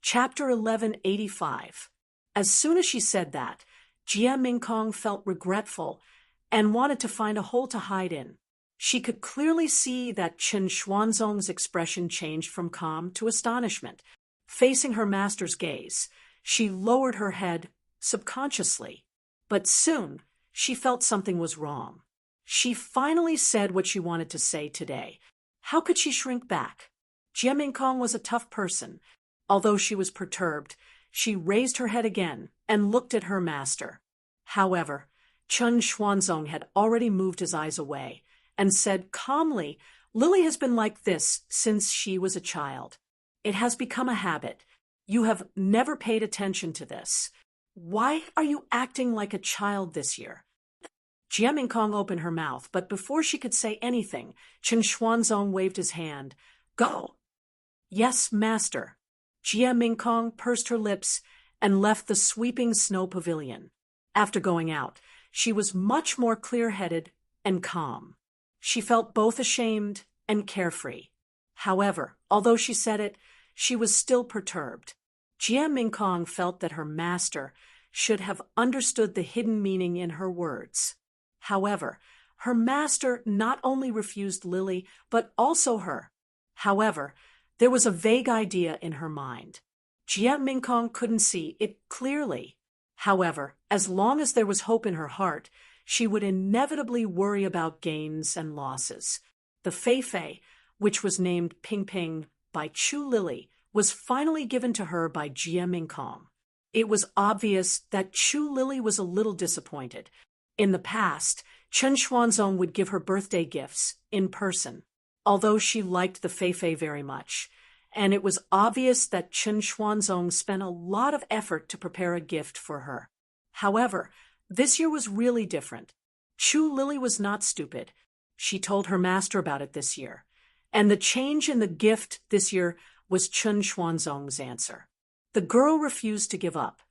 Chapter 1185. As soon as she said that, Jia Mingkong felt regretful and wanted to find a hole to hide in. She could clearly see that Chen Xuanzong's expression changed from calm to astonishment. Facing her master's gaze, she lowered her head subconsciously. But soon, she felt something was wrong. She finally said what she wanted to say today. How could she shrink back? Jia Mingkong was a tough person. Although she was perturbed, she raised her head again and looked at her master. However, Chen Xuanzong had already moved his eyes away and said calmly, "Lily has been like this since she was a child. It has become a habit. You have never paid attention to this. Why are you acting like a child this year?" Jia Mingkong opened her mouth, but before she could say anything, Chen Xuanzong waved his hand. "Go." "Yes, master." Jia Mingkong pursed her lips and left the sweeping snow pavilion. After going out, she was much more clear-headed and calm. She felt both ashamed and carefree. However, although she said it, she was still perturbed. Jia Mingkong felt that her master should have understood the hidden meaning in her words. However, her master not only refused Lily, but also her. However, there was a vague idea in her mind. Jia Mingkong couldn't see it clearly. However, as long as there was hope in her heart, she would inevitably worry about gains and losses. The Fei, which was named Ping Ping by Chu Lily, was finally given to her by Jia Mingkong. It was obvious that Chu Lily was a little disappointed. In the past, Chen Xuanzong would give her birthday gifts in person, although she liked the Fei very much, and it was obvious that Chen Xuanzong spent a lot of effort to prepare a gift for her. However, this year was really different. Chu Lily was not stupid. She told her master about it this year, and the change in the gift this year was Chen Xuanzong's answer. The girl refused to give up.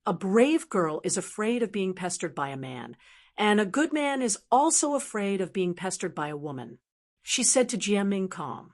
A brave girl is afraid of being pestered by a man, and a good man is also afraid of being pestered by a woman, she said to Jia Mingkong.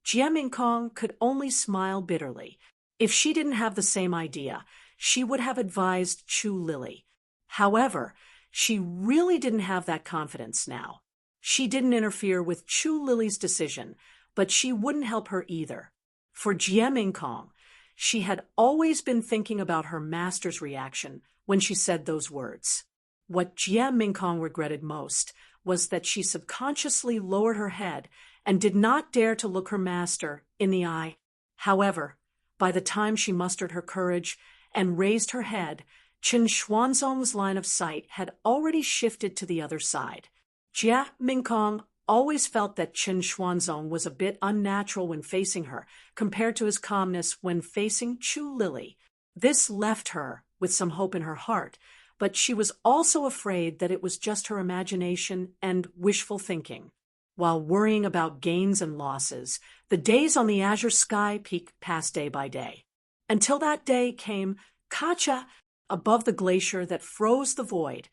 Jia Mingkong could only smile bitterly. If she didn't have the same idea, she would have advised Chu Lily. However, she really didn't have that confidence now. She didn't interfere with Chu Lily's decision, but she wouldn't help her either. For Jia Mingkong, she had always been thinking about her master's reaction when she said those words. What Jia Mingkong regretted most was that she subconsciously lowered her head and did not dare to look her master in the eye. However, by the time she mustered her courage and raised her head, Chen Xuanzong's line of sight had already shifted to the other side. Jia Mingkong always felt that Chen Xuanzong was a bit unnatural when facing her, compared to his calmness when facing Chu Lily. This left her with some hope in her heart, but she was also afraid that it was just her imagination and wishful thinking. While worrying about gains and losses, the days on the azure sky peaked past day by day. Until that day came Kacha. Above the glacier that froze the void,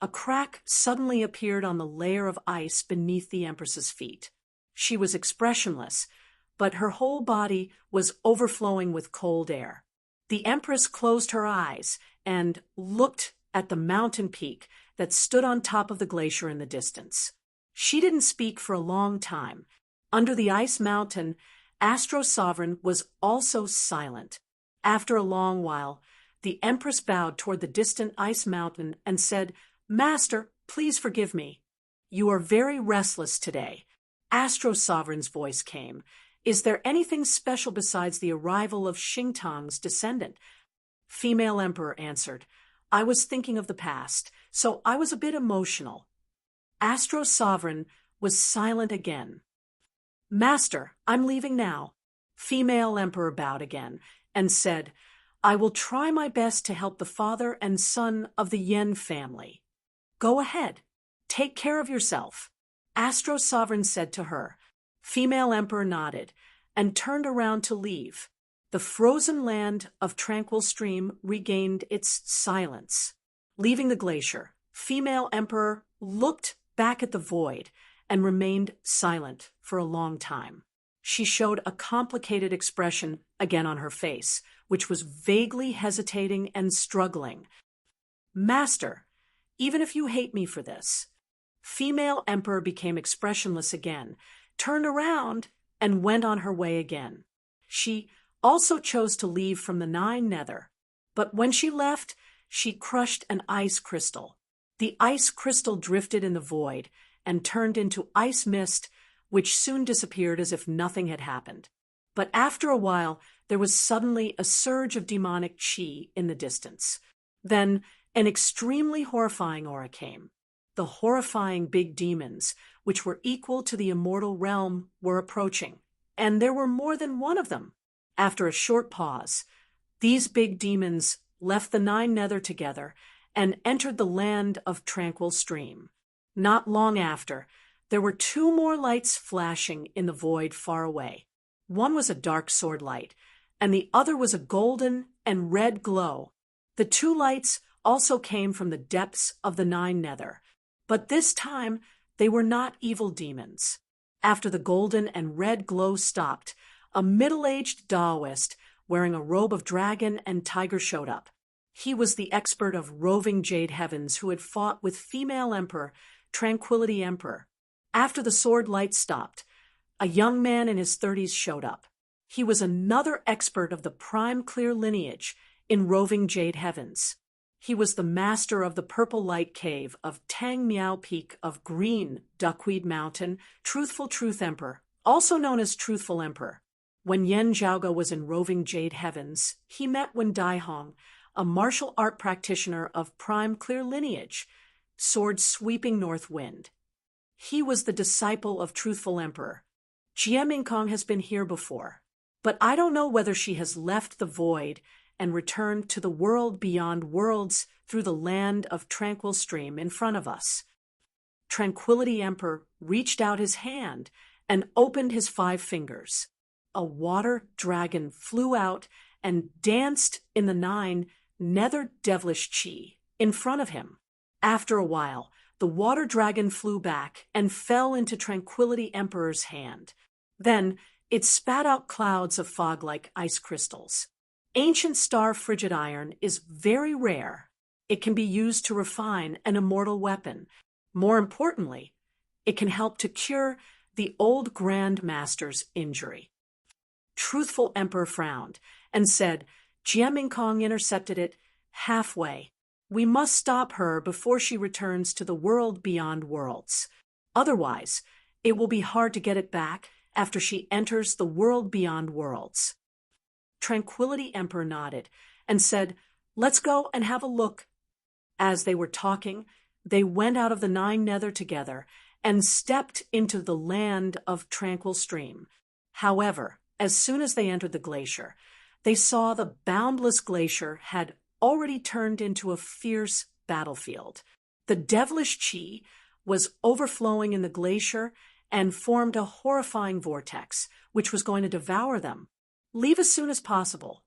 a crack suddenly appeared on the layer of ice beneath the Empress's feet. She was expressionless, but her whole body was overflowing with cold air. The Empress closed her eyes and looked at the mountain peak that stood on top of the glacier in the distance. She didn't speak for a long time. Under the ice mountain, Astro Sovereign was also silent. After a long while, the Empress bowed toward the distant ice mountain and said, "Master, please forgive me. You are very restless today." Astro Sovereign's voice came. "Is there anything special besides the arrival of Xingtang's descendant?" Female Emperor answered, "I was thinking of the past, so I was a bit emotional." Astro Sovereign was silent again. "Master, I'm leaving now." Female Emperor bowed again and said, "I will try my best to help the father and son of the Yen family." "Go ahead. Take care of yourself," Astro Sovereign said to her. Female Emperor nodded and turned around to leave. The frozen land of Tranquil Stream regained its silence. Leaving the glacier, Female Emperor looked back at the void and remained silent for a long time. She showed a complicated expression again on her face, which was vaguely hesitating and struggling. Master, even if you hate me for this. Female emperor became expressionless again, turned around, and went on her way again. She also chose to leave from the Nine Nether, but when she left, she crushed an ice crystal. The ice crystal drifted in the void and turned into ice mist, which soon disappeared as if nothing had happened. But after a while, there was suddenly a surge of demonic chi in the distance. Then an extremely horrifying aura came. The horrifying big demons, which were equal to the immortal realm, were approaching, and there were more than one of them. After a short pause, these big demons left the Nine Nether together and entered the land of Tranquil Stream. Not long after, there were two more lights flashing in the void far away. One was a dark sword light, and the other was a golden and red glow. The two lights also came from the depths of the Nine Nether, but this time they were not evil demons. After the golden and red glow stopped, a middle-aged Taoist wearing a robe of dragon and tiger showed up. He was the expert of roving Jade Heavens who had fought with female emperor, Tranquility Emperor. After the sword light stopped, a young man in his 30s showed up. He was another expert of the prime clear lineage in roving Jade Heavens. He was the master of the Purple Light Cave of Tang Miao Peak of Green Duckweed Mountain, Truthful Truth Emperor, also known as Truthful Emperor. When Yen Zhaoge was in roving Jade Heavens, he met Wen Daihong, a martial art practitioner of prime clear lineage, sword sweeping north wind. He was the disciple of Truthful Emperor. Jie Mingkong has been here before, but I don't know whether she has left the void and returned to the world beyond worlds through the land of Tranquil Stream in front of us. Tranquility Emperor reached out his hand and opened his 5 fingers. A water dragon flew out and danced in the 9 nether devilish chi in front of him. After a while, the water dragon flew back and fell into Tranquility Emperor's hand. Then it spat out clouds of fog like ice crystals. Ancient star frigid iron is very rare. It can be used to refine an immortal weapon. More importantly, it can help to cure the old Grand Master's injury. Truthful Emperor frowned and said, Jie Mingkong intercepted it halfway. We must stop her before she returns to the world beyond worlds. Otherwise, it will be hard to get it back after she enters the world beyond worlds. Tranquility Emperor nodded and said, Let's go and have a look. As they were talking, they went out of the Nine Nether together and stepped into the land of Tranquil Stream. However, as soon as they entered the glacier, they saw the boundless glacier had already turned into a fierce battlefield. The devilish chi was overflowing in the glacier and formed a horrifying vortex, which was going to devour them. Leave as soon as possible.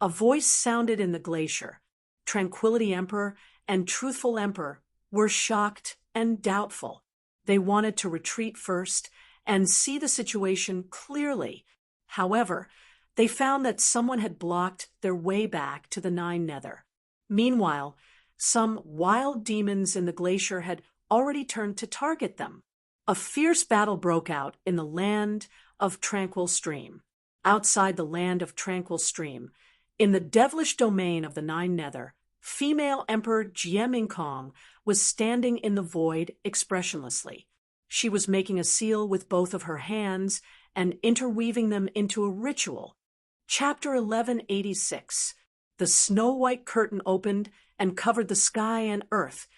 A voice sounded in the glacier. Tranquility Emperor and Truthful Emperor were shocked and doubtful. They wanted to retreat first and see the situation clearly. However, they found that someone had blocked their way back to the Nine Nether. Meanwhile, some wild demons in the glacier had already turned to target them. A fierce battle broke out in the land of Tranquil Stream. Outside the land of Tranquil Stream, in the devilish domain of the Nine Nether, female Emperor Jie Mingkong was standing in the void expressionlessly. She was making a seal with both of her hands and interweaving them into a ritual. Chapter 1186. The snow-white curtain opened and covered the sky and earth,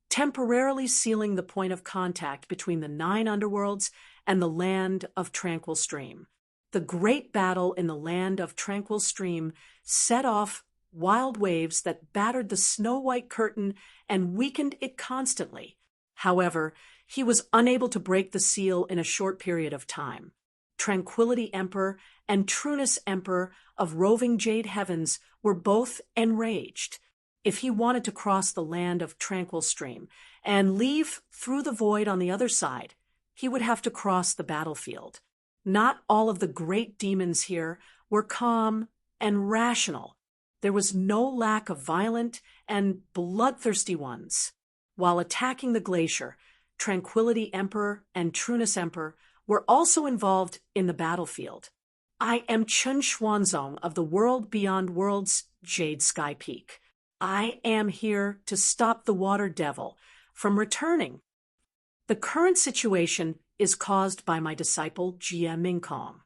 temporarily sealing the point of contact between the 9 underworlds and the land of Tranquil Stream. The great battle in the land of Tranquil Stream set off wild waves that battered the snow-white curtain and weakened it constantly. However, he was unable to break the seal in a short period of time. Tranquility Emperor and Trueness Emperor of roving Jade Heavens were both enraged. If he wanted to cross the land of Tranquil Stream and leave through the void on the other side, he would have to cross the battlefield. Not all of the great demons here were calm and rational. There was no lack of violent and bloodthirsty ones. While attacking the glacier, Tranquility Emperor and Trueness Emperor were also involved in the battlefield. I am Chun Xuanzong of the World Beyond Worlds Jade Sky Peak. I am here to stop the Water Devil from returning. The current situation is caused by my disciple Jie Mingkong.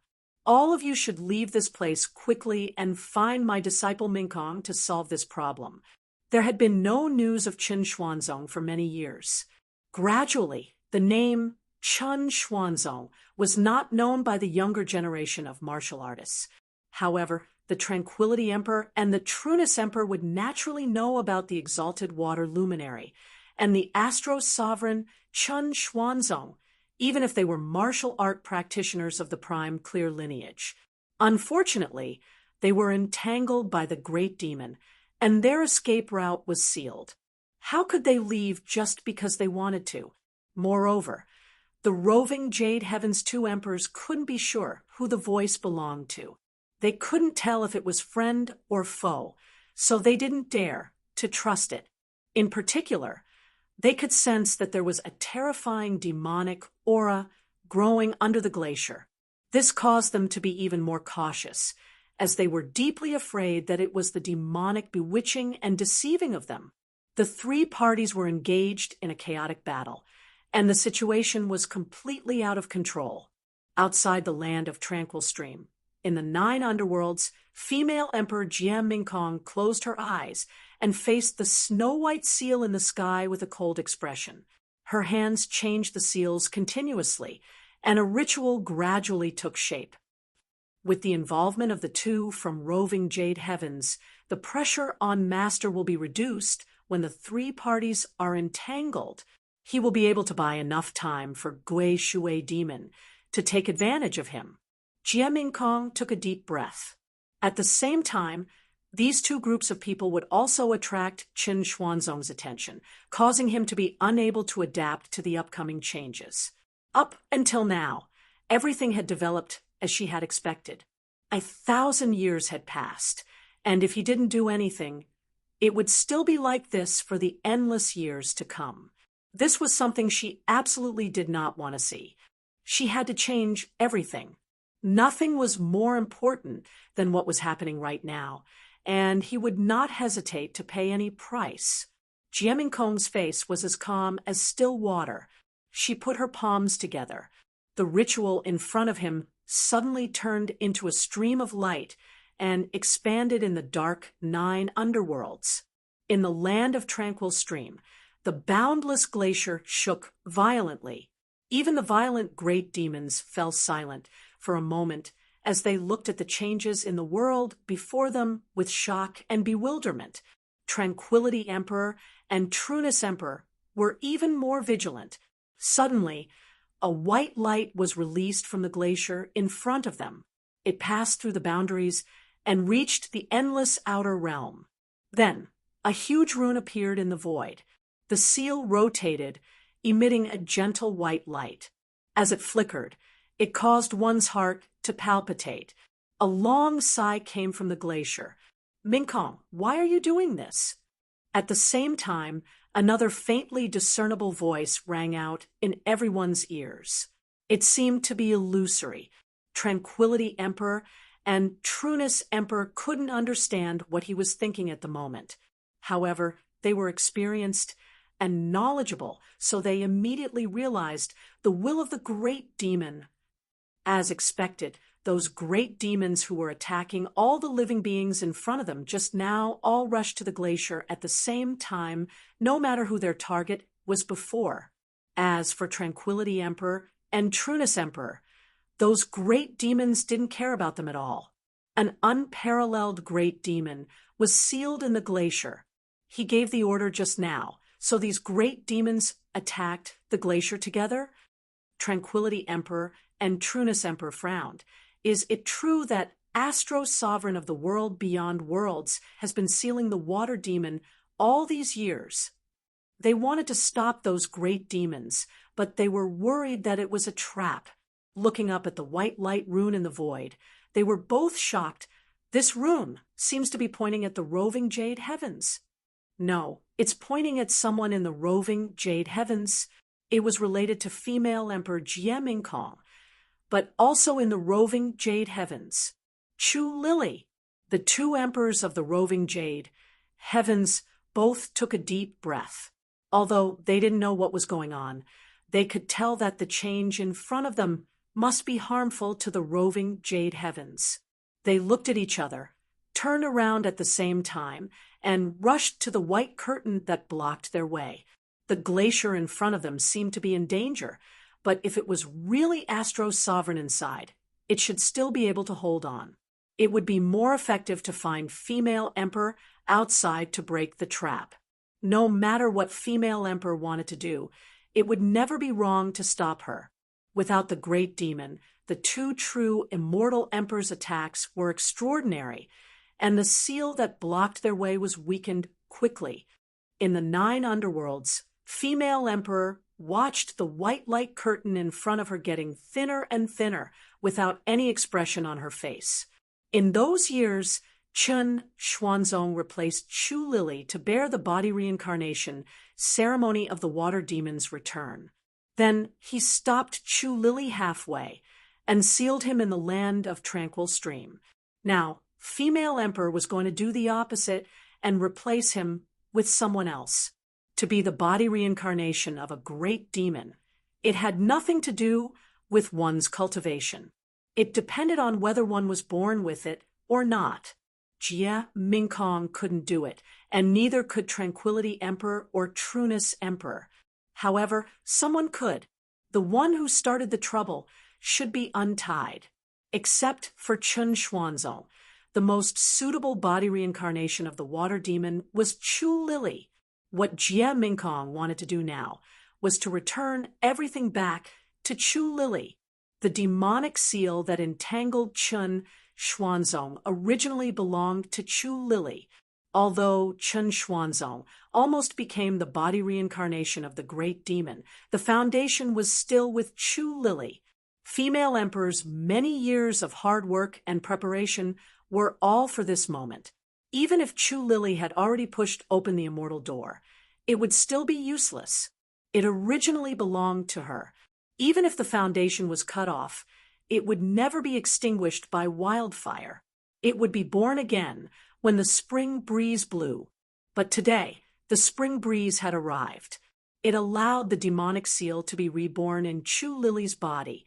All of you should leave this place quickly and find my disciple Mingkong to solve this problem. There had been no news of Chun Xuanzong for many years. Gradually, the name Chun Xuanzong was not known by the younger generation of martial artists. However, the Tranquility Emperor and the Trueness Emperor would naturally know about the exalted water luminary and the Astro Sovereign Chun Xuanzong, even if they were martial art practitioners of the prime clear lineage. Unfortunately, they were entangled by the Great Demon, and their escape route was sealed. How could they leave just because they wanted to? Moreover, the roving Jade Heaven's two emperors couldn't be sure who the voice belonged to. They couldn't tell if it was friend or foe, so they didn't dare to trust it. In particular, they could sense that there was a terrifying demonic aura growing under the glacier. This caused them to be even more cautious, as they were deeply afraid that it was the demonic bewitching and deceiving of them. The three parties were engaged in a chaotic battle, and the situation was completely out of control. Outside the land of Tranquil Stream, in the 9 underworlds, female Emperor Jie Mingkong closed her eyes and faced the snow-white seal in the sky with a cold expression. Her hands changed the seals continuously, and a ritual gradually took shape. With the involvement of the two from roving Jade Heavens, the pressure on Master will be reduced when the three parties are entangled. He will be able to buy enough time for Gui Shui Demon to take advantage of him. Jie Mingkong took a deep breath. At the same time, these two groups of people would also attract Chun Xuanzong's attention, causing him to be unable to adapt to the upcoming changes. Up until now, everything had developed as she had expected. 1,000 years had passed, and if he didn't do anything, it would still be like this for the endless years to come. This was something she absolutely did not want to see. She had to change everything. Nothing was more important than what was happening right now, and he would not hesitate to pay any price. Jie Mingkong's face was as calm as still water. She put her palms together. The ritual in front of him suddenly turned into a stream of light and expanded in the dark 9 underworlds. In the land of Tranquil Stream, the boundless glacier shook violently. Even the violent great demons fell silent for a moment as they looked at the changes in the world before them with shock and bewilderment. Tranquility Emperor and Trueness Emperor were even more vigilant. Suddenly, a white light was released from the glacier in front of them. It passed through the boundaries and reached the endless outer realm. Then, a huge rune appeared in the void. The seal rotated, emitting a gentle white light. As it flickered, it caused one's heart to palpitate. A long sigh came from the glacier. Mingkong, why are you doing this? At the same time, another faintly discernible voice rang out in everyone's ears. It seemed to be illusory. Tranquility Emperor and Trueness Emperor couldn't understand what he was thinking at the moment. However, they were experienced and knowledgeable, so they immediately realized the will of the great demon. As expected, those great demons who were attacking all the living beings in front of them just now all rushed to the glacier at the same time, no matter who their target was before. As for Tranquility Emperor and Trueness Emperor, those great demons didn't care about them at all. An unparalleled great demon was sealed in the glacier. He gave the order just now, so these great demons attacked the glacier together? Tranquility Emperor and Trueness Emperor frowned. Is it true that Astro Sovereign of the World Beyond Worlds has been sealing the water demon all these years? They wanted to stop those great demons, but they were worried that it was a trap. looking up at the white light rune in the void. They were both shocked. This rune seems to be pointing at the roving jade heavens. No, it's pointing at someone in the roving jade heavens. It was related to female Emperor Jie Mingkong, but also in the roving jade heavens. Chu Lily, the two emperors of the roving jade heavens, both took a deep breath. Although they didn't know what was going on, they could tell that the change in front of them must be harmful to the roving jade heavens. They looked at each other, turned around at the same time, and rushed to the white curtain that blocked their way. The glacier in front of them seemed to be in danger, but if it was really Astro's sovereign inside, it should still be able to hold on. It would be more effective to find female emperor outside to break the trap. No matter what female emperor wanted to do, it would never be wrong to stop her. Without the great demon, the two true immortal emperors' attacks were extraordinary, and the seal that blocked their way was weakened quickly. In the 9 underworlds, female emperor watched the white light curtain in front of her getting thinner and thinner without any expression on her face. In those years, Chen Xuanzong replaced Chu Lily to bear the body reincarnation ceremony of the water demon's return. Then he stopped Chu Lily halfway and sealed him in the land of tranquil stream. Now, female emperor was going to do the opposite and replace him with someone else, to be the body reincarnation of a great demon. It had nothing to do with one's cultivation. It depended on whether one was born with it or not. Jie Mingkong couldn't do it, and neither could Tranquility Emperor or Trueness Emperor. However, someone could. The one who started the trouble should be untied. Except for Chen Xuanzong, the most suitable body reincarnation of the water demon was Chu Lily. What Jie Mingkong wanted to do now was to return everything back to Chu Lily. The demonic seal that entangled Chen Xuanzong originally belonged to Chu Lily, although Chen Xuanzong almost became the body reincarnation of the great demon. The foundation was still with Chu Lily. Female emperor's many years of hard work and preparation were all for this moment. Even if Chu Lily had already pushed open the immortal door, it would still be useless. It originally belonged to her. Even if the foundation was cut off, it would never be extinguished by wildfire. It would be born again when the spring breeze blew. But today, the spring breeze had arrived. It allowed the demonic seal to be reborn in Chu Lily's body,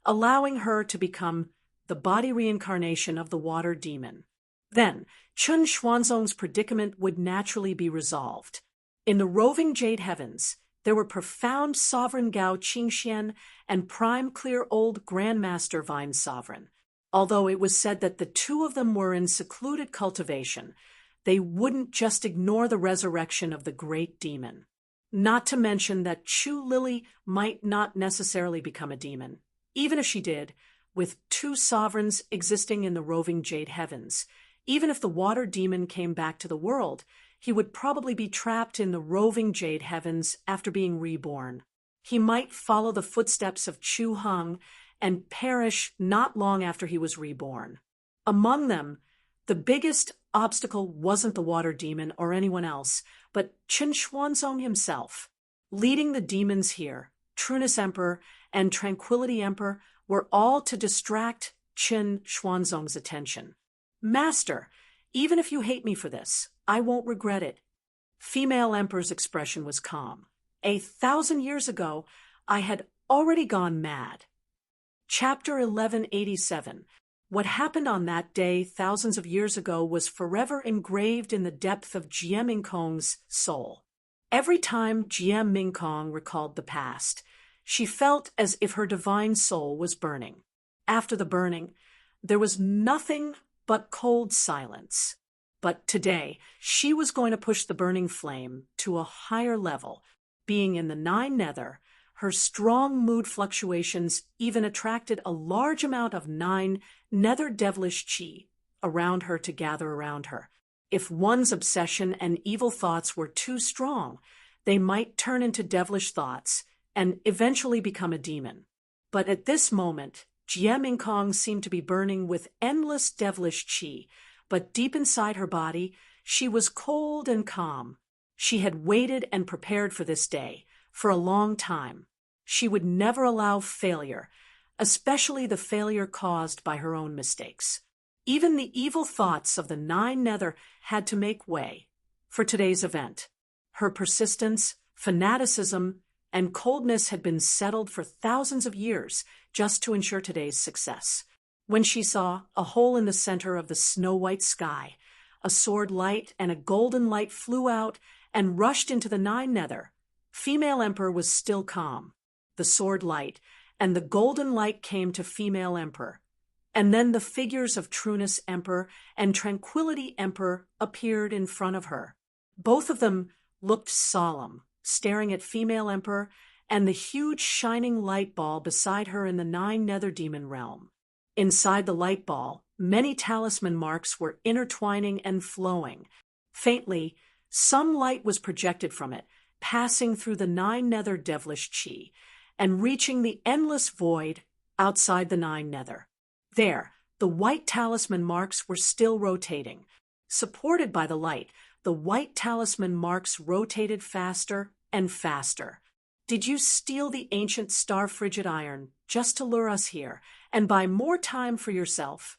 allowing her to become the body reincarnation of the water demon. Then, Chen Xuanzong's predicament would naturally be resolved. In the roving jade heavens, there were profound sovereign Gao Qingxian and prime clear old grandmaster Vine Sovereign. Although it was said that the two of them were in secluded cultivation, they wouldn't just ignore the resurrection of the great demon. Not to mention that Chu Lily might not necessarily become a demon. Even if she did, with two sovereigns existing in the roving jade heavens, even if the water demon came back to the world, he would probably be trapped in the roving jade heavens after being reborn. He might follow the footsteps of Chu Heng and perish not long after he was reborn. Among them, the biggest obstacle wasn't the water demon or anyone else, but Chen Xuanzong himself. Leading the demons here, Trueness Emperor and Tranquility Emperor, were all to distract Chen Xuanzong's attention. Master, even if you hate me for this, I won't regret it. Female Emperor's expression was calm. 1,000 years ago, I had already gone mad. Chapter 1187. What happened on that day thousands of years ago was forever engraved in the depth of Jie Mingkong's soul. Every time Jie Mingkong recalled the past, she felt as if her divine soul was burning. After the burning, there was nothing but cold silence. But today, she was going to push the burning flame to a higher level. Being in the 9 nether, her strong mood fluctuations even attracted a large amount of 9 nether devilish chi around her to gather around her. If one's obsession and evil thoughts were too strong, they might turn into devilish thoughts and eventually become a demon. But at this moment, Jie Mingkong seemed to be burning with endless devilish qi, but deep inside her body, she was cold and calm. She had waited and prepared for this day, for a long time. She would never allow failure, especially the failure caused by her own mistakes. Even the evil thoughts of the Nine Nether had to make way for today's event. Her persistence, fanaticism, and coldness had been settled for thousands of years just to ensure today's success. When she saw a hole in the center of the snow-white sky, a sword light and a golden light flew out and rushed into the Nine Nether. Female Emperor was still calm. The sword light and the golden light came to Female Emperor. And then the figures of Trueness Emperor and Tranquility Emperor appeared in front of her. Both of them looked solemn, staring at Female Emperor and the huge shining light ball beside her in the Nine Nether Demon realm. Inside the light ball, many talisman marks were intertwining and flowing. Faintly, some light was projected from it, passing through the Nine Nether devilish qi and reaching the endless void outside the Nine Nether. There, the white talisman marks were still rotating. Supported by the light, the white talisman marks rotated faster and faster. Did you steal the ancient star-frigid iron just to lure us here and buy more time for yourself?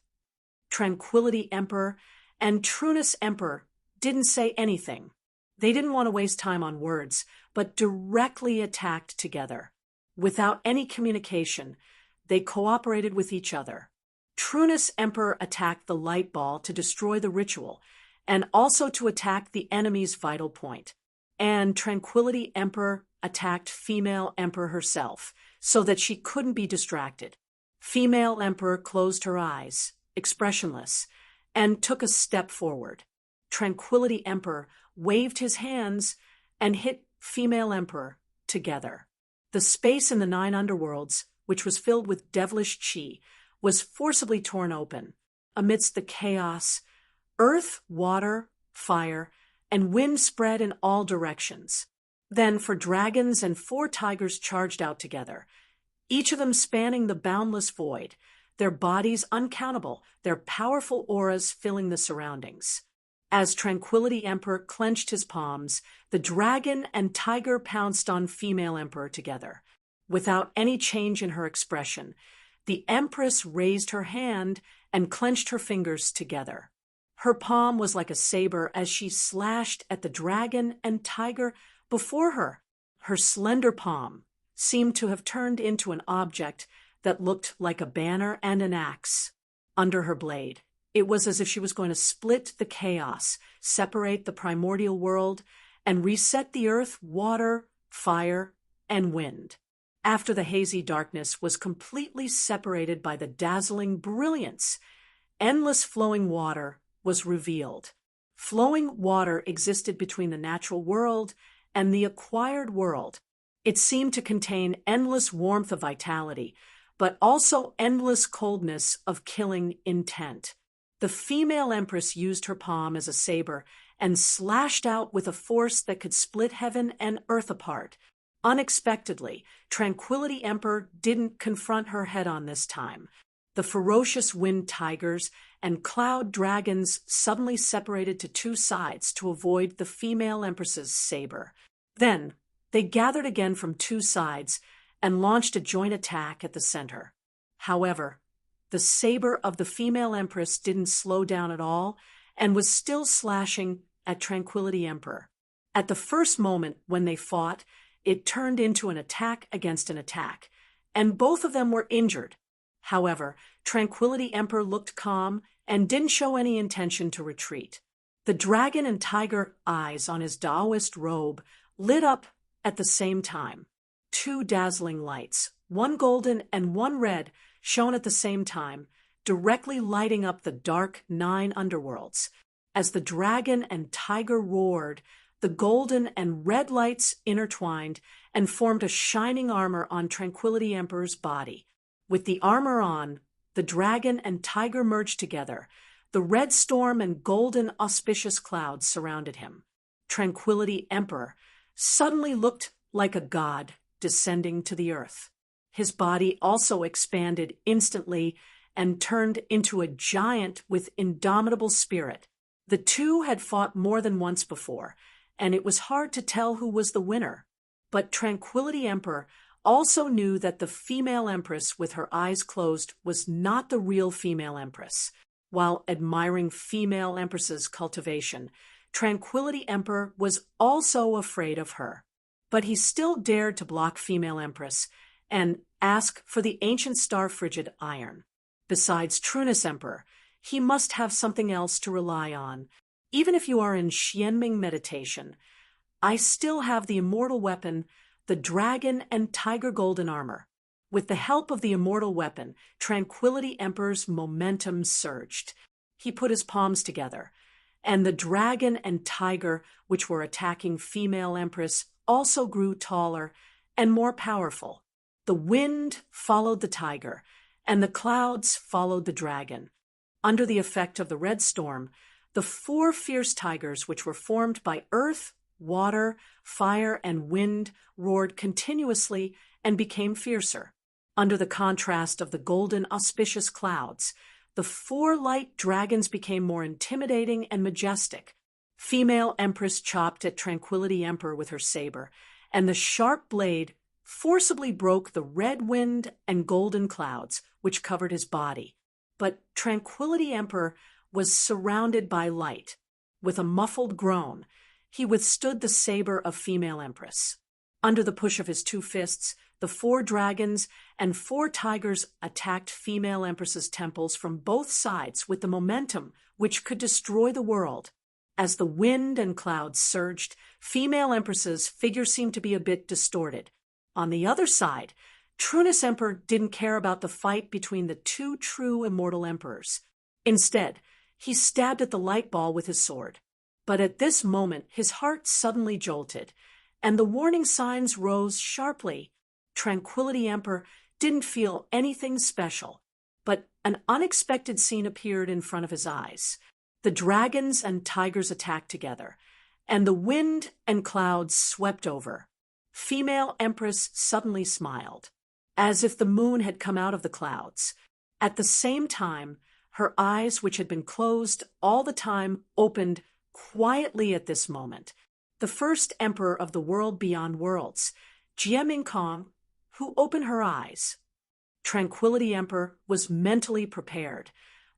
Tranquility Emperor and Trueness Emperor didn't say anything. They didn't want to waste time on words, but directly attacked together. Without any communication, they cooperated with each other. Trueness Emperor attacked the light ball to destroy the ritual, and also to attack the enemy's vital point. And Tranquility Emperor attacked Female Emperor herself, so that she couldn't be distracted. Female Emperor closed her eyes, expressionless, and took a step forward. Tranquility Emperor waved his hands and hit Female Emperor together. The space in the 9 underworlds, which was filled with devilish qi, was forcibly torn open. Amidst the chaos, earth, water, fire, and wind spread in all directions. Then 4 dragons and 4 tigers charged out together, each of them spanning the boundless void, their bodies uncountable, their powerful auras filling the surroundings. As Tranquility Emperor clenched his palms, the dragon and tiger pounced on Female Emperor together. Without any change in her expression, the Empress raised her hand and clenched her fingers together. Her palm was like a saber as she slashed at the dragon and tiger before her. Her slender palm seemed to have turned into an object that looked like a banner and an axe. Under her blade, it was as if she was going to split the chaos, separate the primordial world, and reset the earth, water, fire, and wind. After the hazy darkness was completely separated by the dazzling brilliance, endless flowing water was revealed. Flowing water existed between the natural world and the acquired world. It seemed to contain endless warmth of vitality, but also endless coldness of killing intent. The Female Empress used her palm as a saber and slashed out with a force that could split heaven and earth apart. Unexpectedly, Tranquility Emperor didn't confront her head-on this time. The ferocious wind tigers and cloud dragons suddenly separated to 2 sides to avoid the Female Empress's saber. Then, they gathered again from 2 sides and launched a joint attack at the center. However, the saber of the Female Empress didn't slow down at all and was still slashing at Tranquility Emperor. At the first moment when they fought, it turned into an attack against an attack, and both of them were injured. However, Tranquility Emperor looked calm and didn't show any intention to retreat. The dragon and tiger eyes on his Taoist robe lit up at the same time. 2 dazzling lights, 1 golden and 1 red, shone at the same time, directly lighting up the dark 9 underworlds. As the dragon and tiger roared, the golden and red lights intertwined and formed a shining armor on Tranquility Emperor's body. With the armor on, the dragon and tiger merged together. The red storm and golden auspicious clouds surrounded him. Tranquility Emperor suddenly looked like a god descending to the earth. His body also expanded instantly and turned into a giant with indomitable spirit. The two had fought more than once before, and it was hard to tell who was the winner. But Tranquility Emperor also knew that the female empress with her eyes closed was not the real female empress. While admiring female empress's cultivation, Tranquility Emperor was also afraid of her. But he still dared to block female empress and ask for the ancient star frigid iron. Besides Trunus Emperor, he must have something else to rely on. Even if you are in Xianming meditation, I still have the immortal weapon, the dragon and tiger golden armor. With the help of the immortal weapon, Tranquility Emperor's momentum surged. He put his palms together, and the dragon and tiger, which were attacking female empress, also grew taller and more powerful. The wind followed the tiger, and the clouds followed the dragon. Under the effect of the red storm, the four fierce tigers, which were formed by earth, water, fire, and wind, roared continuously and became fiercer. Under the contrast of the golden, auspicious clouds, the four light dragons became more intimidating and majestic. Female Empress chopped at Tranquility Emperor with her saber, and the sharp blade forcibly broke the red wind and golden clouds which covered his body. But Tranquility Emperor was surrounded by light. With a muffled groan, he withstood the saber of female Empress. Under the push of his two fists, the four dragons and four tigers attacked female Empress's temples from both sides with the momentum which could destroy the world. As the wind and clouds surged, female Empress's figure seemed to be a bit distorted. On the other side, Trunus Emperor didn't care about the fight between the two true immortal emperors. Instead, he stabbed at the light ball with his sword. But at this moment, his heart suddenly jolted, and the warning signs rose sharply. Tranquility Emperor didn't feel anything special, but an unexpected scene appeared in front of his eyes. The dragons and tigers attacked together, and the wind and clouds swept over. Female Empress suddenly smiled, as if the moon had come out of the clouds. At the same time, her eyes, which had been closed all the time, opened quietly at this moment. The first emperor of the world beyond worlds, Jie Mingkong, who opened her eyes. Tranquility Emperor was mentally prepared,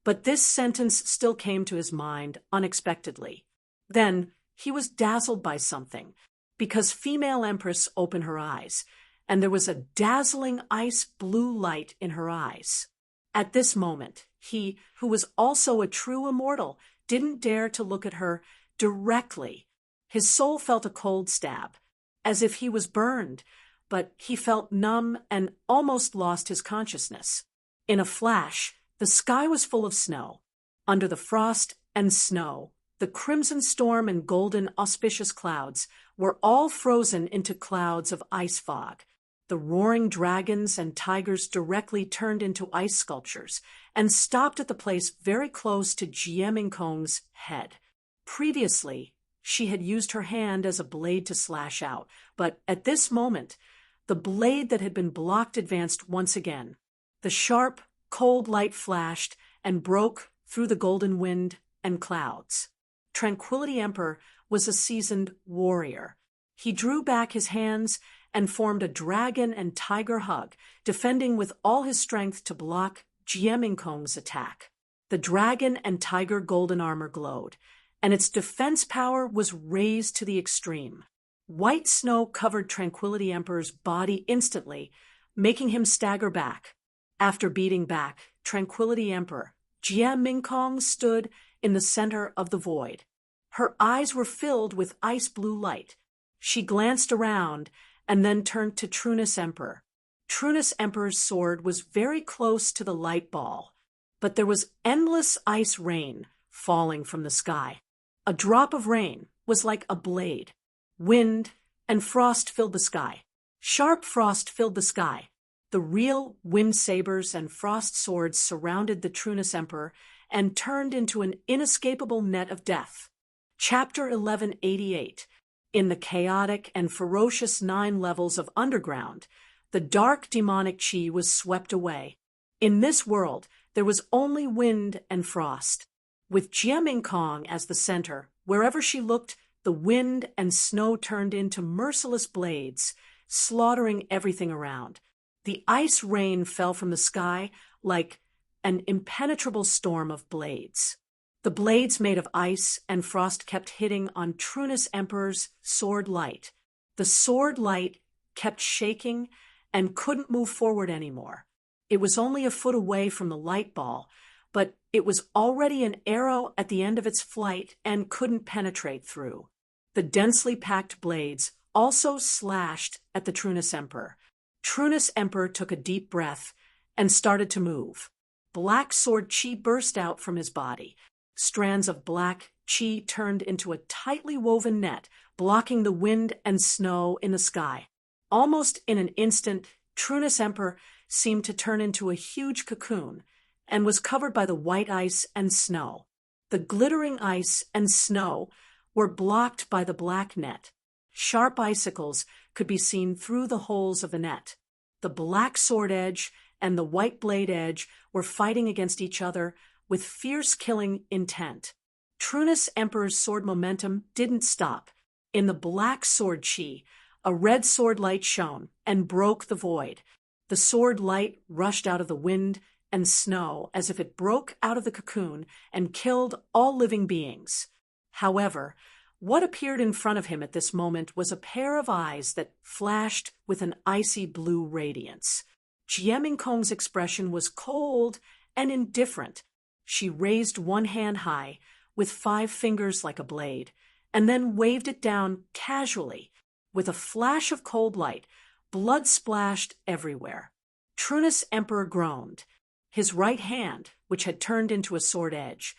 but this sentence still came to his mind unexpectedly. Then he was dazzled by something, because female Empress opened her eyes, and there was a dazzling ice blue light in her eyes. At this moment, he, who was also a true immortal, didn't dare to look at her directly. His soul felt a cold stab, as if he was burned, but he felt numb and almost lost his consciousness. In a flash, the sky was full of snow. Under the frost and snow, the crimson storm and golden auspicious clouds were all frozen into clouds of ice fog. The roaring dragons and tigers directly turned into ice sculptures and stopped at the place very close to Jie Mingkong's head. Previously, she had used her hand as a blade to slash out, but at this moment, the blade that had been blocked advanced once again. The sharp, cold light flashed and broke through the golden wind and clouds. Tranquility Emperor was a seasoned warrior. He drew back his hands and formed a dragon and tiger hug, defending with all his strength to block Jie Mingkong's attack. The dragon and tiger golden armor glowed, and its defense power was raised to the extreme. White snow covered Tranquility Emperor's body instantly, making him stagger back. After beating back Tranquility Emperor, Jie Mingkong stood in the center of the void. Her eyes were filled with ice blue light. She glanced around and then turned to Trunus Emperor. Trunus Emperor's sword was very close to the light ball, but there was endless ice rain falling from the sky. A drop of rain was like a blade. Wind and frost filled the sky. Sharp frost filled the sky. The real wind sabers and frost swords surrounded the Trunus Emperor and turned into an inescapable net of death. Chapter 1188. In the chaotic and ferocious 9 levels of underground, The dark demonic chi was swept away. In this world, there was only wind and frost. With Jia Mingkong as the center, wherever she looked, the wind and snow turned into merciless blades, slaughtering everything around. The ice rain fell from the sky like an impenetrable storm of blades. The blades made of ice and frost kept hitting on Trunus Emperor's sword light. The sword light kept shaking and couldn't move forward anymore. It was only a foot away from the light ball, but it was already an arrow at the end of its flight and couldn't penetrate through. The densely packed blades also slashed at the Trunus Emperor. Trunus Emperor took a deep breath and started to move. Black sword chi burst out from his body. Strands of black chi turned into a tightly woven net, blocking the wind and snow in the sky. Almost in an instant, Trunus Emperor seemed to turn into a huge cocoon and was covered by the white ice and snow. The glittering ice and snow were blocked by the black net. Sharp icicles could be seen through the holes of the net. The black sword edge and the white blade edge were fighting against each other with fierce killing intent. Trunus Emperor's sword momentum didn't stop. In the black sword chi, a red sword light shone and broke the void. The sword light rushed out of the wind and snow as if it broke out of the cocoon and killed all living beings. However, what appeared in front of him at this moment was a pair of eyes that flashed with an icy blue radiance. Jia Mingkong's expression was cold and indifferent. She raised one hand high, with 5 fingers like a blade, and then waved it down casually. With a flash of cold light, blood splashed everywhere. Trunus Emperor groaned. His right hand, which had turned into a sword edge,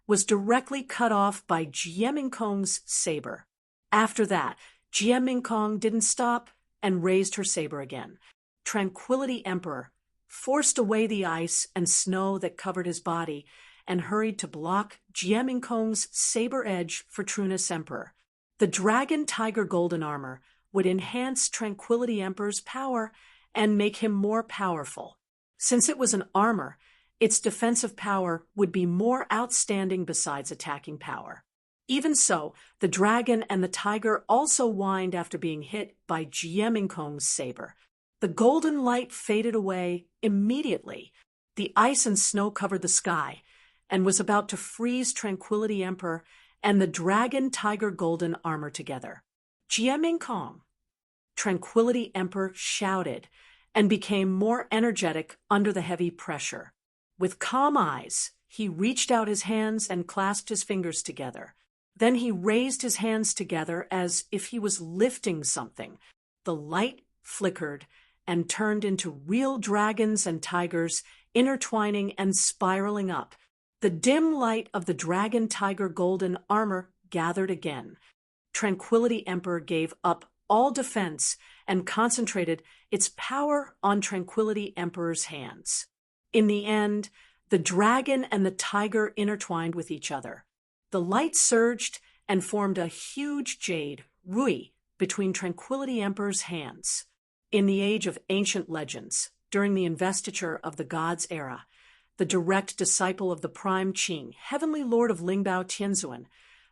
was directly cut off by Jia Mingkong's saber. After that, Jia Mingkong didn't stop and raised her saber again. Tranquility Emperor forced away the ice and snow that covered his body and hurried to block Jia Mingkong's saber edge for Trunus Emperor. The Dragon Tiger Golden Armor would enhance Tranquility Emperor's power and make him more powerful. Since it was an armor, its defensive power would be more outstanding besides attacking power. Even so, the dragon and the tiger also whined after being hit by Jia Mingkong's saber. The golden light faded away immediately. The ice and snow covered the sky and was about to freeze Tranquility Emperor and the Dragon Tiger Golden Armor together. Jia Mingkong. Tranquility Emperor shouted and became more energetic under the heavy pressure. With calm eyes, he reached out his hands and clasped his fingers together. Then he raised his hands together as if he was lifting something. The light flickered and turned into real dragons and tigers, intertwining and spiraling up. The dim light of the Dragon Tiger Golden Armor gathered again. Tranquility Emperor gave up all defense and concentrated its power on Tranquility Emperor's hands. In the end, the dragon and the tiger intertwined with each other. The light surged and formed a huge jade, Rui, between Tranquility Emperor's hands. In the age of ancient legends, during the investiture of the gods' era, the direct disciple of the prime Qing, heavenly lord of Lingbao Tianzuan,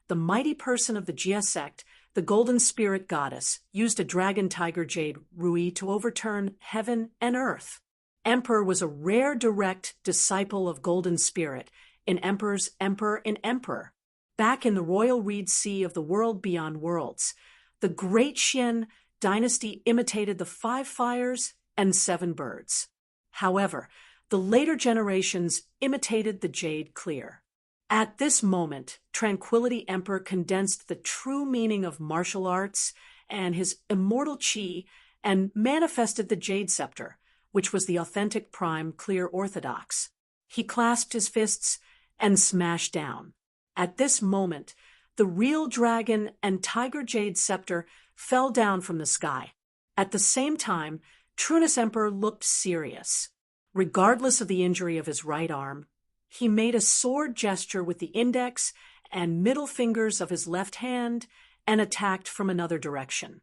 the mighty person of the Jia sect, the golden spirit goddess, used a dragon tiger jade, Rui, to overturn heaven and earth. Emperor was a rare direct disciple of Golden Spirit, in Emperor's Emperor in Emperor. Back in the royal reed sea of the world beyond worlds, the great Xian dynasty imitated the 5 fires and 7 birds. However, the later generations imitated the jade clear. At this moment, Tranquility Emperor condensed the true meaning of martial arts and his immortal chi and manifested the jade scepter, which was the authentic prime clear orthodox. He clasped his fists and smashed down. At this moment, the real dragon and tiger jade scepter fell down from the sky. At the same time, Trunus Emperor looked serious. Regardless of the injury of his right arm, he made a sword gesture with the index and middle fingers of his left hand and attacked from another direction.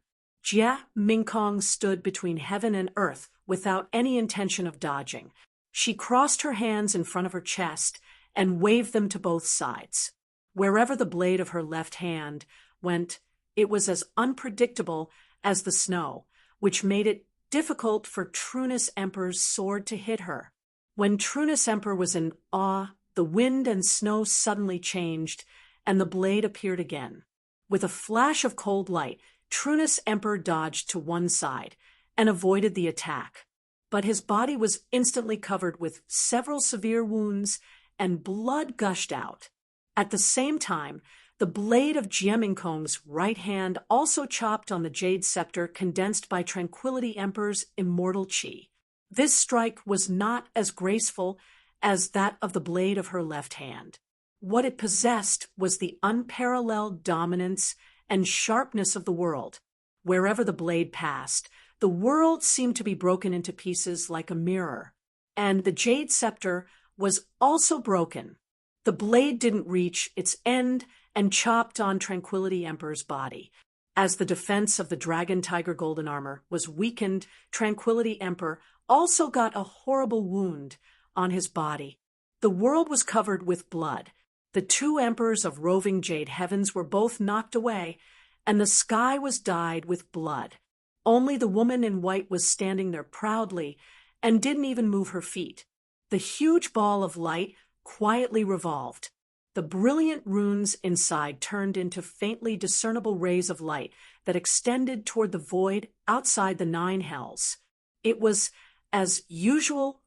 Jia Mingkong stood between heaven and earth without any intention of dodging. She crossed her hands in front of her chest and waved them to both sides. Wherever the blade of her left hand went, it was as unpredictable as the snow, which made it difficult for Trunus Emperor's sword to hit her. When Trunus Emperor was in awe, the wind and snow suddenly changed, and the blade appeared again. With a flash of cold light, Trunus Emperor dodged to one side and avoided the attack. But his body was instantly covered with several severe wounds, and blood gushed out. At the same time, the blade of Jia Mingkong's right hand also chopped on the jade scepter condensed by Tranquility Emperor's immortal qi. This strike was not as graceful as that of the blade of her left hand. What it possessed was the unparalleled dominance and sharpness of the world. Wherever the blade passed, the world seemed to be broken into pieces like a mirror. And the jade scepter was also broken. The blade didn't reach its end and chopped on Tranquility Emperor's body. As the defense of the Dragon Tiger Golden Armor was weakened, Tranquility Emperor also got a horrible wound on his body. The world was covered with blood. The two emperors of roving jade heavens were both knocked away, and the sky was dyed with blood. Only the woman in white was standing there proudly and didn't even move her feet. The huge ball of light quietly revolved. The brilliant runes inside turned into faintly discernible rays of light that extended toward the void outside the nine hells. It was, as usual,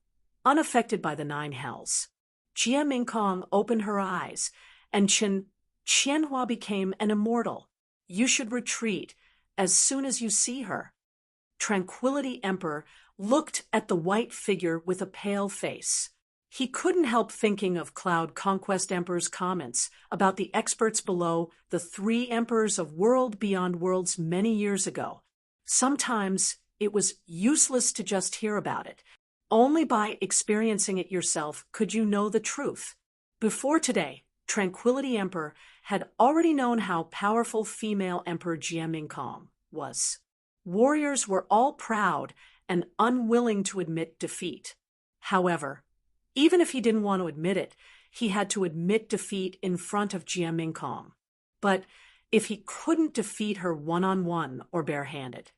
unaffected by the nine hells. Jia Mingkong opened her eyes, and Qianhua became an immortal. You should retreat as soon as you see her. Tranquility Emperor looked at the white figure with a pale face. He couldn't help thinking of Cloud Conquest Emperor's comments about the experts below the three emperors of world beyond worlds many years ago. Sometimes it was useless to just hear about it. Only by experiencing it yourself could you know the truth. Before today, Tranquility Emperor had already known how powerful female Emperor Jia Mingkong was. Warriors were all proud and unwilling to admit defeat. However, even if he didn't want to admit it, he had to admit defeat in front of Jia Mingkong. But if he couldn't defeat her one-on-one or barehanded,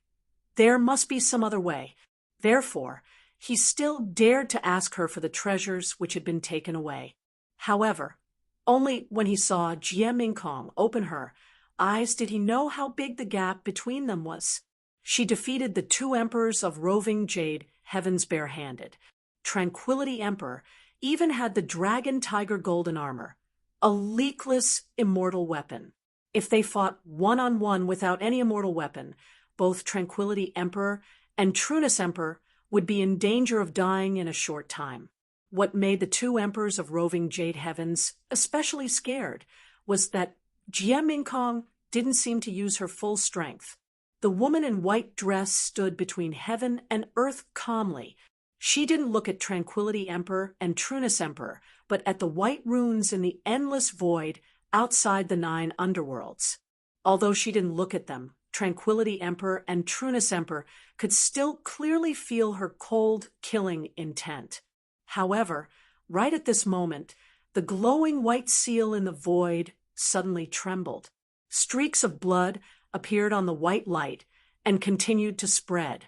there must be some other way. Therefore, he still dared to ask her for the treasures which had been taken away. However, only when he saw Jia Mingkong open her eyes did he know how big the gap between them was. She defeated the two emperors of roving jade heavens barehanded. Tranquility Emperor even had the Dragon Tiger Golden Armor, a leakless immortal weapon. If they fought one-on-one without any immortal weapon, both Tranquility Emperor and Trunus Emperor would be in danger of dying in a short time. What made the two emperors of roving jade heavens especially scared was that Jia Mingkong didn't seem to use her full strength. The woman in white dress stood between heaven and earth calmly. She didn't look at Tranquility Emperor and Trunus Emperor, but at the white runes in the endless void outside the nine underworlds. Although she didn't look at them, Tranquility Emperor and Trunus Emperor could still clearly feel her cold, killing intent. However, right at this moment, the glowing white seal in the void suddenly trembled. Streaks of blood appeared on the white light and continued to spread.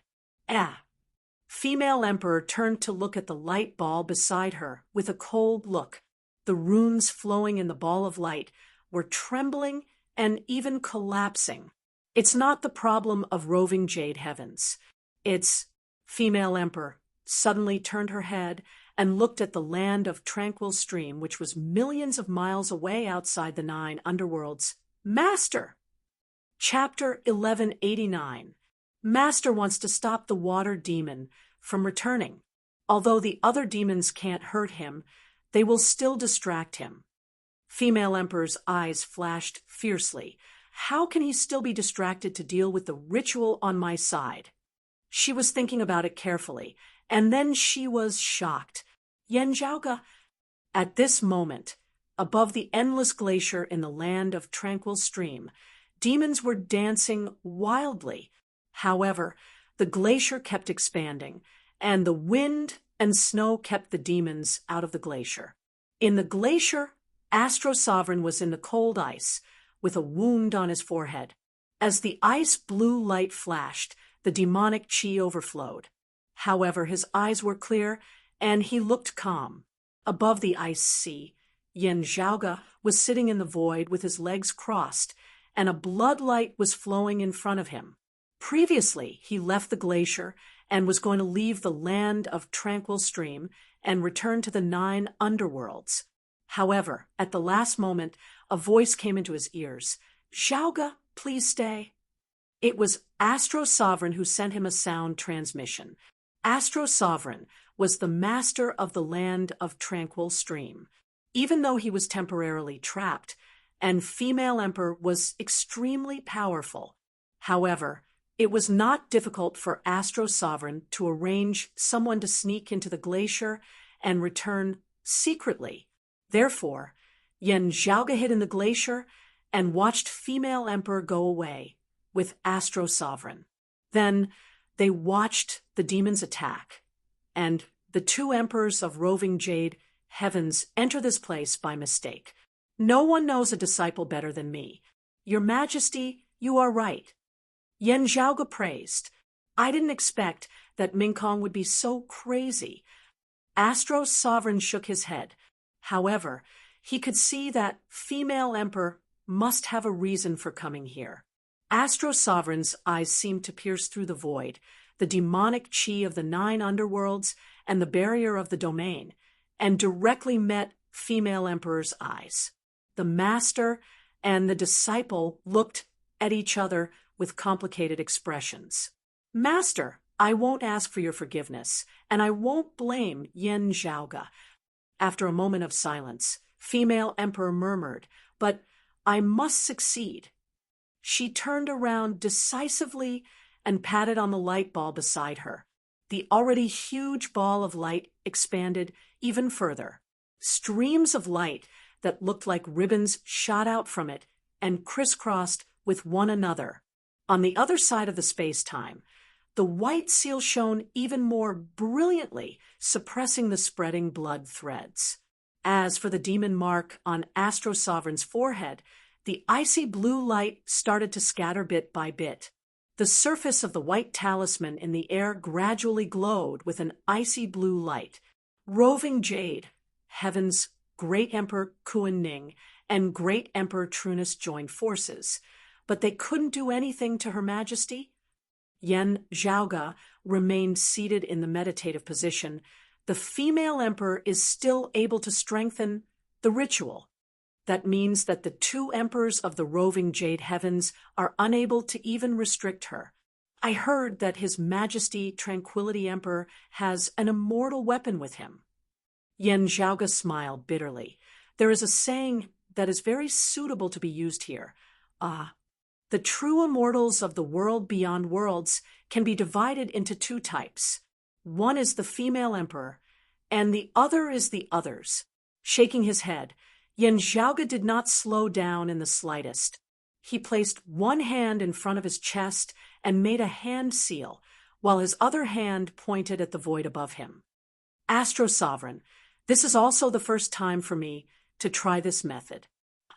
Female Emperor turned to look at the light ball beside her with a cold look. The runes flowing in the ball of light were trembling and even collapsing. It's not the problem of roving jade heavens. It's Female Emperor suddenly turned her head and looked at the land of tranquil stream, which was millions of miles away outside the nine underworlds. Master! Chapter 1189. Master wants to stop the water demon from returning. Although the other demons can't hurt him, they will still distract him. Female Emperor's eyes flashed fiercely. How can he still be distracted to deal with the ritual on my side? She was thinking about it carefully, and then she was shocked. Yanzhaoge. At this moment, above the endless glacier in the land of tranquil stream, demons were dancing wildly. However, the glacier kept expanding, and the wind and snow kept the demons out of the glacier. In the glacier, Astro Sovereign was in the cold ice, with a wound on his forehead. As the ice blue light flashed, the demonic chi overflowed. However, his eyes were clear, and he looked calm. Above the ice sea, Yen Zhaoge was sitting in the void with his legs crossed, and a blood light was flowing in front of him. Previously, he left the glacier and was going to leave the land of tranquil stream and return to the 9 underworlds. However, at the last moment, a voice came into his ears. "Zhaoge, please stay." It was Astro Sovereign who sent him a sound transmission. Astro Sovereign was the master of the land of tranquil stream. Even though he was temporarily trapped, and Female Emperor was extremely powerful. However, it was not difficult for Astro Sovereign to arrange someone to sneak into the glacier and return secretly. Therefore, Yen Zhaoge hid in the glacier and watched Female Emperor go away with Astro Sovereign. Then they watched the demons attack, and the 2 emperors of roving jade heavens enter this place by mistake. No one knows a disciple better than me. Your Majesty, you are right. Yen Zhaoge praised. I didn't expect that Mingkong would be so crazy. Astro Sovereign shook his head. However, he could see that Female Emperor must have a reason for coming here. Astro Sovereign's eyes seemed to pierce through the void, the demonic chi of the 9 underworlds and the barrier of the domain, and directly met Female Emperor's eyes. The master and the disciple looked at each other with complicated expressions. "Master, I won't ask for your forgiveness, and I won't blame Yen Zhaoge." After a moment of silence, Female Emperor murmured, "But I must succeed." She turned around decisively and patted on the light ball beside her. The already huge ball of light expanded even further. Streams of light that looked like ribbons shot out from it and crisscrossed with one another. On the other side of the space-time, the white seal shone even more brilliantly, suppressing the spreading blood threads. As for the demon mark on Astro Sovereign's forehead, the icy blue light started to scatter bit by bit. The surface of the white talisman in the air gradually glowed with an icy blue light. Roving Jade, Heaven's Great Emperor Kuan Ning, and Great Emperor Trunus joined forces, but they couldn't do anything to Her Majesty. Yen Zhaoge remained seated in the meditative position. The Female Emperor is still able to strengthen the ritual. That means that the 2 emperors of the roving jade heavens are unable to even restrict her. I heard that His Majesty Tranquility Emperor has an immortal weapon with him. Yen Zhaoge smiled bitterly. There is a saying that is very suitable to be used here. The true immortals of the world beyond worlds can be divided into 2 types. One is the Female Emperor, and the other is the others. Shaking his head, Yen Zhaoge did not slow down in the slightest. He placed one hand in front of his chest and made a hand seal, while his other hand pointed at the void above him. Astro Sovereign, this is also the first time for me to try this method.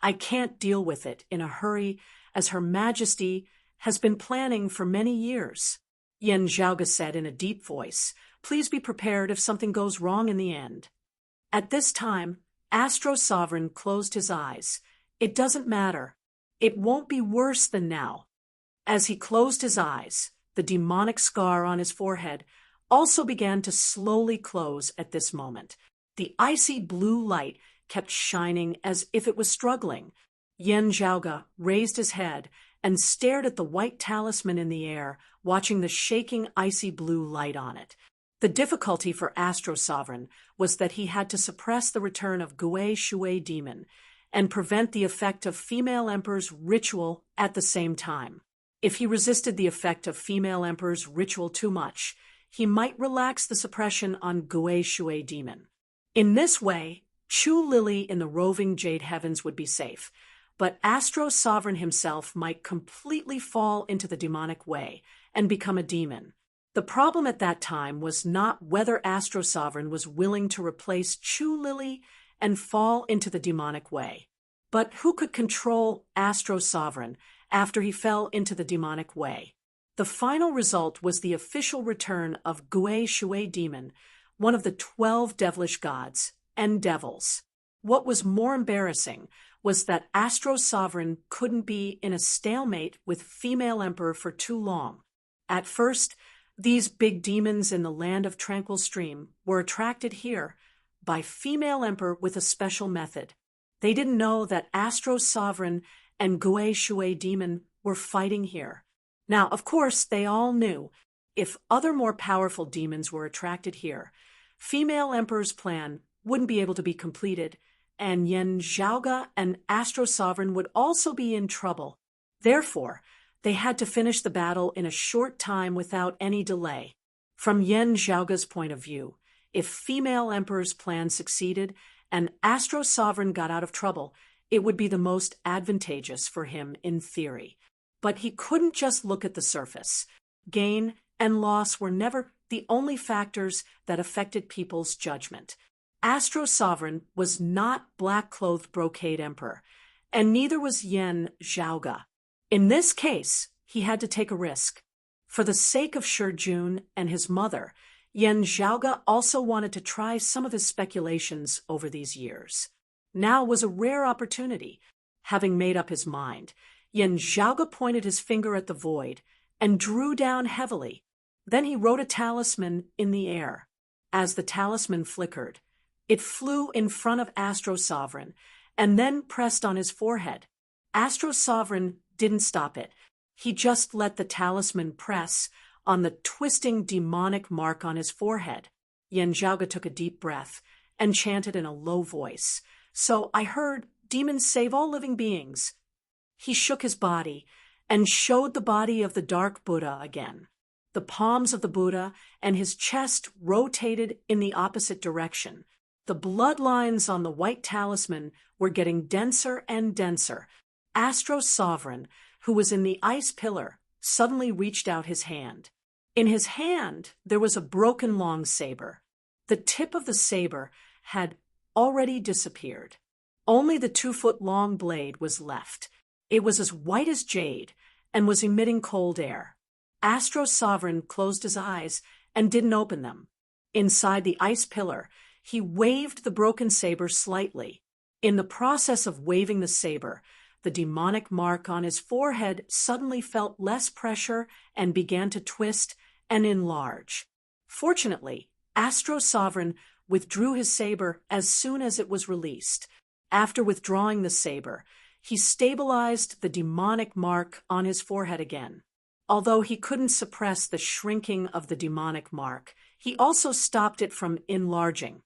I can't deal with it in a hurry, as Her Majesty has been planning for many years. Yen Zhaoge said in a deep voice, "Please be prepared if something goes wrong in the end." At this time, Astro Sovereign closed his eyes. It doesn't matter. It won't be worse than now. As he closed his eyes, the demonic scar on his forehead also began to slowly close at this moment. The icy blue light kept shining as if it was struggling. Yen Zhaoge raised his head and stared at the white talisman in the air, watching the shaking icy blue light on it. The difficulty for Astro Sovereign was that he had to suppress the return of Gui Shui Demon and prevent the effect of Female Emperor's ritual at the same time. If he resisted the effect of Female Emperor's ritual too much, he might relax the suppression on Gui Shui Demon. In this way, Chu Lily in the roving jade heavens would be safe, but Astro Sovereign himself might completely fall into the demonic way and become a demon. The problem at that time was not whether Astro Sovereign was willing to replace Chu Lily and fall into the demonic way, but who could control Astro Sovereign after he fell into the demonic way. The final result was the official return of Gui Shui Demon, one of the 12 devilish gods and devils. What was more embarrassing was that Astro Sovereign couldn't be in a stalemate with Female Emperor for too long. At first, these big demons in the land of Tranquil Stream were attracted here by Female Emperor with a special method. They didn't know that Astro Sovereign and Gui Shui Demon were fighting here. Now, of course, they all knew if other more powerful demons were attracted here, Female Emperor's plan wouldn't be able to be completed, and Yen Zhaoga and Astro Sovereign would also be in trouble. Therefore, they had to finish the battle in a short time without any delay. From Yen Zhaoga's point of view, if Female Emperor's plan succeeded and Astro Sovereign got out of trouble, it would be the most advantageous for him in theory. But he couldn't just look at the surface. Gain and loss were never the only factors that affected people's judgment. Astro Sovereign was not black-clothed Brocade Emperor, and neither was Yen Zhaoga. In this case, he had to take a risk. For the sake of Shi Jun and his mother, Yen Zhaoga also wanted to try some of his speculations over these years. Now was a rare opportunity. Having made up his mind, Yen Zhaoga pointed his finger at the void and drew down heavily. Then he wrote a talisman in the air. As the talisman flickered, it flew in front of Astro Sovereign and then pressed on his forehead. Astro Sovereign didn't stop it. He just let the talisman press on the twisting demonic mark on his forehead. Yen Zhaoga took a deep breath and chanted in a low voice, "So I heard, demons save all living beings." He shook his body and showed the body of the dark Buddha again. The palms of the Buddha and his chest rotated in the opposite direction. The bloodlines on the white talisman were getting denser and denser. Astro Sovereign, who was in the ice pillar, suddenly reached out his hand. In his hand, there was a broken long saber. The tip of the saber had already disappeared. Only the 2-foot-long blade was left. It was as white as jade and was emitting cold air. Astro Sovereign closed his eyes and didn't open them. Inside the ice pillar, he waved the broken saber slightly. In the process of waving the saber, the demonic mark on his forehead suddenly felt less pressure and began to twist and enlarge. Fortunately, Astro Sovereign withdrew his saber as soon as it was released. After withdrawing the saber, he stabilized the demonic mark on his forehead again. Although he couldn't suppress the shrinking of the demonic mark, he also stopped it from enlarging.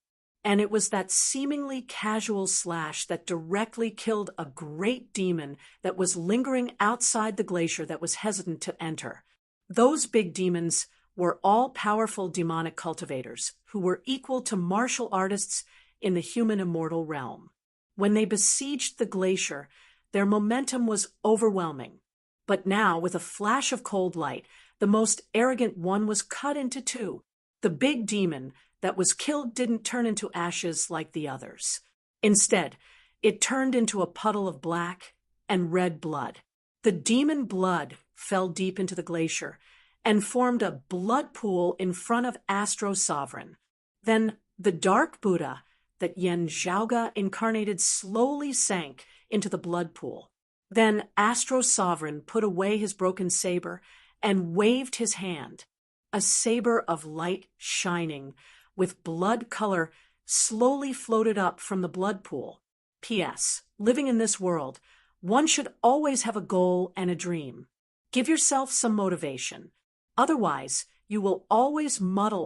And it was that seemingly casual slash that directly killed a great demon that was lingering outside the glacier that was hesitant to enter. Those big demons were all-powerful demonic cultivators who were equal to martial artists in the human immortal realm. When they besieged the glacier, their momentum was overwhelming. But now, with a flash of cold light, the most arrogant one was cut into two. The big demon that was killed didn't turn into ashes like the others. Instead, it turned into a puddle of black and red blood. The demon blood fell deep into the glacier and formed a blood pool in front of Astro Sovereign. Then the dark Buddha that Yen Zhaoga incarnated slowly sank into the blood pool. Then Astro Sovereign put away his broken saber and waved his hand. A saber of light shining with blood color slowly floated up from the blood pool. P.S. Living in this world, one should always have a goal and a dream. Give yourself some motivation. Otherwise, you will always muddling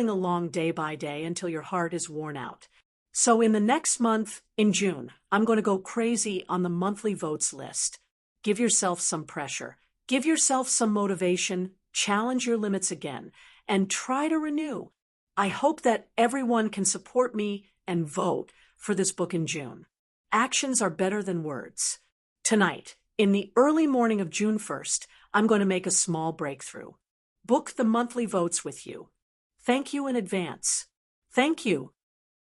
along day by day until your heart is worn out. So in the next month, in June, I'm going to go crazy on the monthly votes list. Give yourself some pressure. Give yourself some motivation. Challenge your limits again. And try to renew. I hope that everyone can support me and vote for this book in June. actions are better than words. Tonight, in the early morning of June 1st, I'm going to make a small breakthrough. Book the monthly votes with you. Thank you in advance. Thank you.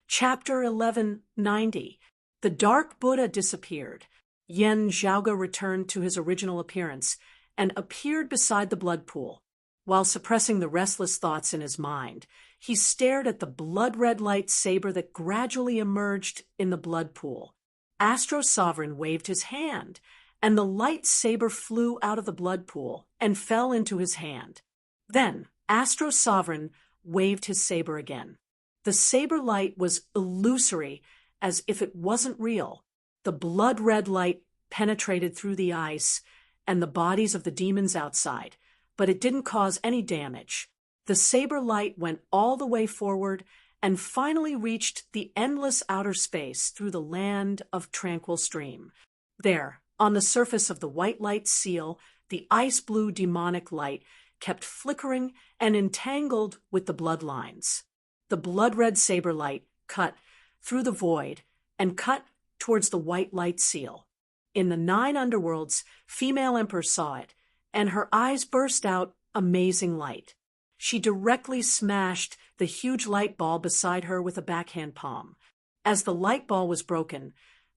Chapter 1190. The Dark Buddha disappeared. Yen Zhaoge returned to his original appearance and appeared beside the blood pool. While suppressing the restless thoughts in his mind, he stared at the blood-red lightsaber that gradually emerged in the blood pool. Astro Sovereign waved his hand, and the lightsaber flew out of the blood pool and fell into his hand. Then, Astro Sovereign waved his saber again. The saber light was illusory, as if it wasn't real. The blood-red light penetrated through the ice and the bodies of the demons outside, but it didn't cause any damage. The saber light went all the way forward and finally reached the endless outer space through the land of Tranquil Stream. There, on the surface of the white light seal, the ice-blue demonic light kept flickering and entangled with the bloodlines. The blood-red saber light cut through the void and cut towards the white light seal. In the 9 underworlds, Female Emperor saw it, and her eyes burst out amazing light. She directly smashed the huge light ball beside her with a backhand palm. As the light ball was broken,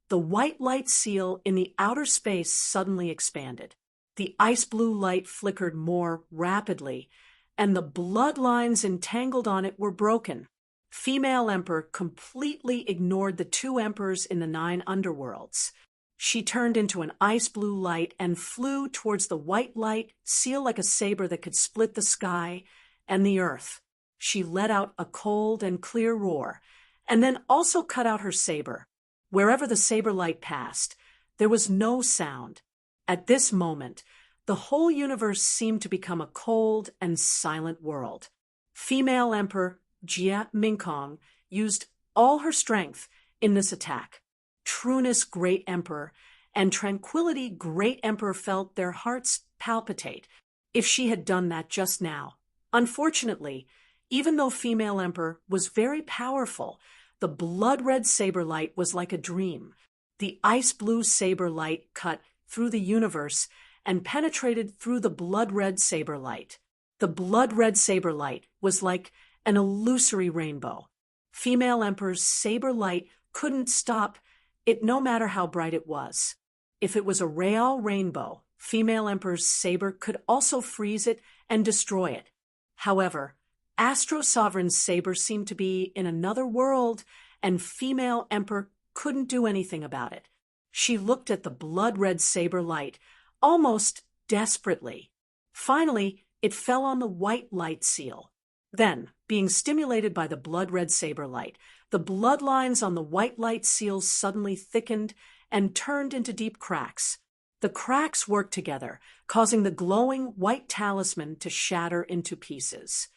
the white light seal in the outer space suddenly expanded. The ice-blue light flickered more rapidly, and the bloodlines entangled on it were broken. Female Emperor completely ignored the 2 emperors in the 9 underworlds. She turned into an ice-blue light and flew towards the white light seal like a saber that could split the sky and the earth. She let out a cold and clear roar, and then also cut out her saber. Wherever the saber light passed, there was no sound. At this moment, the whole universe seemed to become a cold and silent world. Female Emperor Jia Mingkong used all her strength in this attack. Trueness, Great Emperor, and Tranquility, Great Emperor felt their hearts palpitate if she had done that just now. Unfortunately, even though Female Emperor was very powerful, the blood-red saber light was like a dream. The ice-blue saber light cut through the universe and penetrated through the blood-red saber light. The blood-red saber light was like an illusory rainbow. Female Emperor's saber light couldn't stop it no matter how bright it was. If it was a real rainbow, Female Emperor's saber could also freeze it and destroy it. However, Astro Sovereign's saber seemed to be in another world, and Female Emperor couldn't do anything about it. She looked at the blood-red saber light, almost desperately. Finally, it fell on the white light seal. Then, being stimulated by the blood-red saber light, the bloodlines on the white light seals suddenly thickened and turned into deep cracks. The cracks worked together, causing the glowing white talisman to shatter into pieces.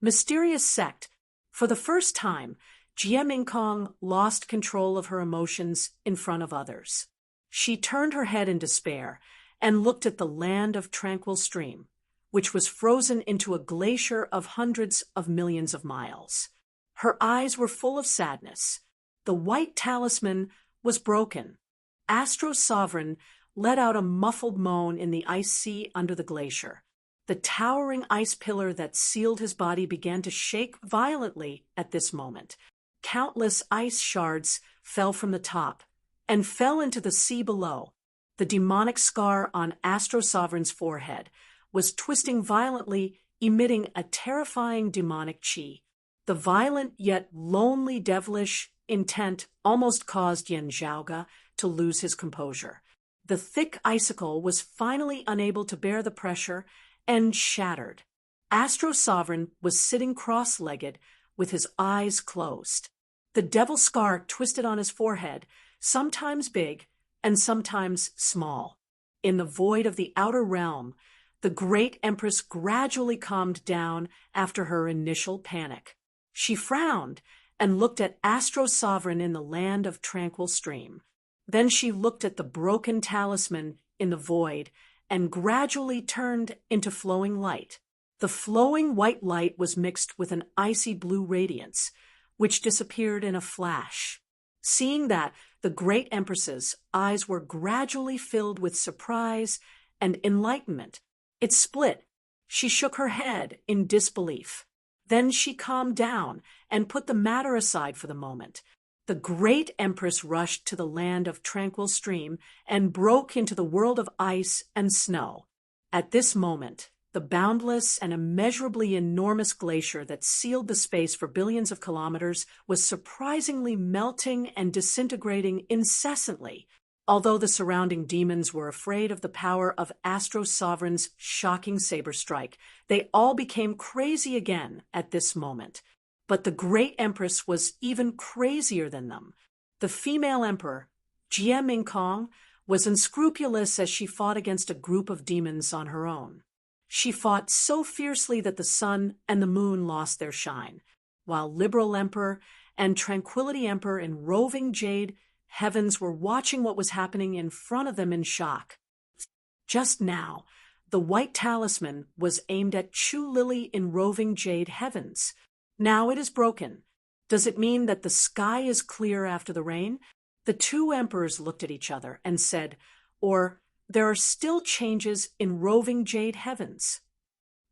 Mysterious Sect. For the first time, Jia Mingkong lost control of her emotions in front of others. She turned her head in despair and looked at the land of Tranquil Stream, which was frozen into a glacier of hundreds of millions of miles. Her eyes were full of sadness. The white talisman was broken. Astro Sovereign let out a muffled moan in the ice sea under the glacier. The towering ice pillar that sealed his body began to shake violently at this moment. Countless ice shards fell from the top and fell into the sea below. The demonic scar on Astro Sovereign's forehead was twisting violently, emitting a terrifying demonic chi. The violent yet lonely devilish intent almost caused Yen Zhaoge to lose his composure. The thick icicle was finally unable to bear the pressure and shattered. Astro Sovereign was sitting cross-legged with his eyes closed. The devil scar twisted on his forehead, sometimes big and sometimes small. In the void of the outer realm, the Great Empress gradually calmed down after her initial panic. She frowned and looked at Astro Sovereign in the land of Tranquil Stream. Then she looked at the broken talisman in the void and gradually turned into flowing light. The flowing white light was mixed with an icy blue radiance, which disappeared in a flash. Seeing that, the great empress's eyes were gradually filled with surprise and enlightenment. It split. She shook her head in disbelief. Then she calmed down and put the matter aside for the moment. The great empress rushed to the land of tranquil stream and broke into the world of ice and snow. At this moment, the boundless and immeasurably enormous glacier that sealed the space for billions of kilometers was surprisingly melting and disintegrating incessantly. Although the surrounding demons were afraid of the power of Astro Sovereign's shocking saber strike, they all became crazy again at this moment. But the great empress was even crazier than them. The female emperor, Jie Mingkong, was unscrupulous as she fought against a group of demons on her own. She fought so fiercely that the sun and the moon lost their shine, while Liberal Emperor and Tranquility Emperor in roving jade heavens were watching what was happening in front of them in shock. Just now, the white talisman was aimed at Chu Lily in roving jade heavens. Now it is broken. Does it mean that the sky is clear after the rain? The two emperors looked at each other and said, or, there are still changes in roving jade heavens.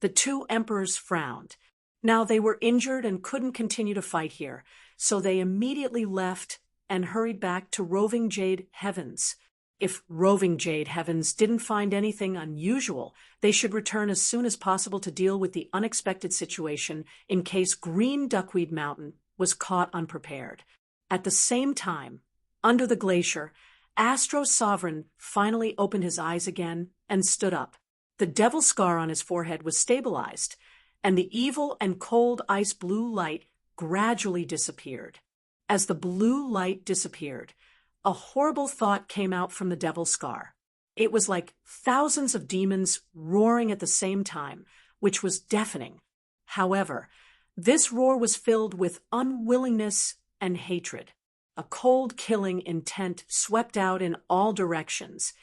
The two emperors frowned. Now they were injured and couldn't continue to fight here, so they immediately left and hurried back to roving jade heavens. If roving jade heavens didn't find anything unusual, they should return as soon as possible to deal with the unexpected situation in case Green Duckweed Mountain was caught unprepared. At the same time, under the glacier, Astro Sovereign finally opened his eyes again and stood up. The devil scar on his forehead was stabilized, and the evil and cold ice blue light gradually disappeared. As the blue light disappeared, a horrible thought came out from the devil scar. It was like thousands of demons roaring at the same time, which was deafening. However, this roar was filled with unwillingness and hatred. A cold, killing intent swept out in all directions,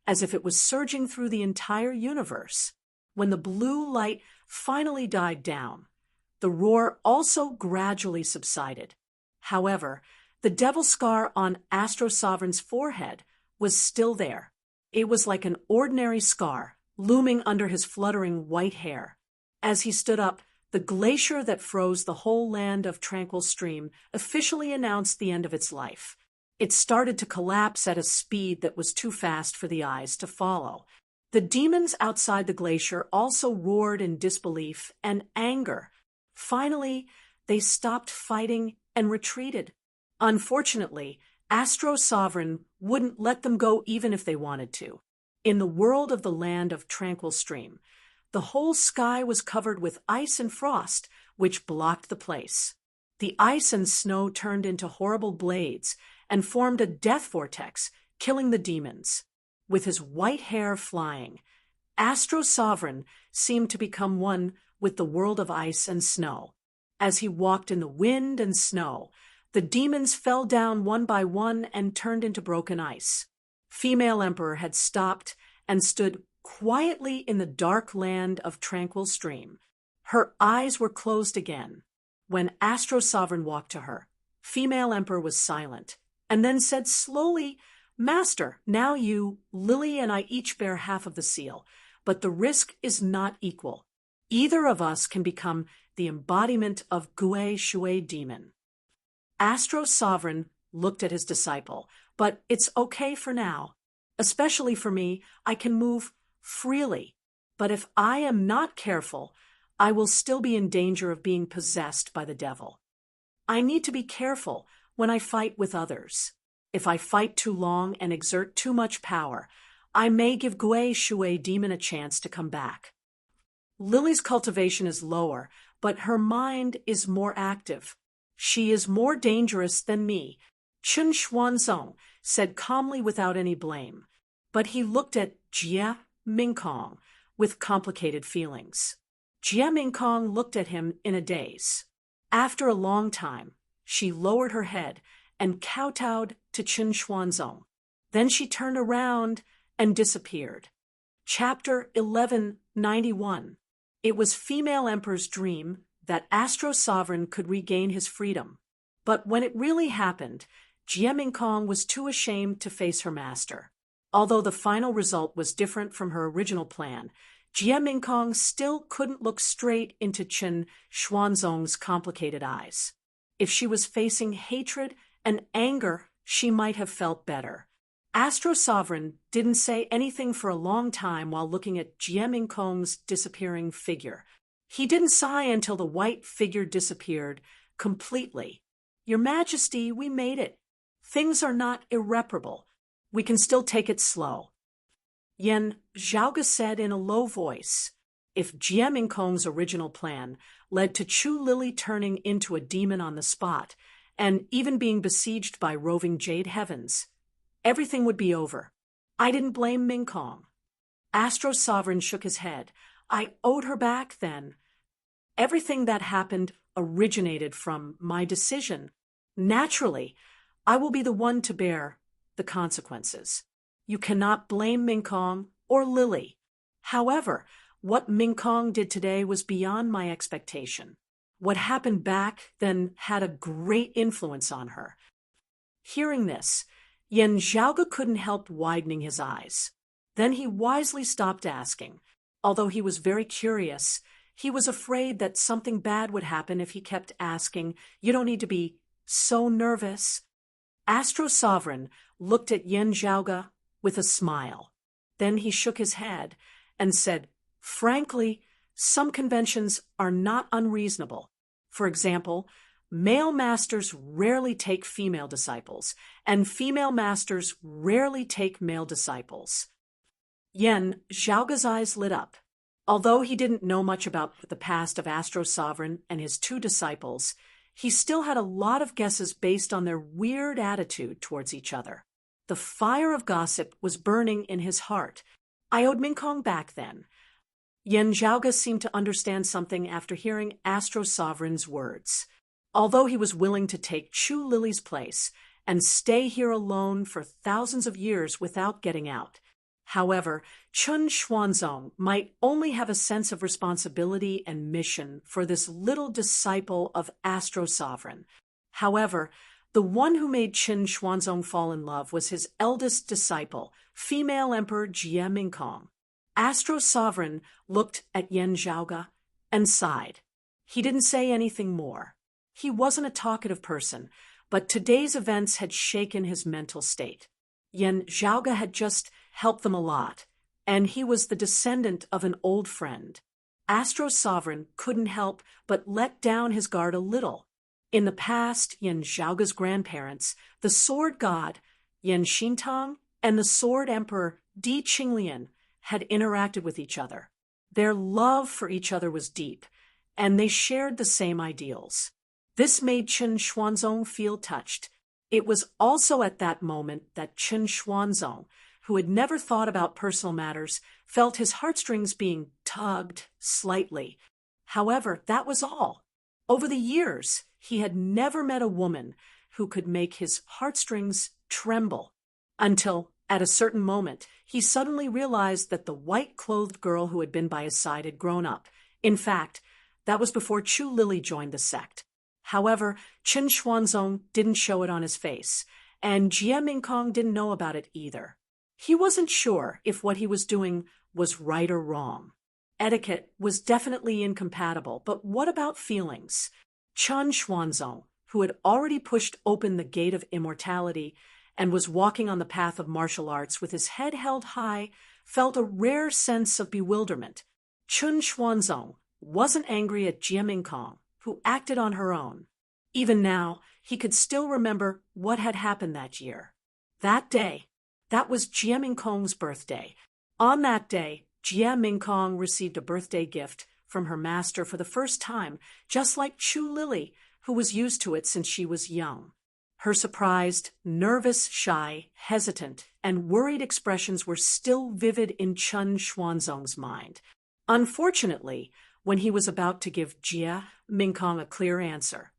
as if it was surging through the entire universe. When the blue light finally died down, the roar also gradually subsided. However, the devil scar on Astro Sovereign's forehead was still there. It was like an ordinary scar, looming under his fluttering white hair. As he stood up, the glacier that froze the whole land of Tranquil Stream officially announced the end of its life. It started to collapse at a speed that was too fast for the eyes to follow. The demons outside the glacier also roared in disbelief and anger. Finally, they stopped fighting and retreated. Unfortunately, Astro Sovereign wouldn't let them go even if they wanted to. In the world of the land of Tranquil Stream, the whole sky was covered with ice and frost, which blocked the place. The ice and snow turned into horrible blades and formed a death vortex, killing the demons. With his white hair flying, Astro Sovereign seemed to become one with the world of ice and snow. As he walked in the wind and snow, the demons fell down one by one and turned into broken ice. Female Emperor had stopped and stood quietly in the dark land of Tranquil Stream. Her eyes were closed again. When Astro Sovereign walked to her, Female Emperor was silent, and then said slowly, "Master, now you, Lily, and I each bear half of the seal, but the risk is not equal. Either of us can become the embodiment of Gue Shui Demon." Astro Sovereign looked at his disciple, "But it's okay for now. Especially for me, I can move freely. But if I am not careful, I will still be in danger of being possessed by the devil. I need to be careful when I fight with others. If I fight too long and exert too much power, I may give Gue Shui Demon a chance to come back. Lily's cultivation is lower, but her mind is more active. She is more dangerous than me," Chen Xuanzong said calmly without any blame. But he looked at Jie Mingkong with complicated feelings. Jie Mingkong looked at him in a daze. After a long time, she lowered her head and kowtowed to Chen Xuanzong. Then she turned around and disappeared. Chapter 1191. It was Female Emperor's dream that Astro Sovereign could regain his freedom. But when it really happened, Jie Mingkong was too ashamed to face her master. Although the final result was different from her original plan, Jie Mingkong still couldn't look straight into Chen Xuanzong's complicated eyes. If she was facing hatred and anger, she might have felt better. Astro Sovereign didn't say anything for a long time while looking at Jie Mingkong's disappearing figure. He didn't sigh until the white figure disappeared completely. "Your Majesty, we made it. Things are not irreparable. We can still take it slow." Yan Zhaoge said in a low voice. If Jie Mingkong's original plan led to Chu Lily turning into a demon on the spot, and even being besieged by roving jade heavens, everything would be over. I didn't blame Mingkong. Astro Sovereign shook his head. I owed her back then. Everything that happened originated from my decision. Naturally, I will be the one to bear the consequences. You cannot blame Mingkong or Lily. However, what Mingkong did today was beyond my expectation. What happened back then had a great influence on her. Hearing this, Yan Zhaoge couldn't help widening his eyes. Then he wisely stopped asking. Although he was very curious, he was afraid that something bad would happen if he kept asking. You don't need to be so nervous. Astro Sovereign looked at Yan Zhaoge with a smile. Then he shook his head and said, frankly, some conventions are not unreasonable. For example, male masters rarely take female disciples, and female masters rarely take male disciples. Yan Zhaoge's eyes lit up. Although he didn't know much about the past of Astro Sovereign and his two disciples, he still had a lot of guesses based on their weird attitude towards each other. The fire of gossip was burning in his heart. I owed Mingkong back then. Yan Zhaoge seemed to understand something after hearing Astro Sovereign's words. Although he was willing to take Chu Lily's place and stay here alone for thousands of years without getting out. However, Chen Xuanzong might only have a sense of responsibility and mission for this little disciple of Astro Sovereign. However, the one who made Chen Xuanzong fall in love was his eldest disciple, female Emperor Jie Mingkong. Astro Sovereign looked at Yan Zhaoge and sighed. He didn't say anything more. He wasn't a talkative person, but today's events had shaken his mental state. Yan Zhaoge had just helped them a lot, and he was the descendant of an old friend. Astro Sovereign couldn't help but let down his guard a little. In the past, Yan Zhaoge's grandparents, the sword god Yan Xintang and the sword emperor Di Qinglian, had interacted with each other. Their love for each other was deep, and they shared the same ideals. This made Chen Xuanzong feel touched. It was also at that moment that Chen Xuanzong, who had never thought about personal matters, felt his heartstrings being tugged slightly. However, that was all. Over the years, he had never met a woman who could make his heartstrings tremble, until, at a certain moment, he suddenly realized that the white-clothed girl who had been by his side had grown up. In fact, that was before Chu Lily joined the sect. However, Chen Xuanzong didn't show it on his face, and Jie Mingkong didn't know about it either. He wasn't sure if what he was doing was right or wrong. Etiquette was definitely incompatible, but what about feelings? Chen Xuanzong, who had already pushed open the gate of immortality and was walking on the path of martial arts with his head held high, felt a rare sense of bewilderment. Chen Xuanzong wasn't angry at Jie Mingkong, who acted on her own. Even now, he could still remember what had happened that year. That day, that was Jie Mingkong's birthday. On that day, Jie Mingkong received a birthday gift from her master for the first time, just like Chu Lily, who was used to it since she was young. Her surprised, nervous, shy, hesitant, and worried expressions were still vivid in Chen Xuanzong's mind. Unfortunately, when he was about to give Jie Mingkong a clear answer,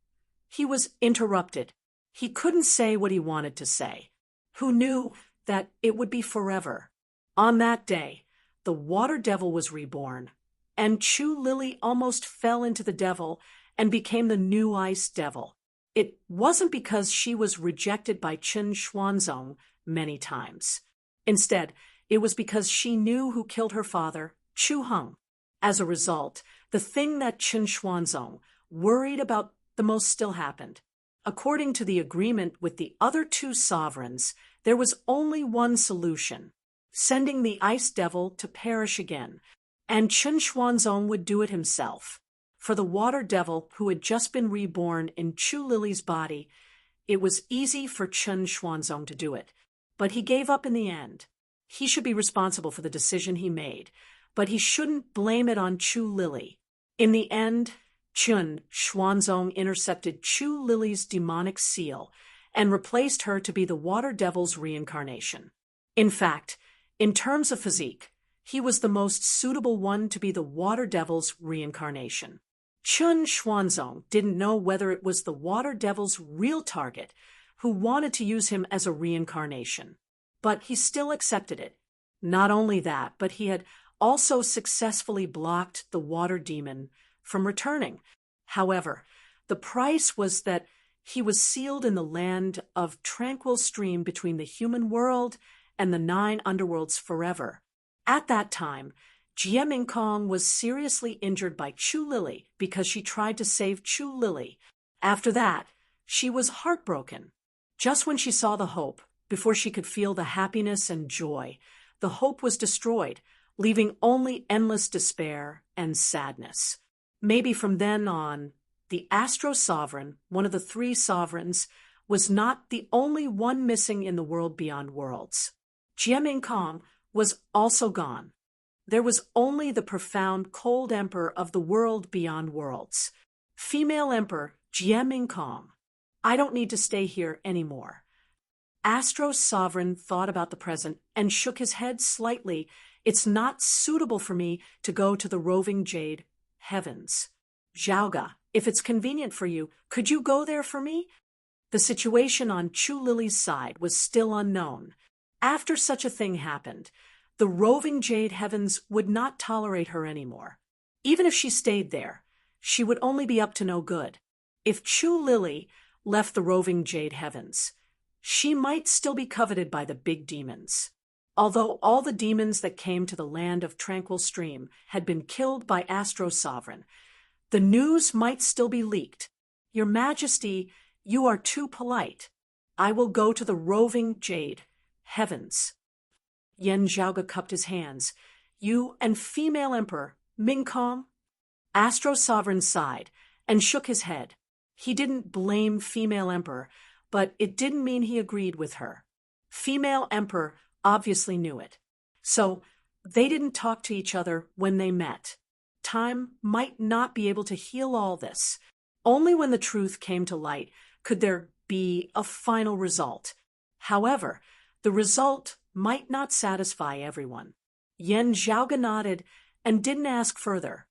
he was interrupted. He couldn't say what he wanted to say. Who knew that it would be forever? On that day, the water devil was reborn, and Chu Lily almost fell into the devil and became the new ice devil. It wasn't because she was rejected by Qin Xuanzong many times. Instead, it was because she knew who killed her father, Chu Heng. As a result, the thing that Qin Xuanzong worried about the most still happened. According to the agreement with the other two sovereigns, there was only one solution: sending the Ice Devil to perish again, and Qin Xuanzong would do it himself. For the Water Devil, who had just been reborn in Chu Lily's body, it was easy for Qin Xuanzong to do it, but he gave up in the end. He should be responsible for the decision he made, but he shouldn't blame it on Chu Lily. In the end, Qin Xuanzong intercepted Chu Lily's demonic seal and replaced her to be the Water Devil's reincarnation. In fact, in terms of physique, he was the most suitable one to be the Water Devil's reincarnation. Qin Xuanzong didn't know whether it was the Water Devil's real target who wanted to use him as a reincarnation, but he still accepted it. Not only that, but he had also successfully blocked the Water Demon from returning. However, the price was that he was sealed in the land of tranquil stream between the human world and the 9 underworlds forever. At that time, Jie Mingkong was seriously injured by Chu Lily because she tried to save Chu Lily. After that, she was heartbroken. Just when she saw the hope, before she could feel the happiness and joy, the hope was destroyed, leaving only endless despair and sadness. Maybe from then on, the Astro Sovereign, one of the 3 sovereigns, was not the only one missing in the world beyond worlds. Jie Mingkong was also gone. There was only the profound cold emperor of the world beyond worlds. Female Emperor Jie Mingkong. I don't need to stay here anymore. Astro Sovereign thought about the present and shook his head slightly. It's not suitable for me to go to the roving jade heavens. Zhaoga, if it's convenient for you, could you go there for me? The situation on Chu Lily's side was still unknown. After such a thing happened, the roving jade heavens would not tolerate her anymore. Even if she stayed there, she would only be up to no good. If Chu Lily left the roving jade heavens, she might still be coveted by the big demons. Although all the demons that came to the land of Tranquil Stream had been killed by Astro Sovereign, the news might still be leaked. Your Majesty, you are too polite. I will go to the roving jade heavens. Yen Zhaoga cupped his hands. You and female Emperor Mingkong? Astro Sovereign sighed and shook his head. He didn't blame female Emperor, but it didn't mean he agreed with her. Female Emperor obviously knew it. So they didn't talk to each other when they met. Time might not be able to heal all this. Only when the truth came to light could there be a final result. However, the result might not satisfy everyone. Yen Zhaoga nodded and didn't ask further.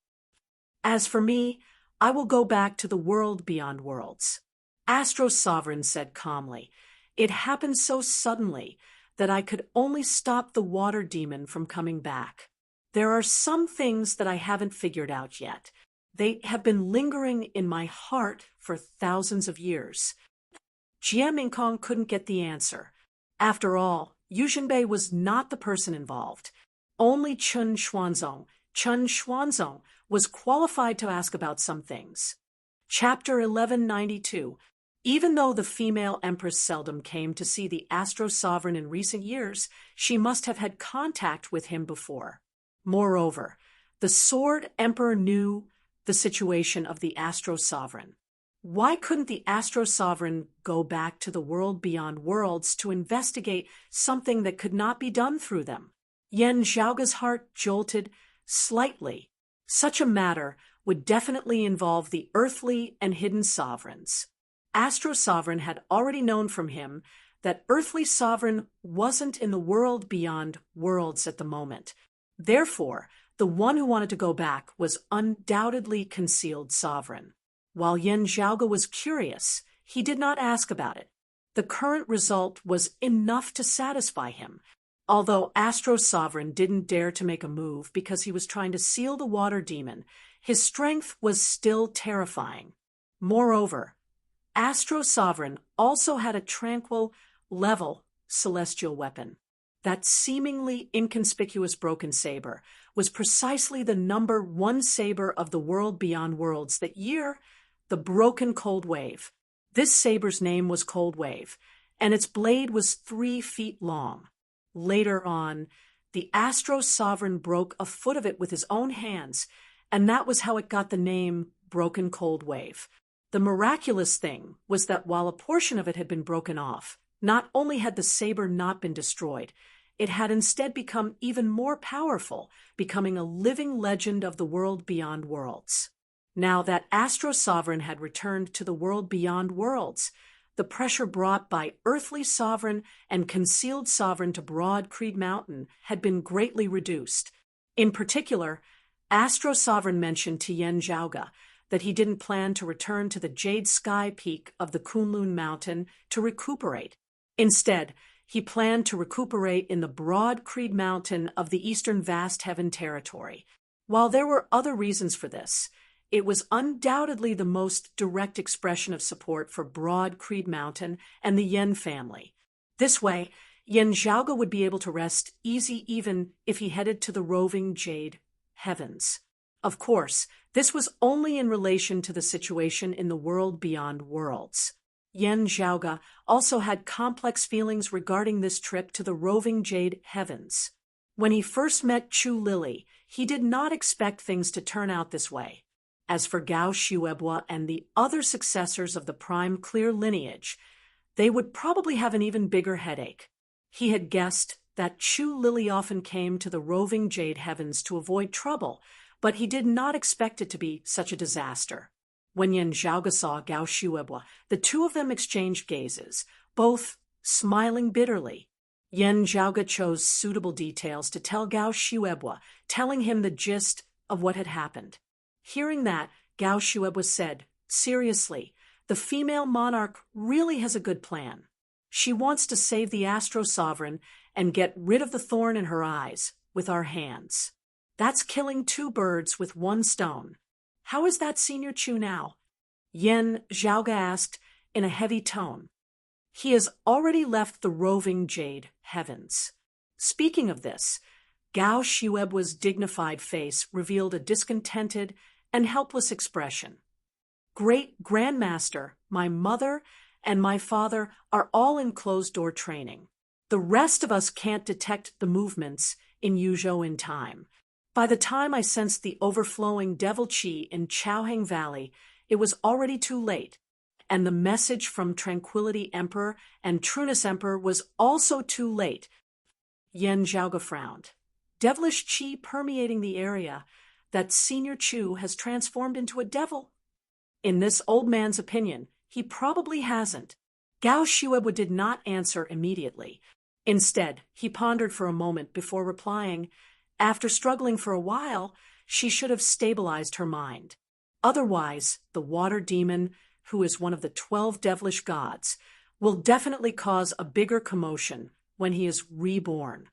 As for me, I will go back to the world beyond worlds. Astro Sovereign said calmly. It happened so suddenly that I could only stop the water demon from coming back. There are some things that I haven't figured out yet. They have been lingering in my heart for thousands of years. Jie Mingkong couldn't get the answer. After all, Yu Zhenbei was not the person involved. Only Qin Xuanzong was qualified to ask about some things. Chapter 1192. Even though the female empress seldom came to see the Astro Sovereign in recent years, she must have had contact with him before. Moreover, the Sword Emperor knew the situation of the Astro Sovereign. Why couldn't the Astro Sovereign go back to the world beyond worlds to investigate something that could not be done through them? Yen Zhaoga's heart jolted slightly. Such a matter would definitely involve the earthly and hidden sovereigns. Astro Sovereign had already known from him that earthly sovereign wasn't in the world beyond worlds at the moment. Therefore, the one who wanted to go back was undoubtedly concealed sovereign. While Yen Zhaoga was curious, he did not ask about it. The current result was enough to satisfy him. Although Astro Sovereign didn't dare to make a move because he was trying to seal the water demon, his strength was still terrifying. Moreover, Astro Sovereign also had a tranquil, level, celestial weapon. That seemingly inconspicuous broken saber was precisely the number 1 saber of the world beyond worlds that year, the broken Cold Wave. This saber's name was Cold Wave, and its blade was 3 feet long. Later on, the Astro Sovereign broke a foot of it with his own hands, and that was how it got the name Broken Cold Wave. The miraculous thing was that while a portion of it had been broken off, not only had the saber not been destroyed, it had instead become even more powerful, becoming a living legend of the world beyond worlds. Now that Astro Sovereign had returned to the world beyond worlds, the pressure brought by earthly sovereign and concealed sovereign to Broad Creed Mountain had been greatly reduced. In particular, Astro Sovereign mentioned to Yen Zhaoge that he didn't plan to return to the Jade Sky Peak of the Kunlun Mountain to recuperate. Instead, he planned to recuperate in the Broad Creed Mountain of the Eastern Vast Heaven Territory. While there were other reasons for this, it was undoubtedly the most direct expression of support for Broad Creed Mountain and the Yen family. This way, Yen Zhaoge would be able to rest easy even if he headed to the roving Jade Heavens. Of course, this was only in relation to the situation in the world beyond worlds. Yen Zhaoge also had complex feelings regarding this trip to the roving Jade Heavens. When he first met Chu Lili, he did not expect things to turn out this way. As for Gao Xuebua and the other successors of the prime clear lineage, they would probably have an even bigger headache. He had guessed that Chu Lili often came to the roving Jade Heavens to avoid trouble, but he did not expect it to be such a disaster. When Yen Zhaoge saw Gao Xuebua, the two of them exchanged gazes, both smiling bitterly. Yen Zhaoge chose suitable details to tell Gao Xuebua, telling him the gist of what had happened. Hearing that, Gao Xuebua said, "Seriously, the female monarch really has a good plan. She wants to save the Astro Sovereign and get rid of the thorn in her eyes with our hands. That's killing 2 birds with 1 stone. How is that, Senior Chu, now?" Yen Zhaoge asked in a heavy tone. "He has already left the roving Jade Heavens." Speaking of this, Gao Xuebua's dignified face revealed a discontented and helpless expression. "Great Grandmaster, my mother and my father are all in closed-door training. The rest of us can't detect the movements in Yuzhou in time. By the time I sensed the overflowing devil qi in Chaoheng Valley, it was already too late, and the message from Tranquility Emperor and Trueness Emperor was also too late." Yen Zhaoge frowned. "Devilish qi permeating the area that Senior Chu has transformed into a devil?" In this old man's opinion, he probably hasn't. Gao Xuebua did not answer immediately. Instead, he pondered for a moment before replying. After struggling for a while, she should have stabilized her mind. Otherwise, the water demon, who is one of the 12 devilish gods, will definitely cause a bigger commotion when he is reborn.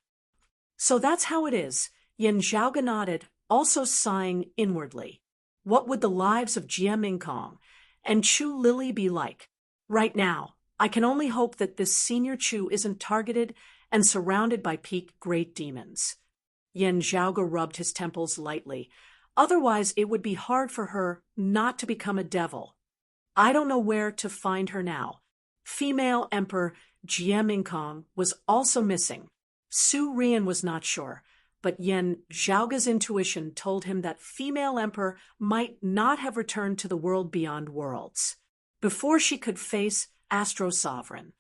"So that's how it is," Yen Zhaoge nodded, also sighing inwardly. What would the lives of Jie Mingkong and Chu Lili be like? Right now, I can only hope that this Senior Chu isn't targeted and surrounded by peak great demons. Yen Zhaoge rubbed his temples lightly. Otherwise, it would be hard for her not to become a devil. I don't know where to find her now. Female Emperor Jie Mingkong was also missing. Su Rian was not sure, but Yen Zhaoge's intuition told him that female Emperor might not have returned to the world beyond worlds before she could face Astro Sovereign.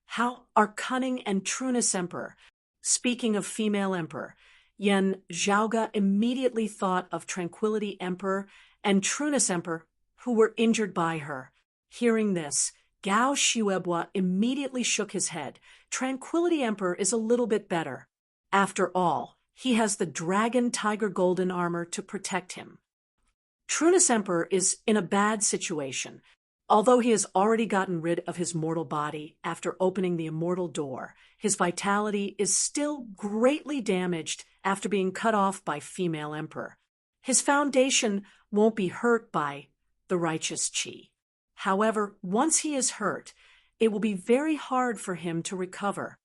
How are Cunning and Trueness Emperor? Speaking of female Emperor, Yen Zhaoge immediately thought of Tranquility Emperor and Trueness Emperor, who were injured by her. Hearing this, Gao Xuebua immediately shook his head. Tranquility Emperor is a little bit better. After all, he has the Dragon Tiger Golden armor to protect him. Trueness Emperor is in a bad situation. Although he has already gotten rid of his mortal body after opening the immortal door, his vitality is still greatly damaged after being cut off by female Emperor. His foundation won't be hurt by the righteous qi. However, once he is hurt, it will be very hard for him to recover.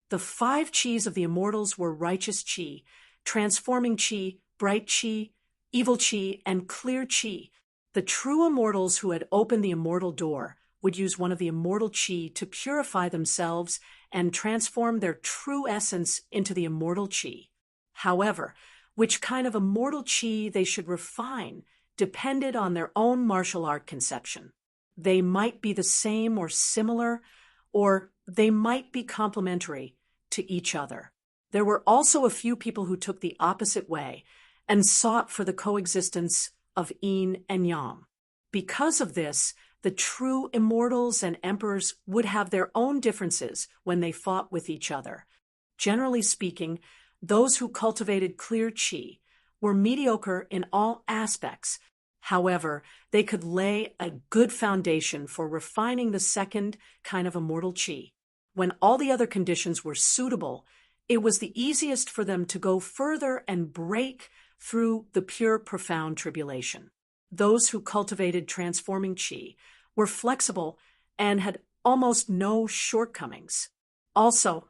The 5 Qis of the immortals were righteous Qi, transforming Qi, bright Qi, evil Qi, and clear Qi. The true immortals who had opened the immortal door would use one of the immortal Qi to purify themselves and transform their true essence into the immortal Qi. However, which kind of immortal Qi they should refine depended on their own martial art conception. They might be the same or similar, or they might be complementary to each other. There were also a few people who took the opposite way and sought for the coexistence of yin and yang. Because of this, the true immortals and emperors would have their own differences when they fought with each other. Generally speaking, those who cultivated clear Qi were mediocre in all aspects. However, they could lay a good foundation for refining the second kind of immortal Qi. When all the other conditions were suitable, it was the easiest for them to go further and break through the pure profound tribulation. Those who cultivated transforming Qi were flexible and had almost no shortcomings. Also,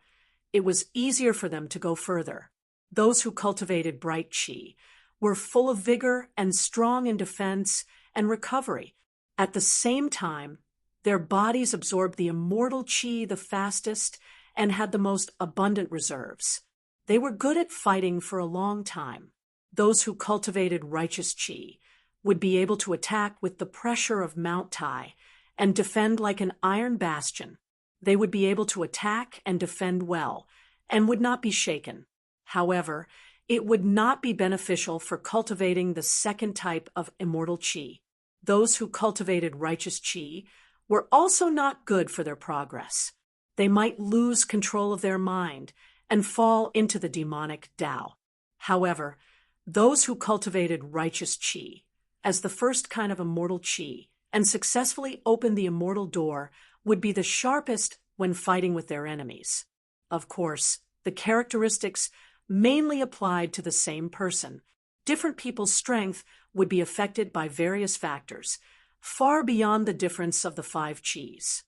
it was easier for them to go further. Those who cultivated bright Qi were full of vigor and strong in defense and recovery. At the same time, their bodies absorbed the immortal Qi the fastest and had the most abundant reserves. They were good at fighting for a long time. Those who cultivated righteous Qi would be able to attack with the pressure of Mount Tai and defend like an iron bastion. They would be able to attack and defend well and would not be shaken. However, it would not be beneficial for cultivating the second type of immortal Qi. Those who cultivated righteous Qi were also not good for their progress. They might lose control of their mind and fall into the demonic Tao. However, those who cultivated righteous Qi as the first kind of immortal Qi and successfully opened the immortal door would be the sharpest when fighting with their enemies. Of course, the characteristics mainly applied to the same person. Different people's strength would be affected by various factors, far beyond the difference of the 5 Qis.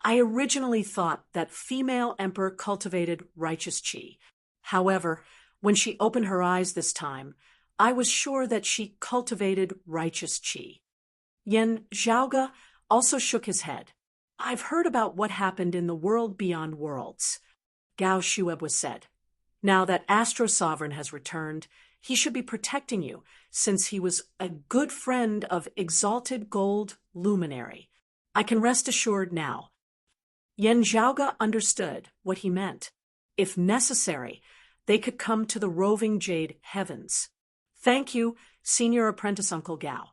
I originally thought that female emperor cultivated righteous Qi. However, when she opened her eyes this time, I was sure that she cultivated righteous Qi. Yan Zhaoge also shook his head. I've heard about what happened in the world beyond worlds, Gao Shuebu said. Now that Astro Sovereign has returned, he should be protecting you, since he was a good friend of Exalted Gold Luminary. I can rest assured now. Yan Zhaoge understood what he meant. If necessary, they could come to the roving Jade Heavens. Thank you, Senior Apprentice Uncle Gao.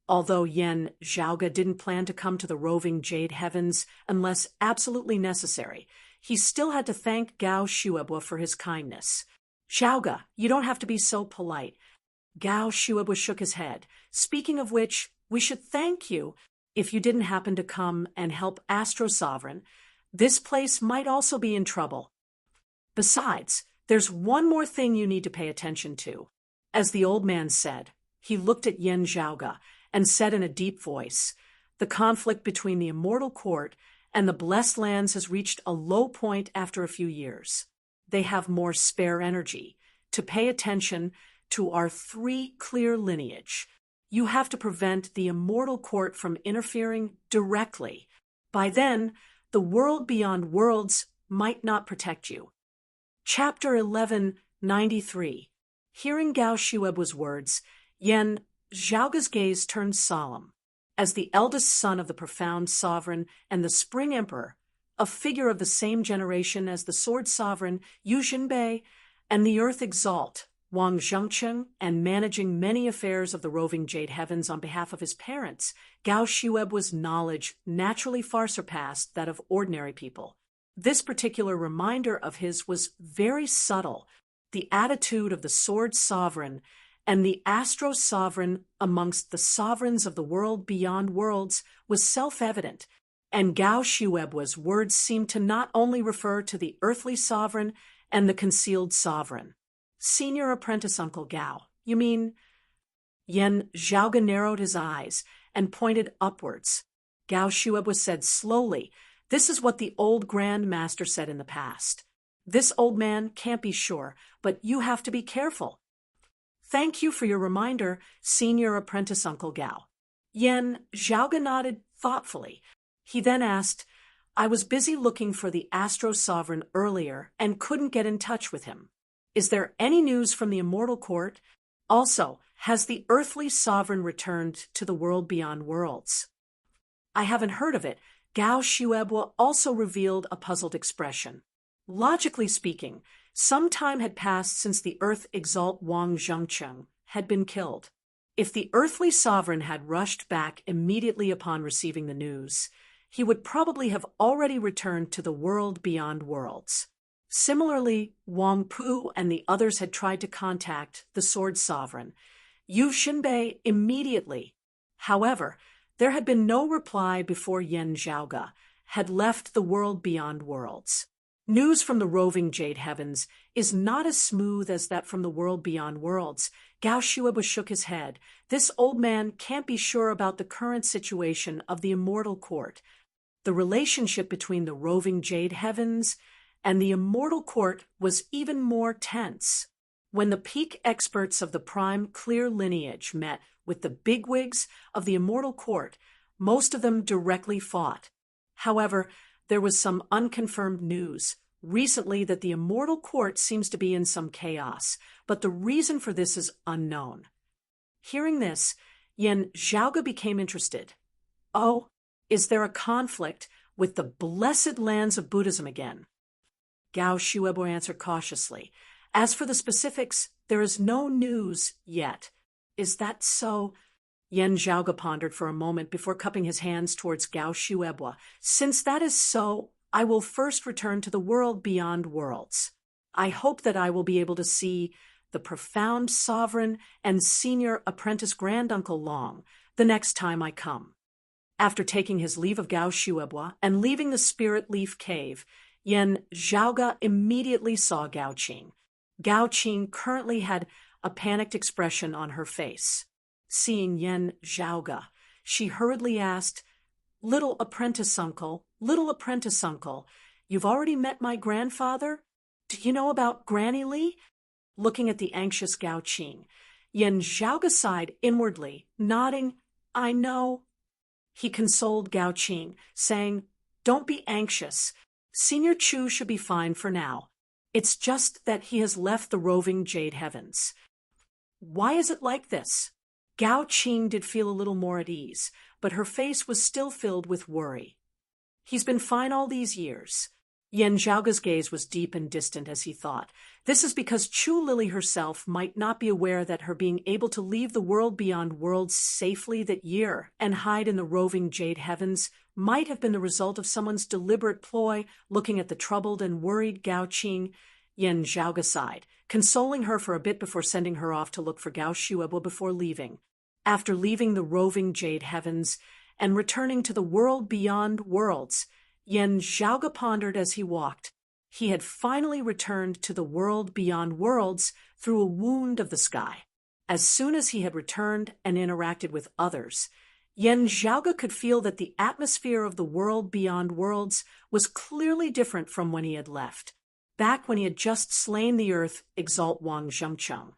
Although Yan Zhaoge didn't plan to come to the roving Jade Heavens unless absolutely necessary, he still had to thank Gao Shuebu for his kindness. Zhaoge, you don't have to be so polite. Gao Shuebu shook his head. Speaking of which, we should thank you. If you didn't happen to come and help Astro Sovereign, this place might also be in trouble. Besides, there's one more thing you need to pay attention to. As the old man said, he looked at Yan Zhaoge and said in a deep voice, the conflict between the immortal court and the blessed lands has reached a low point after a few years. They have more spare energy to pay attention to our 3 clear lineage. You have to prevent the immortal court from interfering directly. By then, the world beyond worlds might not protect you. Chapter 1193. Hearing Gao Shuebu's words, Yan Zhaoge's gaze turned solemn. As the eldest son of the profound sovereign and the spring emperor, a figure of the same generation as the sword sovereign Yu Jinbei and the earth exalt, Wang Zhengcheng, and managing many affairs of the roving Jade Heavens on behalf of his parents, Gao Shuebu's knowledge naturally far surpassed that of ordinary people. This particular reminder of his was very subtle. The attitude of the sword sovereign and the astro sovereign amongst the sovereigns of the world beyond worlds was self-evident, and Gao Shuebu's words seemed to not only refer to the earthly sovereign and the concealed sovereign. Senior Apprentice Uncle Gao, you mean? Yan Zhaoge narrowed his eyes and pointed upwards. Gao Shuebwa said slowly. This is what the old Grand Master said in the past. This old man can't be sure, but you have to be careful. Thank you for your reminder, Senior Apprentice Uncle Gao. Yan Zhaoga nodded thoughtfully. He then asked, I was busy looking for the Astro Sovereign earlier and couldn't get in touch with him. Is there any news from the Immortal Court? Also, has the Earthly Sovereign returned to the world beyond worlds? I haven't heard of it. Gao Shuebwa also revealed a puzzled expression. Logically speaking, some time had passed since the Earth Exalt Wang Zhengcheng had been killed. If the Earthly Sovereign had rushed back immediately upon receiving the news, he would probably have already returned to the world beyond worlds. Similarly, Wang Pu and the others had tried to contact the Sword Sovereign, Yu Xinbei, immediately. However, there had been no reply before Yan Zhaoga had left the world beyond worlds. News from the roving Jade Heavens is not as smooth as that from the world beyond worlds. Gao Shuebwa shook his head. This old man can't be sure about the current situation of the Immortal Court. The relationship between the roving Jade Heavens and the Immortal Court was even more tense. When the peak experts of the Prime Clear lineage met with the bigwigs of the Immortal Court, most of them directly fought. However, there was some unconfirmed news recently that the Immortal Court seems to be in some chaos, but the reason for this is unknown. Hearing this, Yan Zhaoga became interested. Oh, is there a conflict with the blessed lands of Buddhism again? Gao Shuebwa answered cautiously. As for the specifics, there is no news yet. Is that so? Yan Zhaoga pondered for a moment before cupping his hands towards Gao Shuebwa. Since that is so, I will first return to the world beyond worlds. I hope that I will be able to see the profound sovereign and senior apprentice granduncle Long the next time I come. After taking his leave of Gao Shuebwa and leaving the Spirit Leaf Cave, Yan Zhaoga immediately saw Gao Qing. Gao Qing currently had a panicked expression on her face. Seeing Yan Zhaoga, she hurriedly asked, little apprentice uncle, you've already met my grandfather? Do you know about Granny Li? Looking at the anxious Gao Qing, Yan Zhaoga sighed inwardly, nodding, I know. He consoled Gao Qing, saying, don't be anxious. Senior Chu should be fine for now. It's just that he has left the roving Jade Heavens. Why is it like this? Gao Qing did feel a little more at ease, but her face was still filled with worry. He's been fine all these years. Yan Zhaoga's gaze was deep and distant as he thought. This is because Chu Lily herself might not be aware that her being able to leave the world beyond worlds safely that year and hide in the roving Jade Heavens might have been the result of someone's deliberate ploy. Looking at the troubled and worried Gao Qing, Yan Zhaoga sighed, consoling her for a bit before sending her off to look for Gao Shuebwa before leaving. After leaving the roving Jade Heavens and returning to the world beyond worlds, Yan Zhaoga pondered as he walked. He had finally returned to the world beyond worlds through a wound of the sky. As soon as he had returned and interacted with others, Yan Zhaoga could feel that the atmosphere of the world beyond worlds was clearly different from when he had left. Back when he had just slain the Earth Exalt Wang Zhengcheng,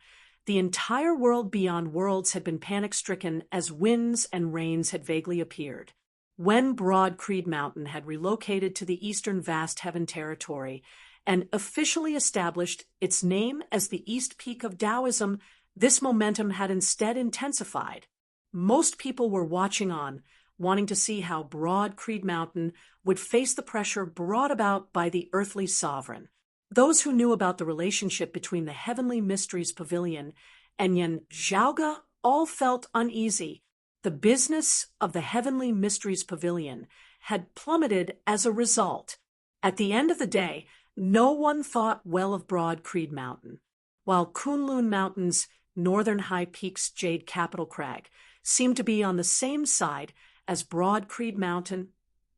the entire world beyond worlds had been panic-stricken as winds and rains had vaguely appeared. When Broad Creed Mountain had relocated to the Eastern Vast Heaven Territory and officially established its name as the East Peak of Taoism, this momentum had instead intensified. Most people were watching on, wanting to see how Broad Creed Mountain would face the pressure brought about by the Earthly Sovereign. Those who knew about the relationship between the Heavenly Mysteries Pavilion and Yan Zhaoga all felt uneasy. The business of the Heavenly Mysteries Pavilion had plummeted as a result. At the end of the day, no one thought well of Broad Creed Mountain, while Kunlun Mountain's northern high peaks Jade Capital Crag seemed to be on the same side as Broad Creed Mountain,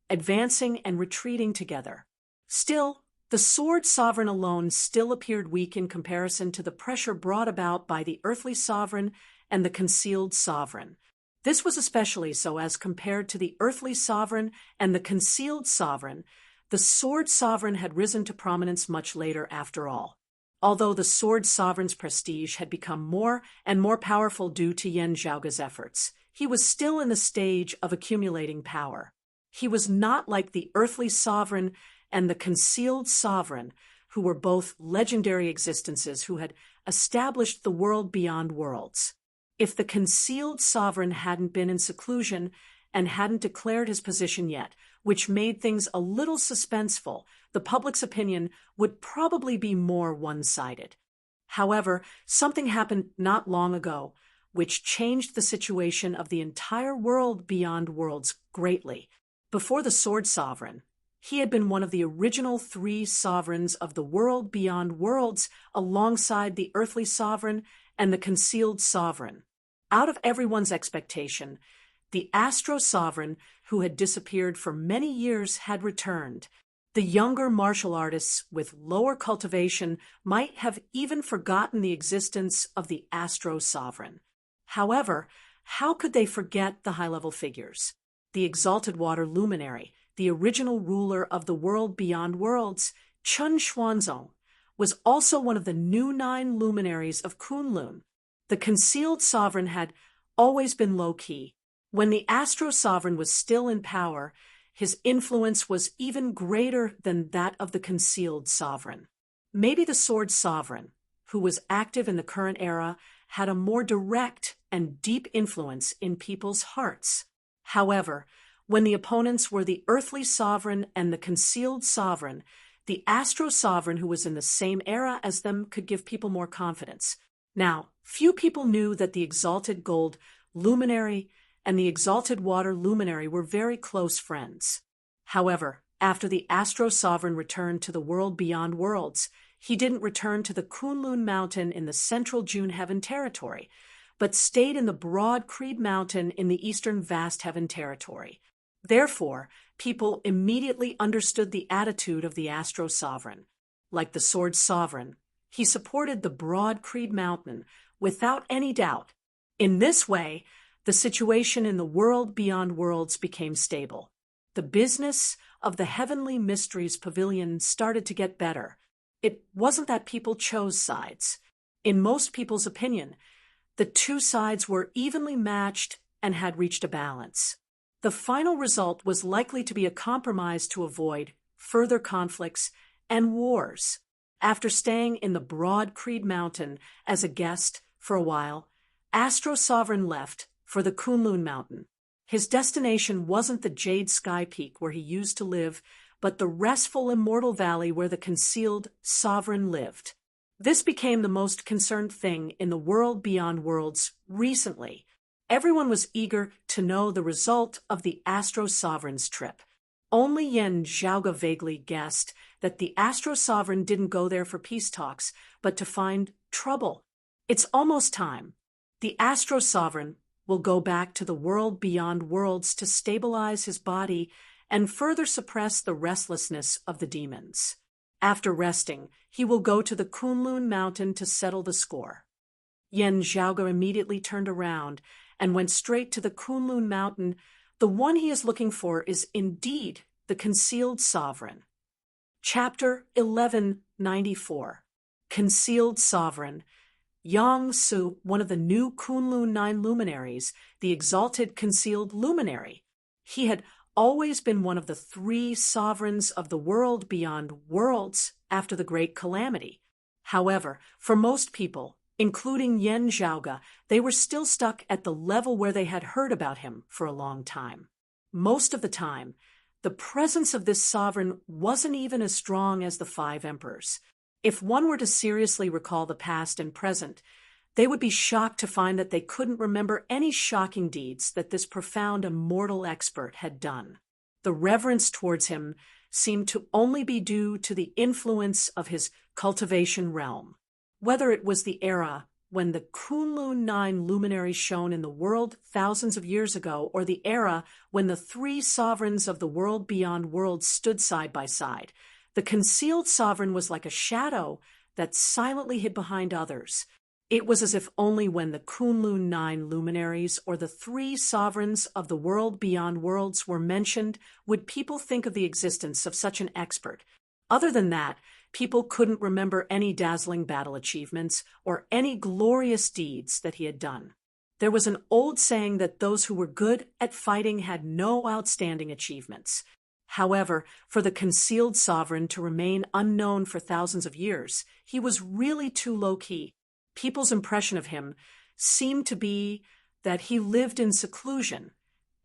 advancing and retreating together. Still, the Sword Sovereign alone still appeared weak in comparison to the pressure brought about by the Earthly Sovereign and the Concealed Sovereign. This was especially so as compared to the earthly sovereign and the concealed sovereign. The sword sovereign had risen to prominence much later after all. Although the sword sovereign's prestige had become more and more powerful due to Yan Zhaoge's efforts, he was still in the stage of accumulating power. He was not like the earthly sovereign and the concealed sovereign, who were both legendary existences who had established the world beyond worlds. If the concealed sovereign hadn't been in seclusion and hadn't declared his position yet, which made things a little suspenseful, the public's opinion would probably be more one-sided. However, something happened not long ago, which changed the situation of the entire world beyond worlds greatly. Before the sword sovereign, he had been one of the original 3 sovereigns of the world beyond worlds alongside the earthly sovereign and the concealed sovereign. Out of everyone's expectation, the astro sovereign, who had disappeared for many years, had returned. The younger martial artists with lower cultivation might have even forgotten the existence of the astro sovereign. However, how could they forget the high-level figures? The exalted water luminary, the original ruler of the world beyond worlds, Chen Xuanzong, was also one of the new 9 luminaries of Kunlun. The concealed sovereign had always been low-key. When the astro sovereign was still in power, his influence was even greater than that of the concealed sovereign. Maybe the sword sovereign, who was active in the current era, had a more direct and deep influence in people's hearts. However, when the opponents were the earthly sovereign and the concealed sovereign, the astro sovereign, who was in the same era as them, could give people more confidence. Now, few people knew that the exalted gold luminary and the exalted water luminary were very close friends. However, after the astro sovereign returned to the world beyond worlds, he didn't return to the Kunlun mountain in the central June Heaven territory, but stayed in the broad Creed mountain in the eastern vast heaven territory. Therefore, people immediately understood the attitude of the astro sovereign. Like the sword sovereign, he supported the broad Creed mountain without any doubt. In this way, the situation in the world beyond worlds became stable. The business of the Heavenly Mysteries Pavilion started to get better. It wasn't that people chose sides. In most people's opinion, the 2 sides were evenly matched and had reached a balance. The final result was likely to be a compromise to avoid further conflicts and wars. After staying in the broad Creed Mountain as a guest for a while, Astro Sovereign left for the Kunlun Mountain. His destination wasn't the Jade Sky Peak where he used to live, but the restful immortal valley where the concealed sovereign lived. This became the most concerned thing in the world beyond worlds recently. Everyone was eager to know the result of the Astro Sovereign's trip. Only Yan Zhaoge vaguely guessed that the Astro Sovereign didn't go there for peace talks, but to find trouble. It's almost time. The Astro Sovereign will go back to the world beyond worlds to stabilize his body and further suppress the restlessness of the demons. After resting, he will go to the Kunlun Mountain to settle the score. Yan Zhaoge immediately turned around and went straight to the Kunlun Mountain. The one he is looking for is indeed the Concealed Sovereign. Chapter 1194. Concealed Sovereign. Yang Su, one of the new Kunlun 9 luminaries, the exalted concealed luminary. He had always been one of the 3 sovereigns of the world beyond worlds after the Great Calamity. However, for most people, including Yan Zhaoge, they were still stuck at the level where they had heard about him for a long time. Most of the time, the presence of this sovereign wasn't even as strong as the 5 emperors. If one were to seriously recall the past and present, they would be shocked to find that they couldn't remember any shocking deeds that this profound immortal expert had done. The reverence towards him seemed to only be due to the influence of his cultivation realm. Whether it was the era when the Kunlun 9 luminaries shone in the world thousands of years ago, or the era when the 3 sovereigns of the world beyond worlds stood side by side, the concealed sovereign was like a shadow that silently hid behind others. It was as if only when the Kunlun 9 luminaries or the 3 sovereigns of the world beyond worlds were mentioned would people think of the existence of such an expert. Other than that, people couldn't remember any dazzling battle achievements or any glorious deeds that he had done. There was an old saying that those who were good at fighting had no outstanding achievements. However, for the concealed sovereign to remain unknown for thousands of years, he was really too low-key. People's impression of him seemed to be that he lived in seclusion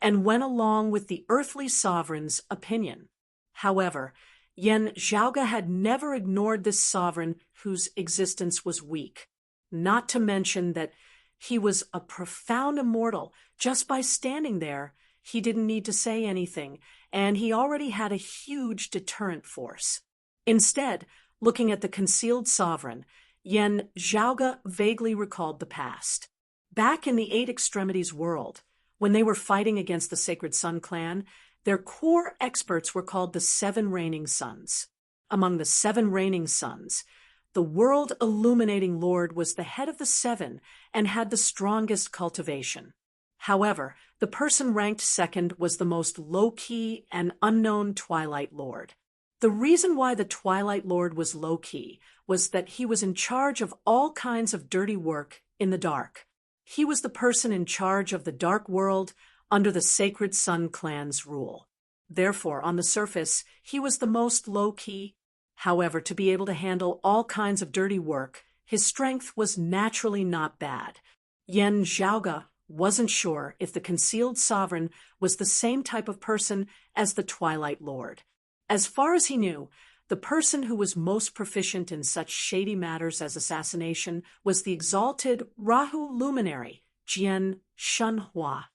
and went along with the earthly sovereign's opinion. However, Yen Zhaoge had never ignored this sovereign whose existence was weak, not to mention that he was a profound immortal. Just by standing there, he didn't need to say anything, and he already had a huge deterrent force. Instead, looking at the concealed sovereign, Yen Zhaoge vaguely recalled the past. Back in the Eight Extremities world, when they were fighting against the Sacred Sun clan, their core experts were called the 7 Reigning Suns. Among the 7 Reigning Suns, the world illuminating Lord was the head of the 7 and had the strongest cultivation. However, the person ranked second was the most low-key and unknown Twilight Lord. The reason why the Twilight Lord was low-key was that he was in charge of all kinds of dirty work in the dark. He was the person in charge of the dark world under the Sacred Sun clan's rule. Therefore, on the surface, he was the most low-key. However, to be able to handle all kinds of dirty work, his strength was naturally not bad. Yen Zhaoge wasn't sure if the concealed sovereign was the same type of person as the Twilight Lord. As far as he knew, the person who was most proficient in such shady matters as assassination was the exalted Rahu luminary, Jian Shenhua.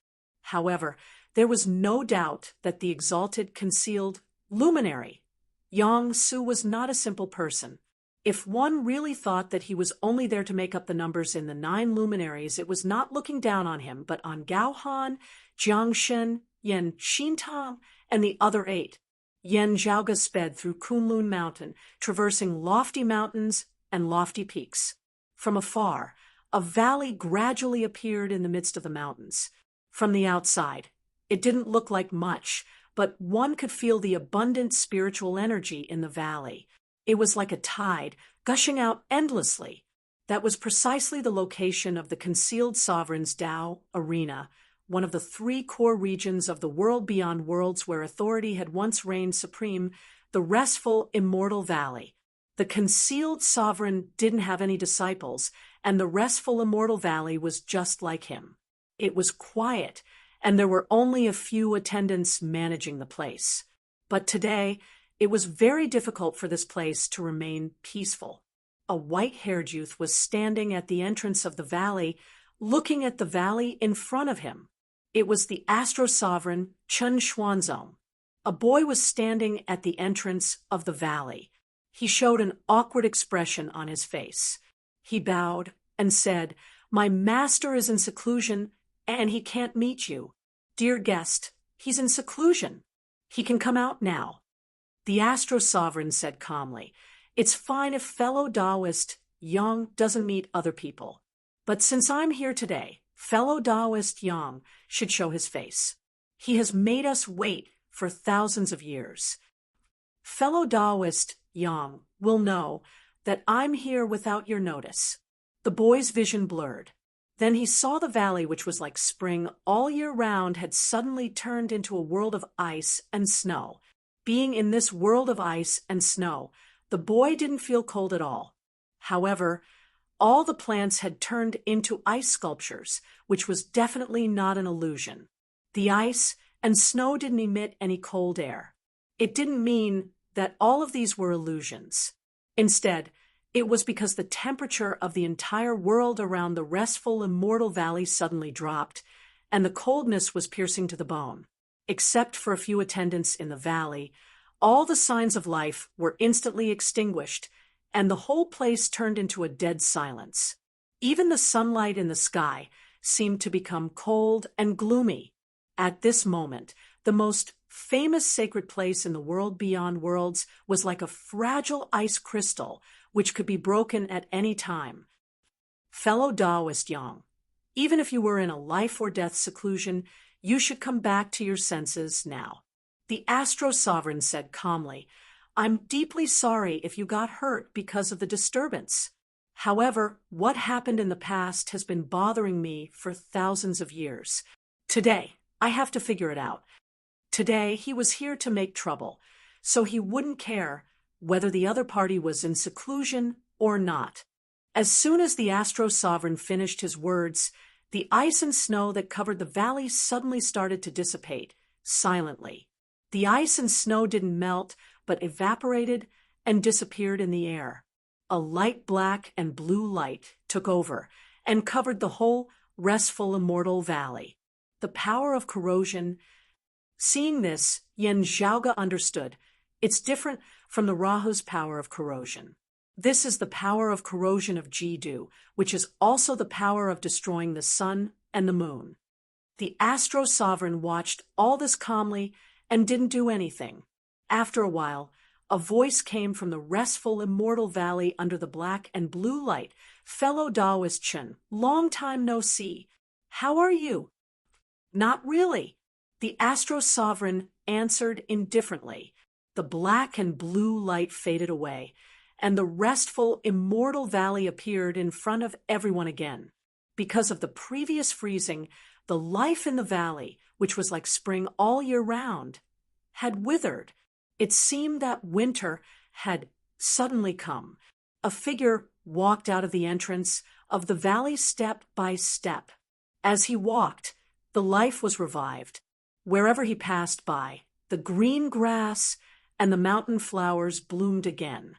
However, there was no doubt that the exalted concealed luminary, Yang Su, was not a simple person. If one really thought that he was only there to make up the numbers in the 9 luminaries, it was not looking down on him, but on Gao Han, Jiang Shen, Yen Xintang, and the other 8. Yen Zhaoge sped through Kunlun Mountain, traversing lofty mountains and lofty peaks. From afar, a valley gradually appeared in the midst of the mountains. From the outside, it didn't look like much, but one could feel the abundant spiritual energy in the valley. It was like a tide, gushing out endlessly. That was precisely the location of the concealed sovereign's Tao arena, one of the 3 core regions of the world beyond worlds where authority had once reigned supreme, the restful, immortal valley. The concealed sovereign didn't have any disciples, and the restful, immortal valley was just like him. It was quiet, and there were only a few attendants managing the place. But today, it was very difficult for this place to remain peaceful. A white-haired youth was standing at the entrance of the valley, looking at the valley in front of him. It was the astro-sovereign Chen Xuanzong. A boy was standing at the entrance of the valley. He showed an awkward expression on his face. He bowed and said, "My master is in seclusion, and he can't meet you. Dear guest, he's in seclusion. He can come out now." The astro-sovereign said calmly, "It's fine if fellow Taoist Yang doesn't meet other people. But since I'm here today, fellow Taoist Yang should show his face. He has made us wait for thousands of years. Fellow Taoist Yang will know that I'm here without your notice." The boy's vision blurred. Then he saw the valley, which was like spring all year round, had suddenly turned into a world of ice and snow. Being in this world of ice and snow, the boy didn't feel cold at all. However, all the plants had turned into ice sculptures, which was definitely not an illusion. The ice and snow didn't emit any cold air. It didn't mean that all of these were illusions. Instead, it was because the temperature of the entire world around the restful, immortal valley suddenly dropped, and the coldness was piercing to the bone. Except for a few attendants in the valley, all the signs of life were instantly extinguished, and the whole place turned into a dead silence. Even the sunlight in the sky seemed to become cold and gloomy. At this moment, the most famous sacred place in the world beyond worlds was like a fragile ice crystal which could be broken at any time. Fellow Taoist Yang, even if you were in a life-or-death seclusion, you should come back to your senses now. The Astro Sovereign said calmly, I'm deeply sorry if you got hurt because of the disturbance. However, what happened in the past has been bothering me for thousands of years. Today, I have to figure it out. Today, he was here to make trouble, so he wouldn't care whether the other party was in seclusion or not. As soon as the Astro Sovereign finished his words, the ice and snow that covered the valley suddenly started to dissipate, silently. The ice and snow didn't melt, but evaporated and disappeared in the air. A light black and blue light took over and covered the whole restful immortal valley. The power of corrosion. Seeing this, Yen Zhaoge understood. It's different from the Rahu's power of corrosion. This is the power of corrosion of Jidu, which is also the power of destroying the sun and the moon. The Astro Sovereign watched all this calmly and didn't do anything. After a while, a voice came from the restful immortal valley under the black and blue light. Fellow Taoist Chen, long time no see. How are you? Not really. The Astro Sovereign answered indifferently. The black and blue light faded away, and the restful, immortal valley appeared in front of everyone again. Because of the previous freezing, the life in the valley, which was like spring all year round, had withered. It seemed that winter had suddenly come. A figure walked out of the entrance of the valley step by step. As he walked, the life was revived. Wherever he passed by, the green grass and the mountain flowers bloomed again.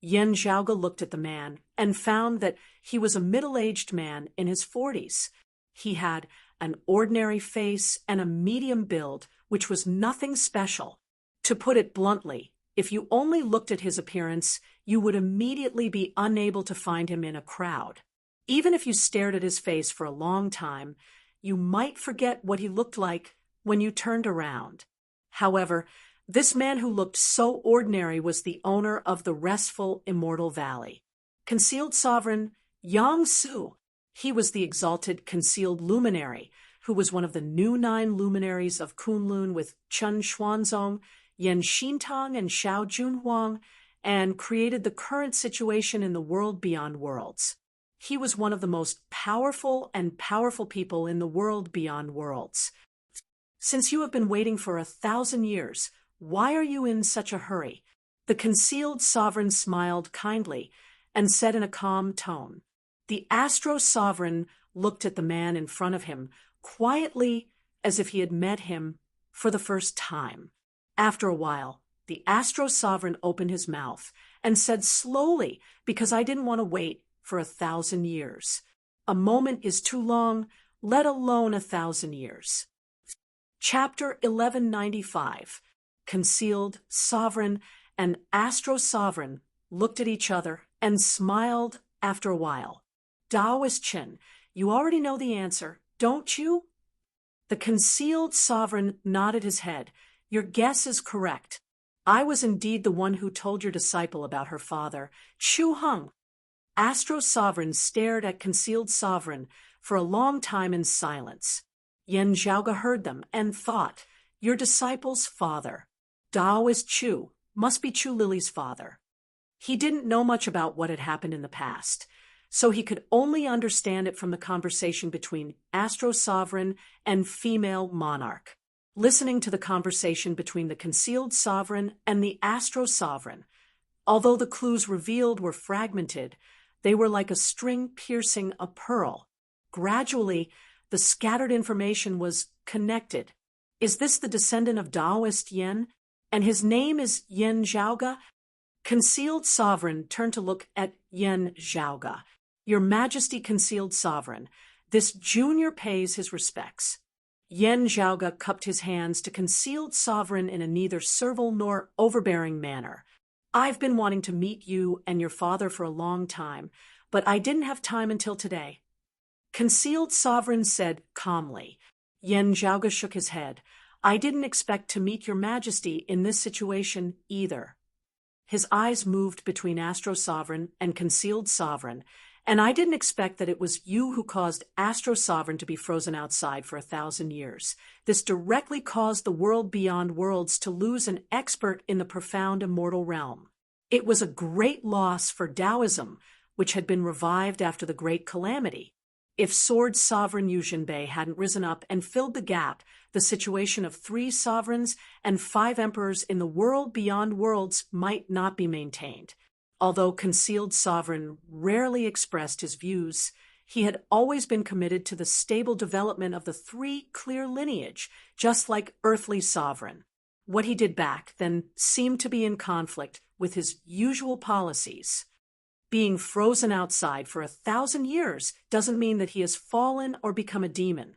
Yen Zhaoge looked at the man and found that he was a middle-aged man in his 40s. He had an ordinary face and a medium build, which was nothing special. To put it bluntly, if you only looked at his appearance, you would immediately be unable to find him in a crowd. Even if you stared at his face for a long time, you might forget what he looked like when you turned around. However, this man who looked so ordinary was the owner of the restful immortal valley. Concealed Sovereign Yang Su. He was the exalted concealed luminary, who was one of the new 9 luminaries of Kunlun with Chen Xuanzong, Yen Xintang, and Xiao Junhuang, and created the current situation in the world beyond worlds. He was one of the most powerful people in the world beyond worlds. Since you have been waiting for 1,000 years, why are you in such a hurry? The concealed sovereign smiled kindly and said in a calm tone. The Astro Sovereign looked at the man in front of him quietly as if he had met him for the first time. After a while, the Astro Sovereign opened his mouth and said slowly, because I didn't want to wait for 1,000 years. A moment is too long, let alone 1,000 years. Chapter 1195. Concealed Sovereign and Astro Sovereign looked at each other and smiled after a while. Taoist Chen, you already know the answer, don't you? The Concealed Sovereign nodded his head. Your guess is correct. I was indeed the one who told your disciple about her father, Chu Heng. Astro Sovereign stared at Concealed Sovereign for a long time in silence. Yen Zhaoge heard them and thought, your disciple's father. Taoist Chu must be Chu Lily's father. He didn't know much about what had happened in the past, so he could only understand it from the conversation between Astro Sovereign and female monarch. Listening to the conversation between the Concealed Sovereign and the Astro Sovereign, although the clues revealed were fragmented, they were like a string piercing a pearl. Gradually, the scattered information was connected. Is this the descendant of Taoist Yen? And his name is Yen Zhaoge? Concealed Sovereign turned to look at Yen Zhaoge. Your Majesty, Concealed Sovereign, this junior pays his respects. Yen Zhaoge cupped his hands to Concealed Sovereign in a neither servile nor overbearing manner. I've been wanting to meet you and your father for a long time, but I didn't have time until today. Concealed Sovereign said calmly. Yen Zhaoge shook his head. I didn't expect to meet your Majesty in this situation either. His eyes moved between Astro Sovereign and Concealed Sovereign, And I didn't expect that it was you who caused Astro Sovereign to be frozen outside for 1,000 years. This directly caused the world beyond worlds to lose an expert in the profound immortal realm. It was a great loss for Taoism, which had been revived after the Great Calamity. If Sword Sovereign Yujinbei hadn't risen up and filled the gap, the situation of 3 sovereigns and 5 emperors in the world beyond worlds might not be maintained. Although Concealed Sovereign rarely expressed his views, he had always been committed to the stable development of the 3 clear lineage, just like Earthly Sovereign. What he did back then seemed to be in conflict with his usual policies. Being frozen outside for 1,000 years doesn't mean that he has fallen or become a demon.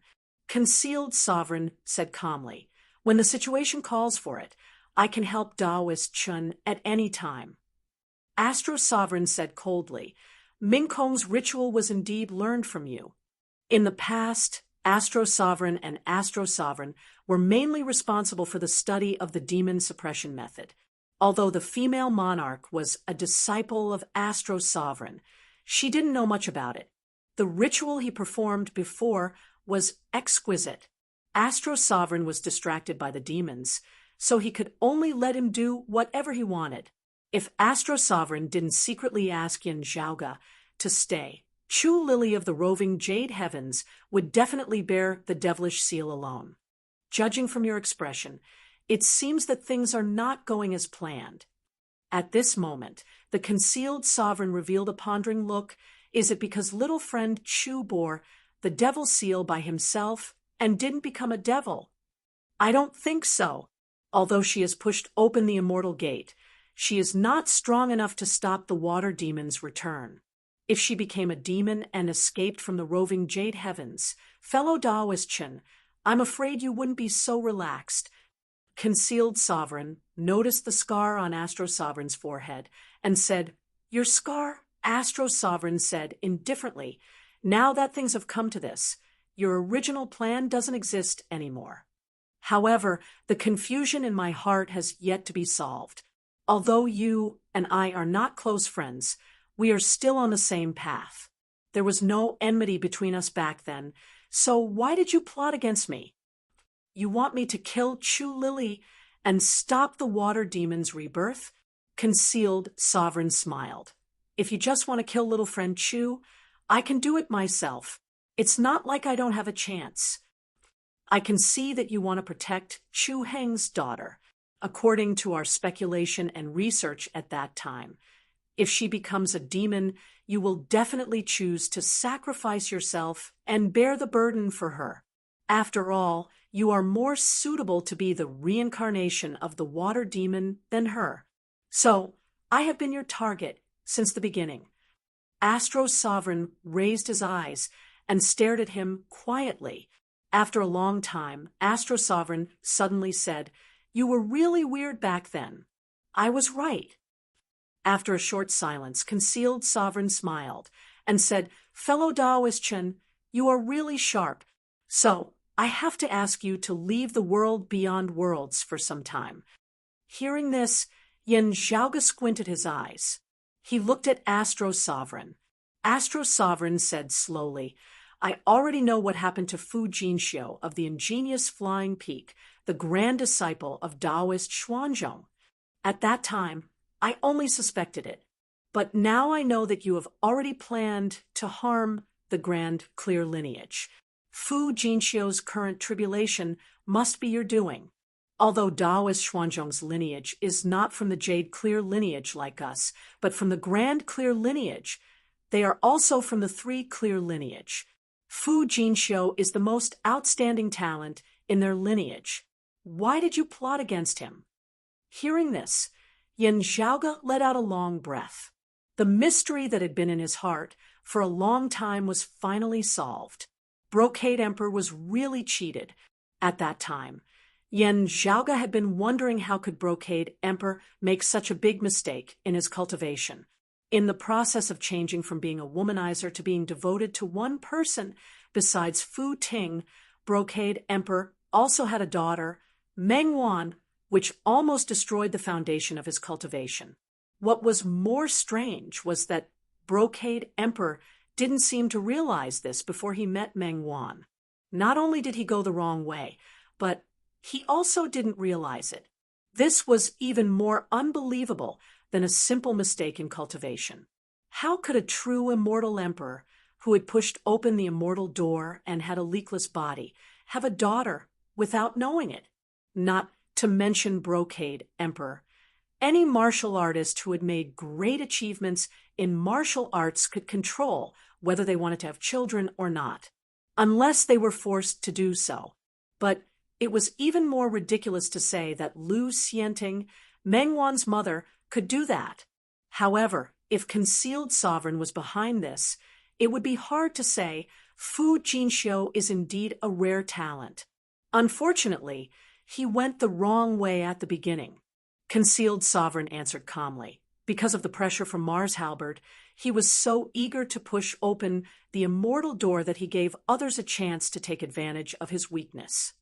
Concealed Sovereign said calmly, "When the situation calls for it, I can help Taoist Chun at any time." Astro Sovereign said coldly, "Ming Kong's ritual was indeed learned from you. In the past, Astro Sovereign and Astro Sovereign were mainly responsible for the study of the demon suppression method. Although the female monarch was a disciple of Astro Sovereign, she didn't know much about it. The ritual he performed before was exquisite. Astro Sovereign was distracted by the demons, so he could only let him do whatever he wanted. If Astro Sovereign didn't secretly ask Yin Zhaoga to stay, Chu Lily of the roving Jade Heavens would definitely bear the devilish seal alone. Judging from your expression, it seems that things are not going as planned." At this moment, the Concealed Sovereign revealed a pondering look. Is it because little friend Chu bore the devil seal by himself and didn't become a devil? I don't think so. Although she has pushed open the immortal gate, she is not strong enough to stop the water demon's return. If she became a demon and escaped from the roving Jade Heavens, fellow Taoist Chen, I'm afraid you wouldn't be so relaxed. Concealed Sovereign noticed the scar on Astro Sovereign's forehead and said, "Your scar?" Astro Sovereign said indifferently, "Now that things have come to this, your original plan doesn't exist anymore. However, the confusion in my heart has yet to be solved. Although you and I are not close friends, we are still on the same path. There was no enmity between us back then, so why did you plot against me? You want me to kill Chu Lily and stop the water demon's rebirth?" Concealed Sovereign smiled. "If you just want to kill little friend Chu, I can do it myself. It's not like I don't have a chance. I can see that you want to protect Chu Heng's daughter. According to our speculation and research at that time, if she becomes a demon, you will definitely choose to sacrifice yourself and bear the burden for her. After all, you are more suitable to be the reincarnation of the water demon than her. So, I have been your target since the beginning." Astro Sovereign raised his eyes and stared at him quietly. After a long time, Astro Sovereign suddenly said, "You were really weird back then. I was right." After a short silence, Concealed Sovereign smiled and said, "Fellow Taoist Chen, you are really sharp. So, I have to ask you to leave the world beyond worlds for some time." Hearing this, Yin Zhaoga squinted his eyes. He looked at Astro Sovereign. Astro Sovereign said slowly, "I already know what happened to Fu Jinxiu of the ingenious Flying Peak, the grand disciple of Taoist Xuanzhong. At that time, I only suspected it. But now I know that you have already planned to harm the grand clear lineage. Fu Jinxiu's current tribulation must be your doing. Although Taoist Xuanzhong's lineage is not from the Jade Clear lineage like us, but from the Grand Clear lineage, they are also from the 3 Clear lineage. Fu Jinxiu is the most outstanding talent in their lineage. Why did you plot against him?" Hearing this, Yin Zhaoga let out a long breath. The mystery that had been in his heart for a long time was finally solved. Brocade Emperor was really cheated. At that time, Yin Zhaoga had been wondering how could Brocade Emperor make such a big mistake in his cultivation. In the process of changing from being a womanizer to being devoted to one person besides Fu Ting, Brocade Emperor also had a daughter, Meng Wan, which almost destroyed the foundation of his cultivation. What was more strange was that Brocade Emperor didn't seem to realize this before he met Meng Wan. Not only did he go the wrong way, but he also didn't realize it. This was even more unbelievable than a simple mistake in cultivation. How could a true immortal emperor, who had pushed open the immortal door and had a leakless body, have a daughter without knowing it? Not to mention Brocade Emperor. Any martial artist who had made great achievements in martial arts could control whether they wanted to have children or not, unless they were forced to do so. But it was even more ridiculous to say that Lu Xianting, Meng Wan's mother, could do that. However, if Concealed Sovereign was behind this, it would be hard to say Fu Jinxiu is indeed a rare talent. Unfortunately, he went the wrong way at the beginning. Concealed Sovereign answered calmly. Because of the pressure from Mars Halberd, he was so eager to push open the immortal door that he gave others a chance to take advantage of his weakness.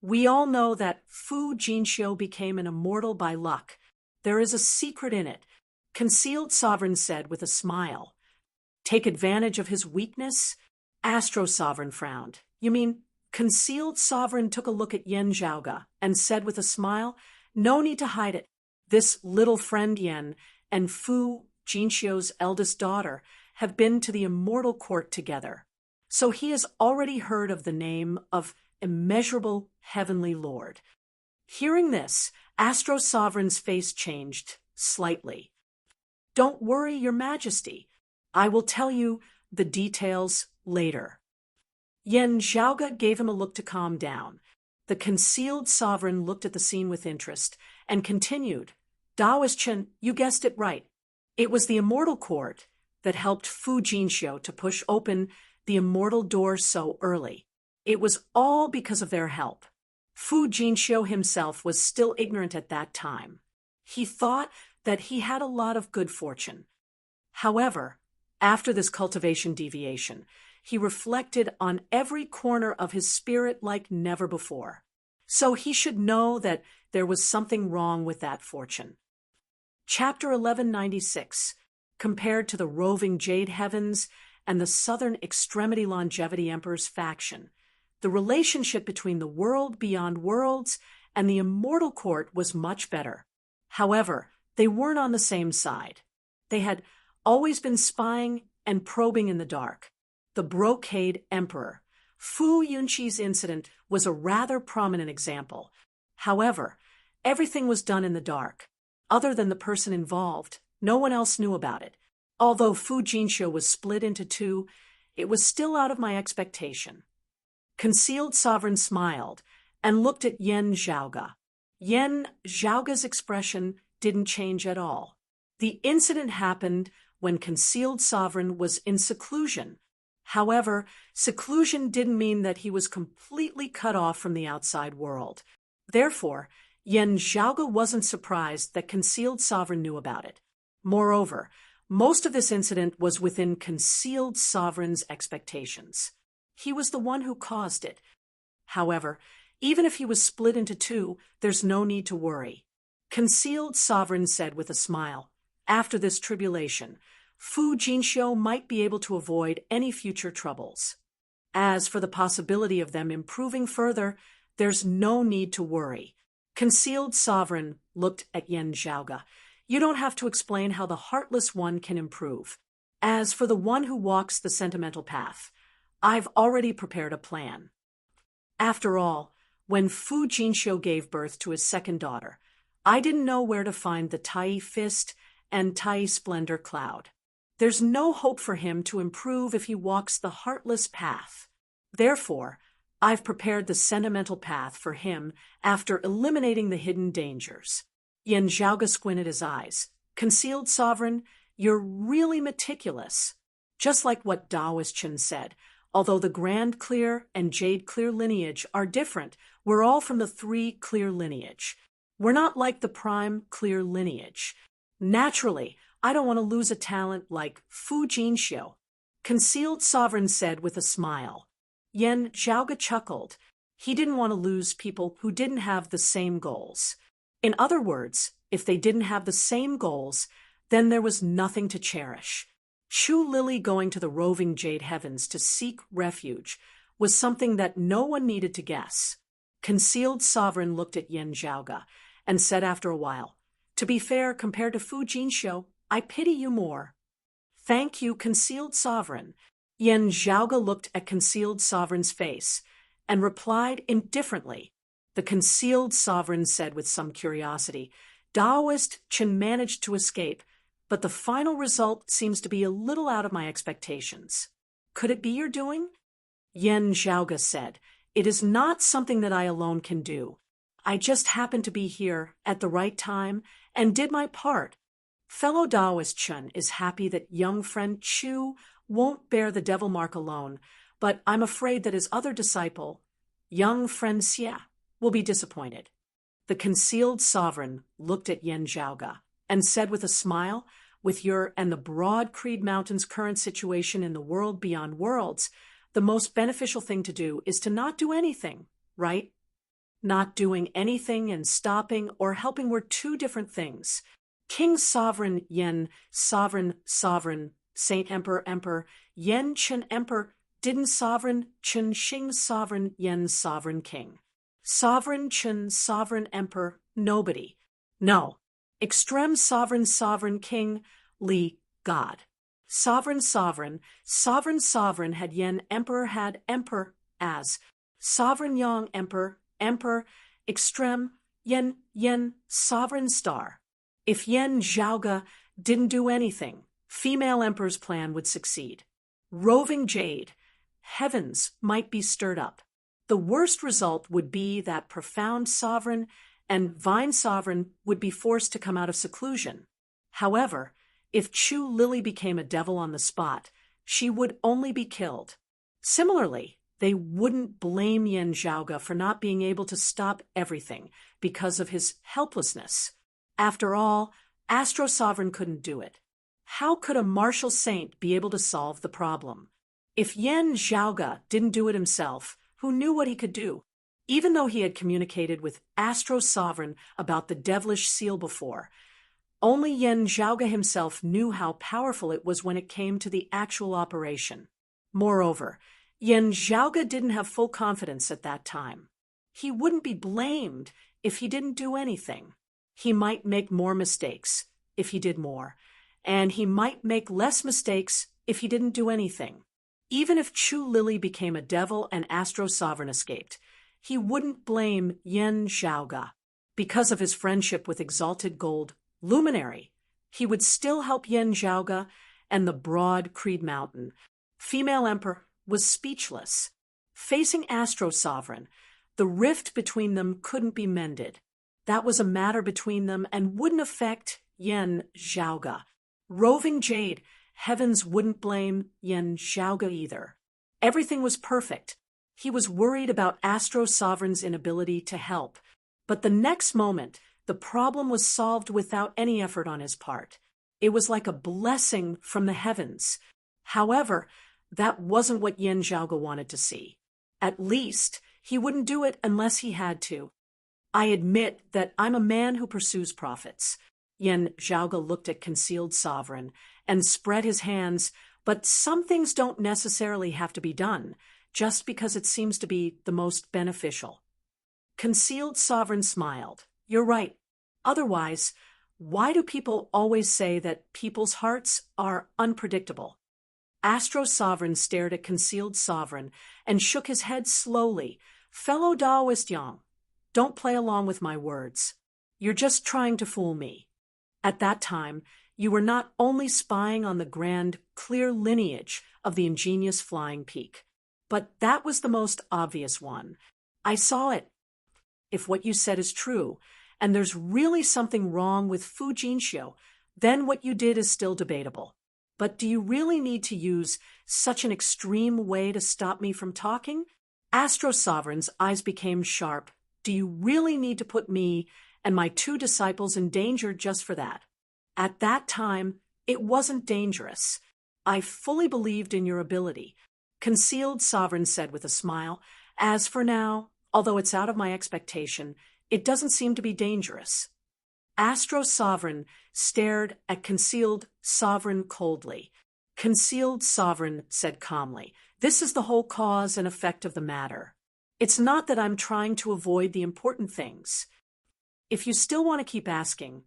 We all know that Fu Jinxiu became an immortal by luck. There is a secret in it, Concealed Sovereign said with a smile. Take advantage of his weakness? Astro Sovereign frowned. You mean Concealed Sovereign took a look at Yen Zhaoga and said with a smile, no need to hide it. This little friend Yen and Fu Jinxiu's eldest daughter have been to the immortal court together. So he has already heard of the name of immeasurable heavenly lord. Hearing this, Astro Sovereign's face changed slightly. Don't worry, Your Majesty. I will tell you the details later. Yen Zhaoga gave him a look to calm down. The Concealed Sovereign looked at the scene with interest and continued, Daoist Chen, you guessed it right. It was the immortal court that helped Fu Jinxiu to push open the immortal door so early. It was all because of their help. Fu Jinxiu himself was still ignorant at that time. He thought that he had a lot of good fortune. However, after this cultivation deviation, he reflected on every corner of his spirit like never before. So he should know that there was something wrong with that fortune. Chapter 1196, compared to the roving Jade Heavens and the Southern Extremity Longevity Emperor's faction, the relationship between the world beyond worlds and the immortal court was much better. However, they weren't on the same side. They had always been spying and probing in the dark. The Brocade Emperor, Fu Yunqi's incident, was a rather prominent example. However, everything was done in the dark. Other than the person involved, no one else knew about it. Although Fu Jinxiu was split into two, it was still out of my expectation. Concealed Sovereign smiled and looked at Yen Zhaoga. Yen Zhaoga's expression didn't change at all. The incident happened when Concealed Sovereign was in seclusion. However, seclusion didn't mean that he was completely cut off from the outside world. Therefore, Yen Zhaoga wasn't surprised that Concealed Sovereign knew about it. Moreover, most of this incident was within Concealed Sovereign's expectations. He was the one who caused it. However, even if he was split into two, there's no need to worry. Concealed Sovereign said with a smile, after this tribulation, Fu Jinxiu might be able to avoid any future troubles. As for the possibility of them improving further, there's no need to worry. Concealed Sovereign looked at Yen Zhaoga. You don't have to explain how the Heartless One can improve. As for the one who walks the sentimental path, I've already prepared a plan. After all, when Fu Jinxiu gave birth to his second daughter, I didn't know where to find the Tai Fist and Tai Splendor Cloud. There's no hope for him to improve if he walks the heartless path. Therefore, I've prepared the sentimental path for him after eliminating the hidden dangers. Yen Zhaoga squinted his eyes. Concealed Sovereign, you're really meticulous. Just like what Daoist Chen said, although the Grand Clear and Jade Clear lineage are different, we're all from the Three Clear lineage. We're not like the Prime Clear lineage. Naturally, I don't want to lose a talent like Fu Jinxiu. Concealed Sovereign said with a smile. Yen Zhaoga chuckled. He didn't want to lose people who didn't have the same goals. In other words, if they didn't have the same goals, then there was nothing to cherish. Chu Lily going to the roving jade heavens to seek refuge was something that no one needed to guess. Concealed Sovereign looked at Yen Zhaoga and said after a while, "To be fair, compared to Fu Jinxiu, I pity you more." "Thank you, Concealed Sovereign." Yen Zhaoga looked at Concealed Sovereign's face and replied indifferently. The Concealed Sovereign said with some curiosity, "Daoist Chen managed to escape, but the final result seems to be a little out of my expectations. Could it be your doing?" Yen Zhaoga said, "It is not something that I alone can do. I just happened to be here at the right time and did my part. Fellow Daoist Chen is happy that young friend Chu won't bear the devil mark alone, but I'm afraid that his other disciple, young friend Xia, will be disappointed." The Concealed Sovereign looked at Yen Zhaoga and said with a smile, "With your and the Broad Creed Mountain's current situation in the world beyond worlds, the most beneficial thing to do is to not do anything, right? Not doing anything and stopping or helping were two different things. King Sovereign Yen, Sovereign, Saint Emperor, Yen Chen Emperor, didn't Sovereign Chen Xing Sovereign Yen Sovereign King. Sovereign Chen Sovereign Emperor, nobody. No. Extreme Sovereign King, Li, God. Sovereign had Yen Emperor had Emperor as. Sovereign Yang Emperor, Extreme, Yen Sovereign Star. If Yen Zhaoga didn't do anything, Female Emperor's plan would succeed. Roving jade, heavens might be stirred up. The worst result would be that Profound Sovereign and Vine Sovereign would be forced to come out of seclusion. However, if Chu Lily became a devil on the spot, she would only be killed. Similarly, they wouldn't blame Yen Zhaoga for not being able to stop everything because of his helplessness. After all, Astro Sovereign couldn't do it. How could a martial saint be able to solve the problem? If Yen Zhaoga didn't do it himself, who knew what he could do? Even though he had communicated with Astro Sovereign about the devilish seal before, only Yen Zhaoga himself knew how powerful it was when it came to the actual operation. Moreover, Yen Zhaoga didn't have full confidence at that time. He wouldn't be blamed if he didn't do anything. He might make more mistakes if he did more, and he might make less mistakes if he didn't do anything. Even if Chu Lily became a devil and Astro Sovereign escaped, he wouldn't blame Yen Zhaoga. Because of his friendship with Exalted Gold Luminary, he would still help Yen Zhaoga and the Broad Creed Mountain. Female Emperor was speechless. Facing Astro Sovereign, the rift between them couldn't be mended. That was a matter between them and wouldn't affect Yen Zhaoga. Roving Jade, heavens wouldn't blame Yen Zhaoga either. Everything was perfect. He was worried about Astro Sovereign's inability to help. But the next moment, the problem was solved without any effort on his part. It was like a blessing from the heavens. However, that wasn't what Yen Zhaoga wanted to see. At least, he wouldn't do it unless he had to. "I admit that I'm a man who pursues profits." Yen Zhaoga looked at Concealed Sovereign and spread his hands, "but some things don't necessarily have to be done, just because it seems to be the most beneficial." Concealed Sovereign smiled. "You're right. Otherwise, why do people always say that people's hearts are unpredictable?" Astro Sovereign stared at Concealed Sovereign and shook his head slowly. "Fellow Daoist Yang, don't play along with my words. You're just trying to fool me. At that time, you were not only spying on the grand, clear lineage of the ingenious flying peak, but that was the most obvious one. I saw it. If what you said is true, and there's really something wrong with Fu Jinxiu, then what you did is still debatable. But do you really need to use such an extreme way to stop me from talking?" Astro Sovereign's eyes became sharp. "Do you really need to put me and my two disciples in danger just for that?" "At that time, it wasn't dangerous. I fully believed in your ability," Concealed Sovereign said with a smile. "As for now, although it's out of my expectation, it doesn't seem to be dangerous." Astro Sovereign stared at Concealed Sovereign coldly. Concealed Sovereign said calmly, "This is the whole cause and effect of the matter. It's not that I'm trying to avoid the important things. If you still want to keep asking."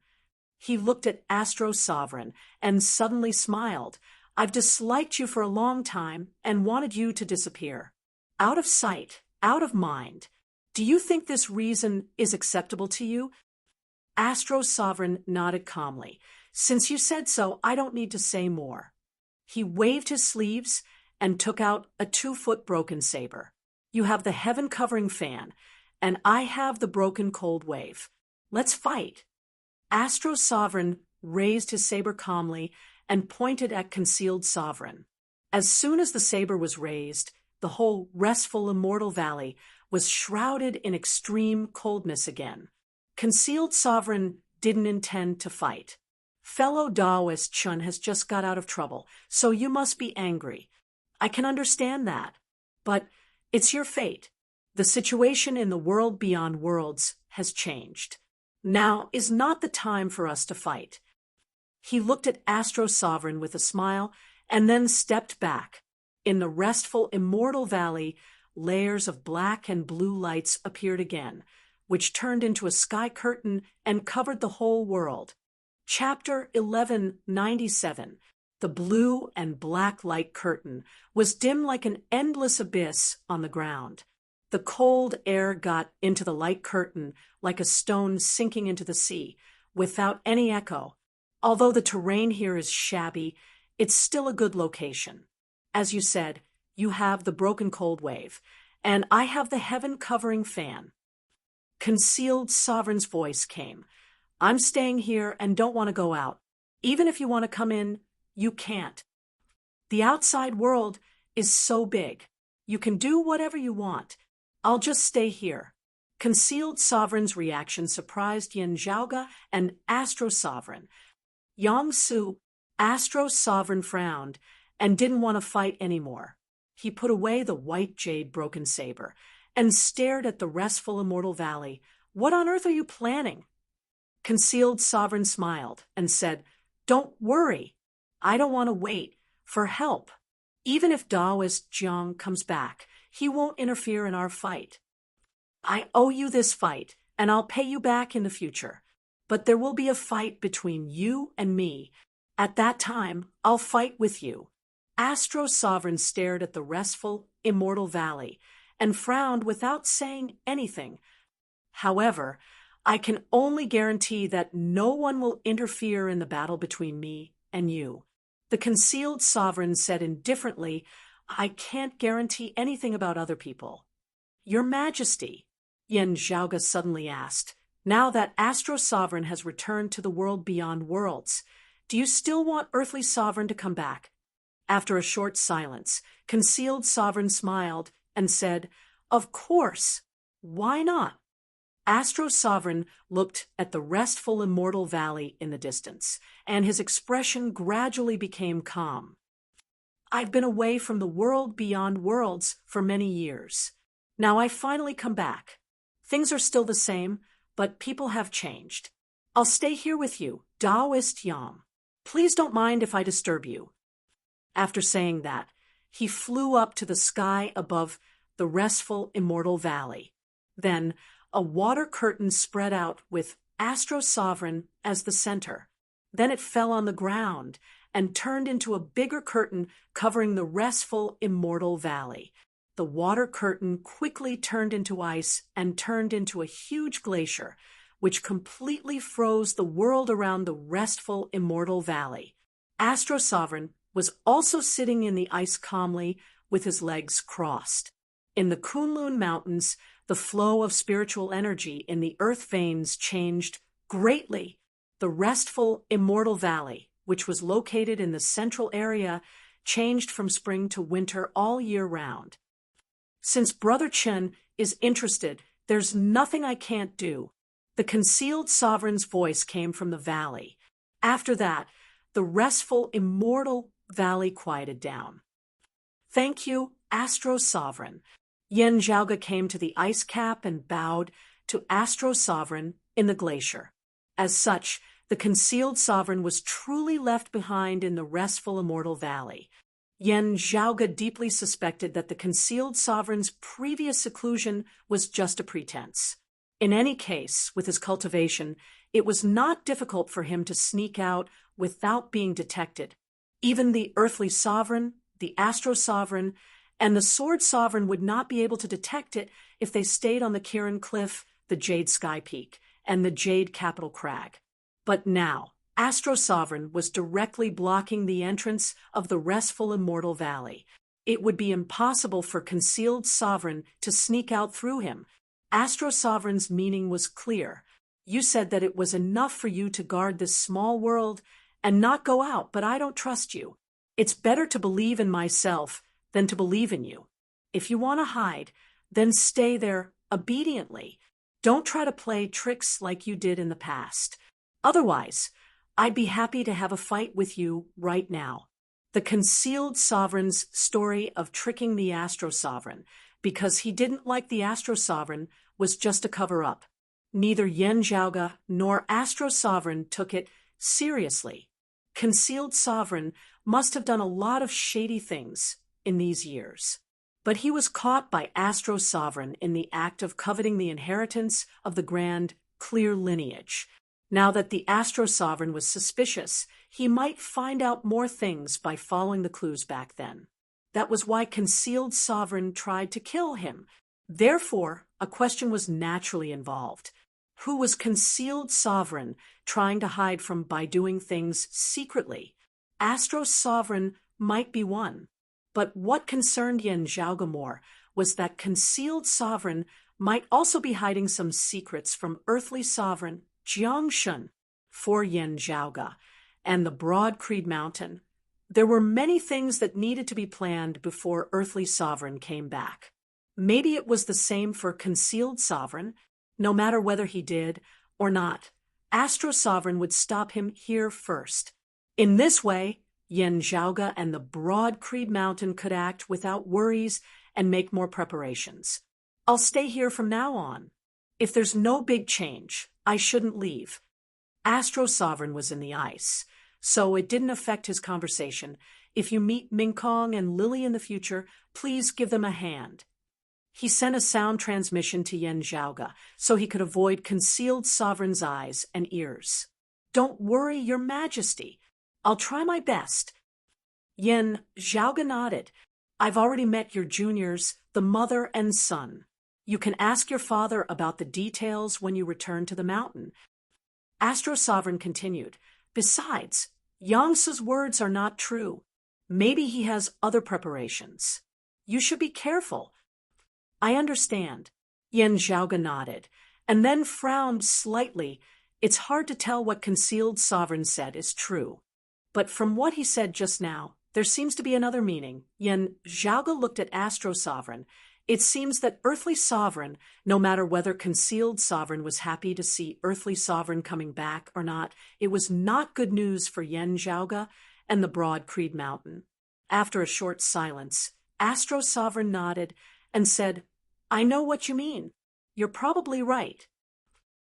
He looked at Astro Sovereign and suddenly smiled. "I've disliked you for a long time and wanted you to disappear. Out of sight, out of mind. Do you think this reason is acceptable to you?" Astro Sovereign nodded calmly. "Since you said so, I don't need to say more." He waved his sleeves and took out a 2-foot broken saber. "You have the heaven-covering fan, and I have the broken cold wave. Let's fight." Astro Sovereign raised his saber calmly and pointed at Concealed Sovereign. As soon as the saber was raised, the whole restful immortal valley was shrouded in extreme coldness again. Concealed Sovereign didn't intend to fight. "Fellow Taoist Chun has just got out of trouble, so you must be angry. I can understand that. But it's your fate. The situation in the world beyond worlds has changed. Now is not the time for us to fight." He looked at Astro Sovereign with a smile and then stepped back. In the restful immortal valley, layers of black and blue lights appeared again, which turned into a sky curtain and covered the whole world. Chapter 1197, The Blue and Black Light Curtain, was dim like an endless abyss on the ground. The cold air got into the light curtain like a stone sinking into the sea, without any echo. Although the terrain here is shabby, it's still a good location. As you said, you have the broken cold wave, and I have the heaven-covering fan. Concealed Sovereign's voice came. "I'm staying here and don't want to go out. Even if you want to come in, you can't. The outside world is so big. You can do whatever you want. I'll just stay here." Concealed Sovereign's reaction surprised Yin Zhaoga and Astro Sovereign. Yang Su, Astro Sovereign, frowned and didn't want to fight anymore. He put away the white jade broken saber and stared at the restful immortal valley. "What on earth are you planning?" Concealed Sovereign smiled and said, "Don't worry. I don't want to wait for help. Even if Taoist Jiang comes back, he won't interfere in our fight. I owe you this fight, and I'll pay you back in the future. But there will be a fight between you and me. At that time, I'll fight with you." Astro Sovereign stared at the restful, immortal valley and frowned without saying anything. "However, I can only guarantee that no one will interfere in the battle between me and you." The Concealed Sovereign said indifferently, "I can't guarantee anything about other people." "Your Majesty," Yin Zhaoga suddenly asked, "now that Astro Sovereign has returned to the world beyond worlds, do you still want Earthly Sovereign to come back?" After a short silence, Concealed Sovereign smiled and said, "Of course. Why not?" Astro Sovereign looked at the restful immortal valley in the distance, and his expression gradually became calm. "I've been away from the world beyond worlds for many years. Now I finally come back. Things are still the same, but people have changed. I'll stay here with you, Taoist Yam. Please don't mind if I disturb you." After saying that, he flew up to the sky above the restful immortal valley. Then a water curtain spread out with Astro Sovereign as the center. Then it fell on the ground and turned into a bigger curtain covering the restful immortal valley. The water curtain quickly turned into ice and turned into a huge glacier, which completely froze the world around the restful immortal valley. Astro Sovereign was also sitting in the ice calmly with his legs crossed. In the Kunlun Mountains, the flow of spiritual energy in the earth veins changed greatly. The restful immortal valley, which was located in the central area, changed from spring to winter all year round. "Since Brother Chen is interested, there's nothing I can't do." The Concealed Sovereign's voice came from the valley. After that, the restful immortal valley quieted down. "Thank you, Astro Sovereign." Yin Zhaoga came to the ice cap and bowed to Astro Sovereign in the glacier. As such, The concealed sovereign was truly left behind in the restful immortal valley. Yen Zhaoge deeply suspected that the concealed sovereign's previous seclusion was just a pretense. In any case, with his cultivation, it was not difficult for him to sneak out without being detected. Even the earthly sovereign, the astro sovereign, and the sword sovereign would not be able to detect it if they stayed on the Kirin Cliff, the Jade Sky Peak, and the Jade Capital Crag. But now, Astro Sovereign was directly blocking the entrance of the restful immortal valley. It would be impossible for concealed sovereign to sneak out through him. Astro Sovereign's meaning was clear. You said that it was enough for you to guard this small world and not go out, but I don't trust you. It's better to believe in myself than to believe in you. If you want to hide, then stay there obediently. Don't try to play tricks like you did in the past. Otherwise, I'd be happy to have a fight with you right now. The concealed sovereign's story of tricking the Astro Sovereign because he didn't like the Astro Sovereign was just a cover-up. Neither Yen Zhaoge nor Astro Sovereign took it seriously. Concealed Sovereign must have done a lot of shady things in these years. But he was caught by Astro Sovereign in the act of coveting the inheritance of the grand, clear lineage. Now that the Astro Sovereign was suspicious, he might find out more things by following the clues back then. That was why Concealed Sovereign tried to kill him. Therefore, a question was naturally involved. Who was Concealed Sovereign trying to hide from by doing things secretly? Astro Sovereign might be one. But what concerned Yen Zhaoge more was that Concealed Sovereign might also be hiding some secrets from Earthly Sovereign Jiangshun for Yen Zhaoge and the Broad Creed Mountain. There were many things that needed to be planned before Earthly Sovereign came back. Maybe it was the same for Concealed Sovereign. No matter whether he did or not, Astro Sovereign would stop him here first. In this way, Yen Zhaoge and the Broad Creed Mountain could act without worries and make more preparations. I'll stay here from now on. If there's no big change, I shouldn't leave. Astro Sovereign was in the ice, so it didn't affect his conversation. If you meet Mingkong and Lily in the future, please give them a hand. He sent a sound transmission to Yen Zhaoge so he could avoid Concealed Sovereign's eyes and ears. Don't worry, Your Majesty. I'll try my best. Yen Zhaoge nodded. I've already met your juniors, the mother and son. You can ask your father about the details when you return to the mountain. Astro Sovereign continued. Besides, Yangtze's words are not true. Maybe he has other preparations. You should be careful. I understand. Yen Zhaoge nodded, and then frowned slightly. It's hard to tell what Concealed Sovereign said is true. But from what he said just now, there seems to be another meaning. Yen Zhaoge looked at Astro Sovereign. It seems that Earthly Sovereign, no matter whether Concealed Sovereign was happy to see Earthly Sovereign coming back or not, it was not good news for Yen Zhaoge and the Broad Creed Mountain. After a short silence, Astro Sovereign nodded and said, I know what you mean. You're probably right.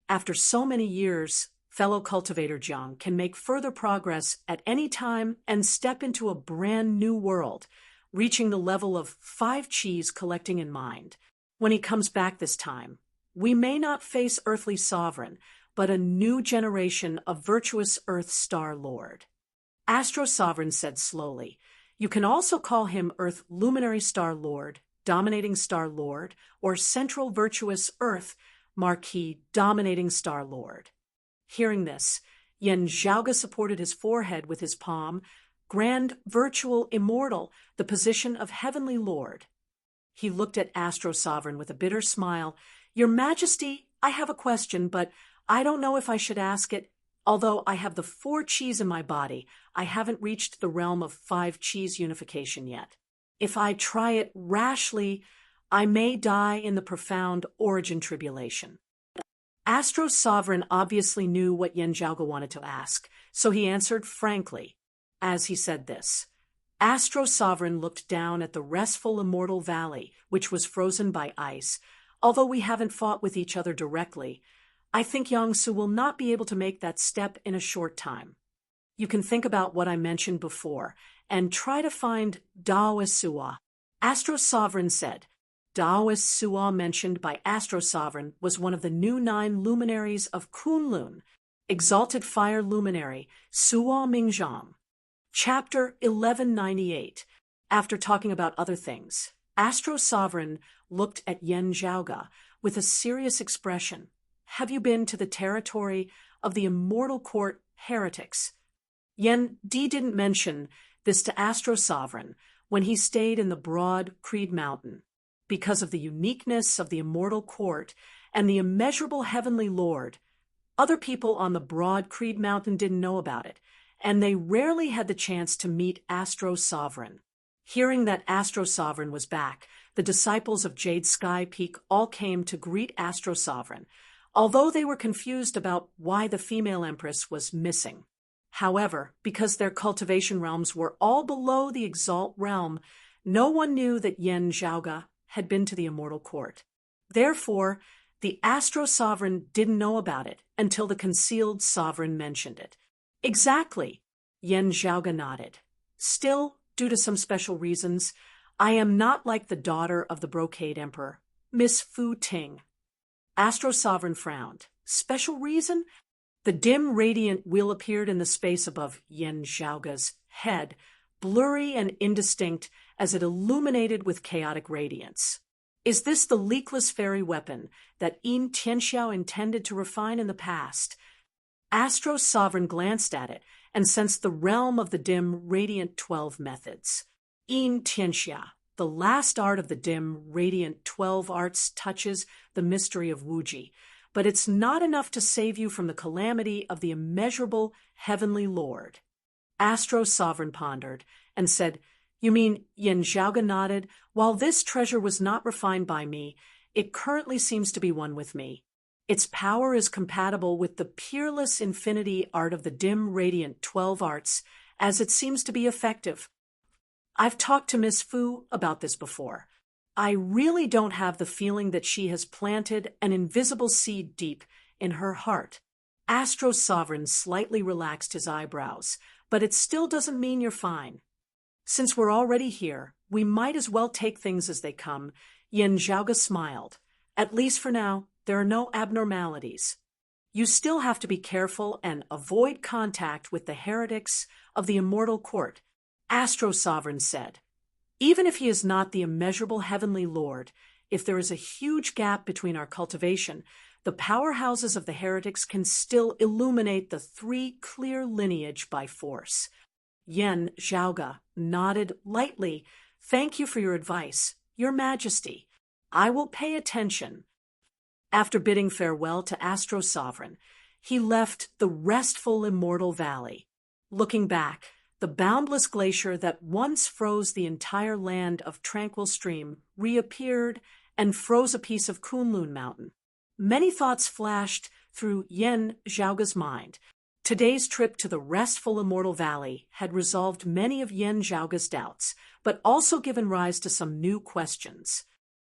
After so many years, fellow cultivator Jiang can make further progress at any time and step into a brand new world, reaching the level of 5 Qis collecting in mind. When he comes back this time, we may not face Earthly Sovereign, but a new generation of virtuous Earth Star Lord. Astro Sovereign said slowly, you can also call him Earth Luminary Star Lord, Dominating Star Lord, or Central Virtuous Earth, Marquis Dominating Star Lord. Hearing this, Yen Zhaoge supported his forehead with his palm. Grand Virtual Immortal, the position of Heavenly Lord. He looked at Astro Sovereign with a bitter smile. Your Majesty, I have a question, but I don't know if I should ask it. Although I have the 4 Qis in my body, I haven't reached the realm of 5 Qis unification yet. If I try it rashly, I may die in the profound origin tribulation. Astro Sovereign obviously knew what Yen Zhaoge wanted to ask, so he answered frankly. As he said this, Astro Sovereign looked down at the restful immortal valley, which was frozen by ice. Although we haven't fought with each other directly, I think Yangsu will not be able to make that step in a short time. You can think about what I mentioned before and try to find Daoist Suwa. Astro Sovereign said. Daoist Suwa mentioned by Astro Sovereign was one of the new 9 luminaries of Kunlun, exalted fire luminary Suwa Mingzhang. Chapter 1198. After talking about other things, Astro Sovereign looked at Yen Zhaoga with a serious expression. Have you been to the territory of the Immortal Court heretics? Yen Di didn't mention this to Astro Sovereign when he stayed in the broad Creed Mountain. Because of the uniqueness of the Immortal Court and the immeasurable Heavenly Lord, other people on the broad Creed Mountain didn't know about it, and they rarely had the chance to meet Astro Sovereign. Hearing that Astro Sovereign was back, the disciples of Jade Sky Peak all came to greet Astro Sovereign, although they were confused about why the female empress was missing. However, because their cultivation realms were all below the Exalt realm, no one knew that Yen Zhaoga had been to the Immortal Court. Therefore, the Astro Sovereign didn't know about it until the Concealed Sovereign mentioned it. Exactly, Yen Zhaoga nodded. Still, due to some special reasons, I am not like the daughter of the Brocade Emperor, Miss Fu Ting. Astro Sovereign frowned. Special reason? The dim radiant wheel appeared in the space above Yen Zhaoga's head, blurry and indistinct as it illuminated with chaotic radiance. Is this the leakless fairy weapon that Yin Tianxiao intended to refine in the past? Astro Sovereign glanced at it and sensed the realm of the dim radiant 12 methods. Yin Tianxia, the last art of the dim radiant 12 arts, touches the mystery of Wuji, but it's not enough to save you from the calamity of the immeasurable Heavenly Lord. Astro Sovereign pondered and said, You mean, Yen Zhaoga nodded, while this treasure was not refined by me, it currently seems to be one with me. Its power is compatible with the peerless infinity art of the dim radiant 12 arts, as it seems to be effective. I've talked to Miss Fu about this before. I really don't have the feeling that she has planted an invisible seed deep in her heart. Astro Sovereign slightly relaxed his eyebrows, but it still doesn't mean you're fine. Since we're already here, we might as well take things as they come. Yen Zhaoga smiled. At least for now, there are no abnormalities. You still have to be careful and avoid contact with the heretics of the Immortal Court, Astro Sovereign said. Even if he is not the immeasurable Heavenly Lord, if there is a huge gap between our cultivation, the powerhouses of the heretics can still illuminate the 3 clear lineage by force. Yen Zhaoga nodded lightly. Thank you for your advice, Your Majesty. I will pay attention. After bidding farewell to Astro Sovereign, he left the restful Immortal Valley. Looking back, the boundless glacier that once froze the entire land of Tranquil Stream reappeared and froze a piece of Kunlun Mountain. Many thoughts flashed through Yen Zhaoga's mind. Today's trip to the restful Immortal Valley had resolved many of Yen Zhaoga's doubts, but also given rise to some new questions.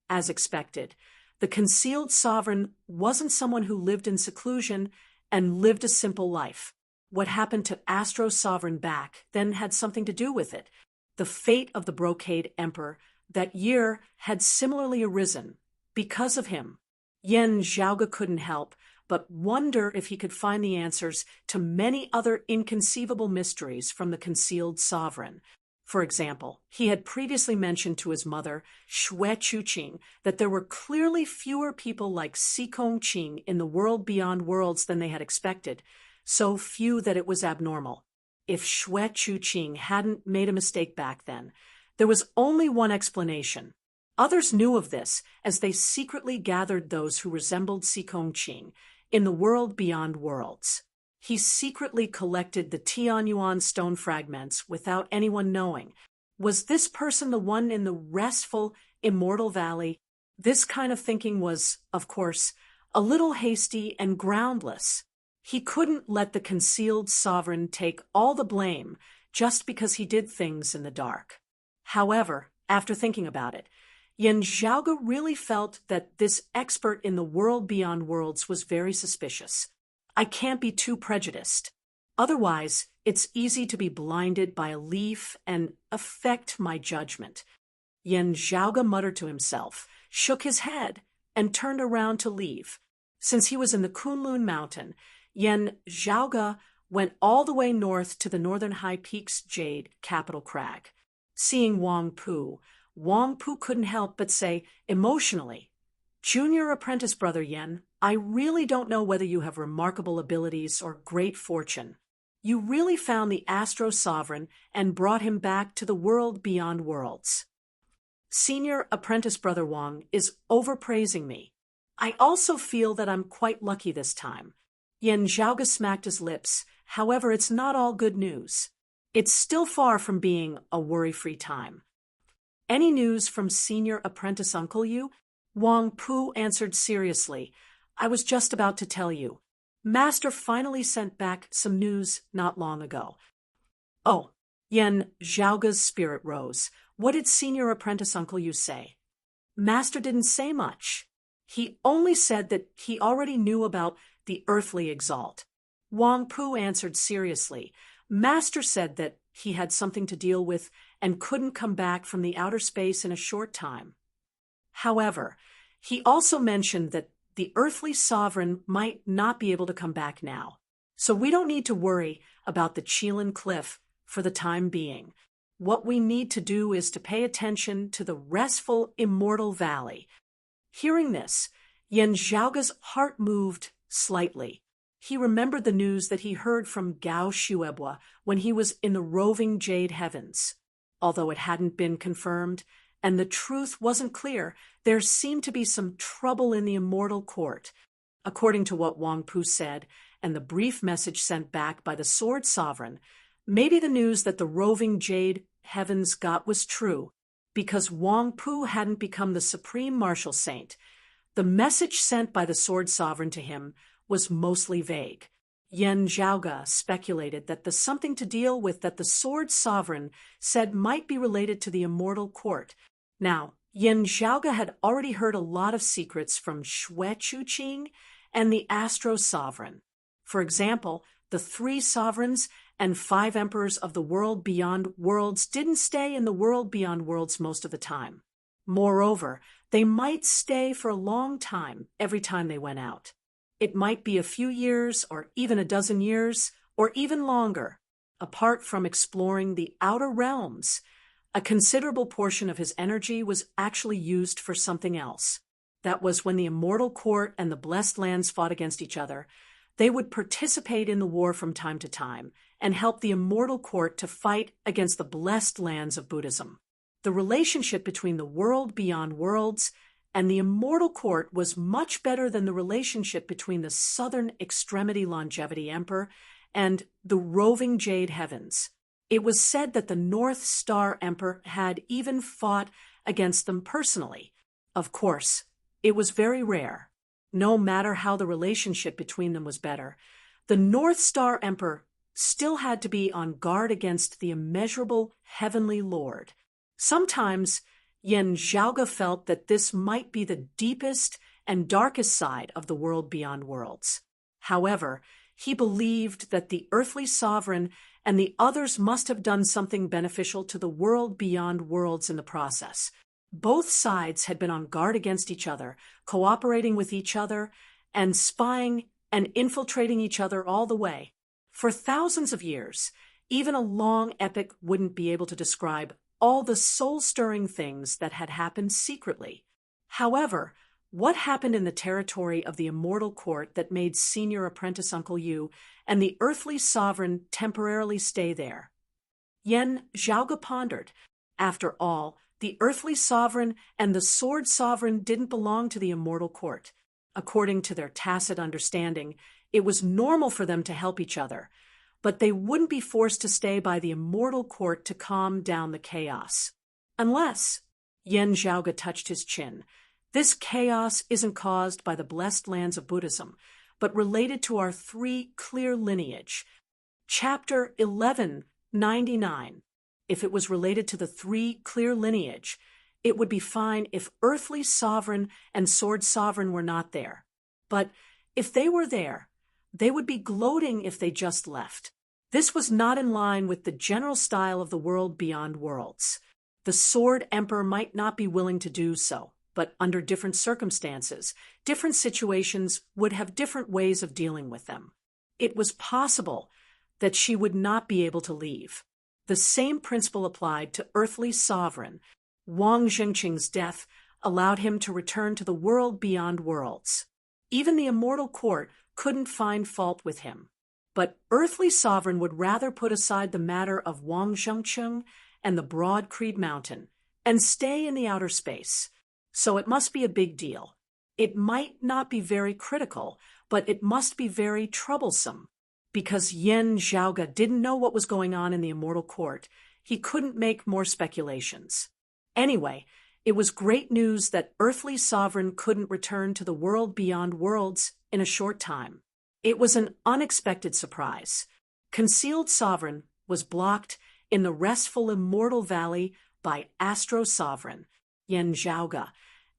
As expected, the Concealed Sovereign wasn't someone who lived in seclusion and lived a simple life. What happened to Astro Sovereign back then had something to do with it. The fate of the Brocade Emperor that year had similarly arisen because of him. Yen Zhaoga couldn't help but wonder if he could find the answers to many other inconceivable mysteries from the Concealed Sovereign. For example, he had previously mentioned to his mother, Xue Chuqing, that there were clearly fewer people like Xikong Qing in the world beyond worlds than they had expected, so few that it was abnormal. If Xue Chuqing hadn't made a mistake back then, there was only one explanation. Others knew of this as they secretly gathered those who resembled Xikong Qing in the world beyond worlds. He secretly collected the Tianyuan stone fragments without anyone knowing. Was this person the one in the restful Immortal Valley? This kind of thinking was, of course, a little hasty and groundless. He couldn't let the Concealed Sovereign take all the blame just because he did things in the dark. However, after thinking about it, Yin Zhaoge really felt that this expert in the world beyond worlds was very suspicious. I can't be too prejudiced. Otherwise, it's easy to be blinded by a leaf and affect my judgment. Yin Zhaoge muttered to himself, shook his head, and turned around to leave. Since he was in the Kunlun mountain, Yin Zhaoge went all the way north to the Northern High Peaks Jade Capital Crag. Seeing Wang Pu couldn't help but say, emotionally, Junior apprentice brother Yen, I really don't know whether you have remarkable abilities or great fortune. You really found the Astro Sovereign and brought him back to the world beyond worlds. Senior apprentice brother Wang is overpraising me. I also feel that I'm quite lucky this time. Yin Zhaoge smacked his lips. However, it's not all good news. It's still far from being a worry-free time. Any news from senior apprentice Uncle Yu? Wang Pu answered seriously. I was just about to tell you. Master finally sent back some news not long ago. Oh, Yin Zhaoge's spirit rose. What did senior apprentice Uncle Yu say? Master didn't say much. He only said that he already knew about the earthly exalt. Wang Pu answered seriously. Master said that he had something to deal with and couldn't come back from the outer space in a short time. However, he also mentioned that the earthly sovereign might not be able to come back now. So we don't need to worry about the Qilin Cliff for the time being. What we need to do is to pay attention to the restful immortal valley. Hearing this, Yin Zhaoge's heart moved slightly. He remembered the news that he heard from Gao Shuebua when he was in the roving Jade Heavens. Although it hadn't been confirmed, and the truth wasn't clear, there seemed to be some trouble in the immortal court. According to what Wang Pu said, and the brief message sent back by the Sword Sovereign, maybe the news that the roving Jade Heavens got was true, because Wang Pu hadn't become the Supreme Martial Saint. The message sent by the Sword Sovereign to him was mostly vague. Yin Zhaoge speculated that the something to deal with that the Sword Sovereign said might be related to the immortal court. Now, Yin Zhaoge had already heard a lot of secrets from Xue Chuqing and the Astro Sovereign. For example, the 3 sovereigns and 5 emperors of the world beyond worlds didn't stay in the world beyond worlds most of the time. Moreover, they might stay for a long time every time they went out. It might be a few years or even a dozen years or even longer. Apart from exploring the outer realms, a considerable portion of his energy was actually used for something else. That was when the immortal court and the blessed lands fought against each other. They would participate in the war from time to time and help the immortal court to fight against the blessed lands of Buddhism. The relationship between the world beyond worlds and the immortal court was much better than the relationship between the Southern Extremity Longevity Emperor and the roving Jade Heavens. It was said that the North Star Emperor had even fought against them personally. Of course, it was very rare. No matter how the relationship between them was better, the North Star Emperor still had to be on guard against the immeasurable heavenly lord. Sometimes, Yin Zhaoge felt that this might be the deepest and darkest side of the world beyond worlds. However, he believed that the earthly sovereign and the others must have done something beneficial to the world beyond worlds in the process. Both sides had been on guard against each other, cooperating with each other, and spying and infiltrating each other all the way. For thousands of years, even a long epic wouldn't be able to describe all the soul-stirring things that had happened secretly. However, what happened in the territory of the immortal court that made senior apprentice Uncle Yu and the earthly sovereign temporarily stay there? Yin Zhaoge pondered. After all, the earthly sovereign and the sword sovereign didn't belong to the immortal court. According to their tacit understanding, it was normal for them to help each other, but they wouldn't be forced to stay by the immortal court to calm down the chaos. Unless, Yin Zhaoge touched his chin, this chaos isn't caused by the blessed lands of Buddhism, but related to our 3 clear lineage. Chapter 1199. If it was related to the 3 clear lineage, It would be fine if earthly sovereign and sword sovereign were not there. But if they were there, they would be gloating if they just left. This was not in line with the general style of the world beyond worlds. The Sword Emperor might not be willing to do so, but under different circumstances, different situations would have different ways of dealing with them. It was possible that she would not be able to leave. The same principle applied to earthly sovereign. Wang Zhengqing's death allowed him to return to the world beyond worlds. Even the immortal court couldn't find fault with him. But earthly sovereign would rather put aside the matter of Wang Zhengqing and the broad Creed Mountain and stay in the outer space. So it must be a big deal. It might not be very critical, but it must be very troublesome. Because Yan Zhaoge didn't know what was going on in the immortal court, he couldn't make more speculations. Anyway, it was great news that earthly sovereign couldn't return to the world beyond worlds in a short time. It was an unexpected surprise. Concealed sovereign was blocked in the restful immortal valley by Astro Sovereign, Yan Zhaoge,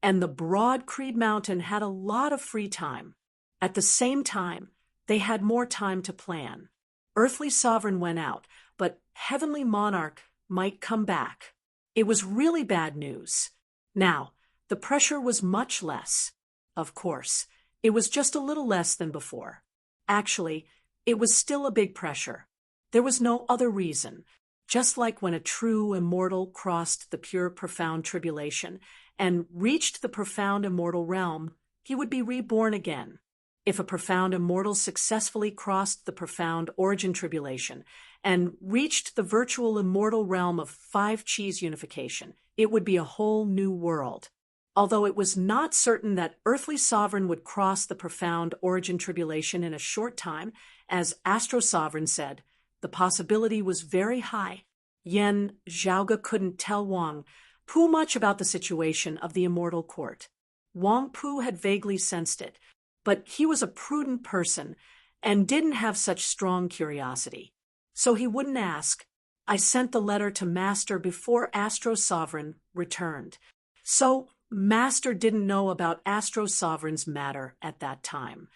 and the broad Creed Mountain had a lot of free time. At the same time, they had more time to plan. Earthly sovereign went out, but heavenly monarch might come back. It was really bad news. Now, the pressure was much less. Of course, it was just a little less than before. Actually, it was still a big pressure. There was no other reason. Just like when a true immortal crossed the pure profound tribulation and reached the profound immortal realm, he would be reborn again. If a profound immortal successfully crossed the profound origin tribulation and reached the virtual immortal realm of five Qis unification, it would be a whole new world. Although it was not certain that earthly sovereign would cross the profound origin tribulation in a short time, as Astro Sovereign said, the possibility was very high. Yan Zhaoge couldn't tell Wang Pu much about the situation of the immortal court. Wang Pu had vaguely sensed it, but he was a prudent person and didn't have such strong curiosity. So he wouldn't ask. I sent the letter to Master before Astro Sovereign returned. So Master didn't know about Astro Sovereign's matter at that time.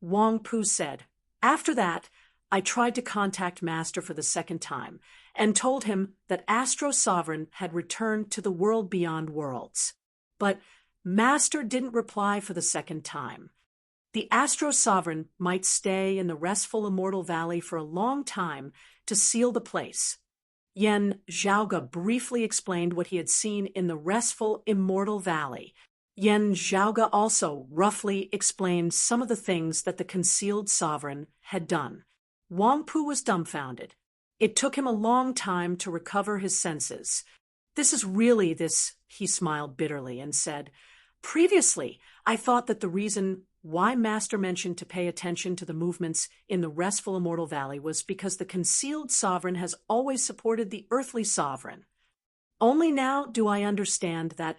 Wang Pu said, after that, I tried to contact Master for the second time and told him that Astro Sovereign had returned to the world beyond worlds. But Master didn't reply for the second time. The Astro Sovereign might stay in the restful immortal valley for a long time to seal the place. Yan Zhaoge briefly explained what he had seen in the restful immortal valley. Yan Zhaoge also roughly explained some of the things that the concealed sovereign had done. Wang Pu was dumbfounded. It took him a long time to recover his senses. This is really this, he smiled bitterly and said, previously, I thought that the reason why Master mentioned to pay attention to the movements in the restful immortal valley was because the concealed sovereign has always supported the earthly sovereign. Only now do I understand that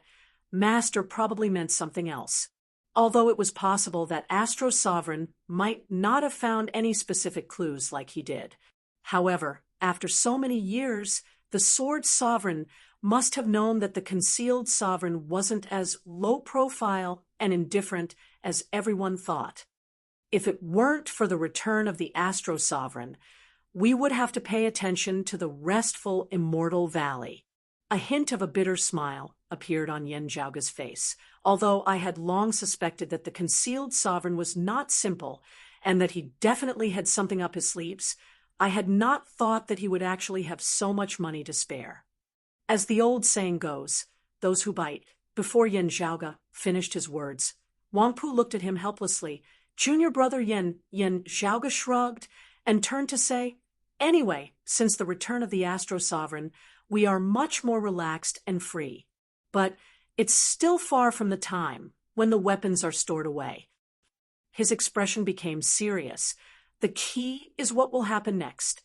Master probably meant something else, although it was possible that Astro Sovereign might not have found any specific clues like he did. However, after so many years, the Sword Sovereign must have known that the concealed sovereign wasn't as low profile and indifferent as everyone thought. If it weren't for the return of the Astro Sovereign, we would have to pay attention to the restful immortal valley. A hint of a bitter smile appeared on Yan Zhaoge's face, although I had long suspected that the concealed sovereign was not simple and that he definitely had something up his sleeves. I had not thought that he would actually have so much money to spare. As the old saying goes, those who bite. Before Yan Zhaoge finished his words, Wang Pu looked at him helplessly. Junior brother Yan Zhaoge shrugged and turned to say, anyway, since the return of the Astro Sovereign, we are much more relaxed and free. But it's still far from the time when the weapons are stored away. His expression became serious. The key is what will happen next.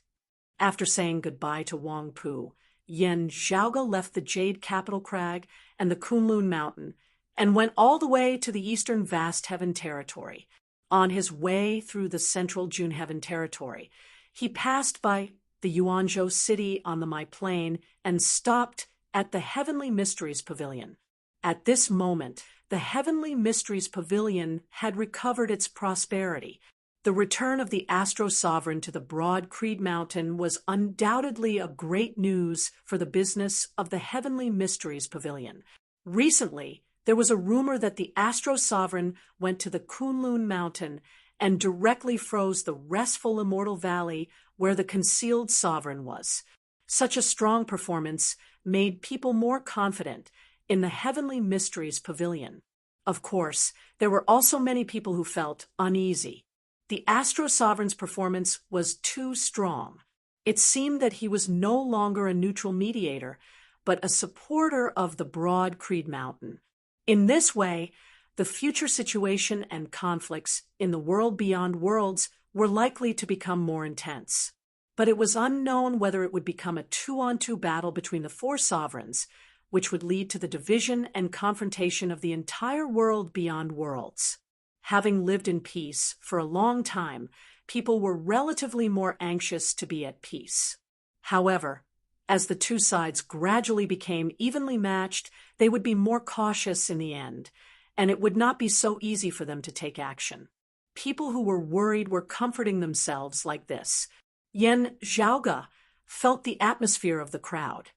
After saying goodbye to Wang Pu, Yan Zhaoge left the Jade Capital Crag and the Kunlun Mountain and went all the way to the eastern Vast Heaven Territory. On his way through the central June Heaven Territory, he passed by the Yuanzhou city on the Mai Plain and stopped at the Heavenly Mysteries Pavilion. At this moment, the Heavenly Mysteries Pavilion had recovered its prosperity. The return of the Astro Sovereign to the broad Creed Mountain was undoubtedly a great news for the business of the Heavenly Mysteries Pavilion. Recently, there was a rumor that the Astro Sovereign went to the Kunlun Mountain and directly froze the restful Immortal Valley where the concealed sovereign was. Such a strong performance made people more confident in the Heavenly Mysteries Pavilion. Of course, there were also many people who felt uneasy. The Astro Sovereign's performance was too strong. It seemed that he was no longer a neutral mediator, but a supporter of the broad Creed Mountain. In this way, the future situation and conflicts in the world beyond worlds were likely to become more intense. But it was unknown whether it would become a two-on-two battle between the four sovereigns, which would lead to the division and confrontation of the entire world beyond worlds. Having lived in peace for a long time, people were relatively more anxious to be at peace. However, as the two sides gradually became evenly matched, they would be more cautious in the end, and it would not be so easy for them to take action. People who were worried were comforting themselves like this. Yan Zhaoge felt the atmosphere of the crowd.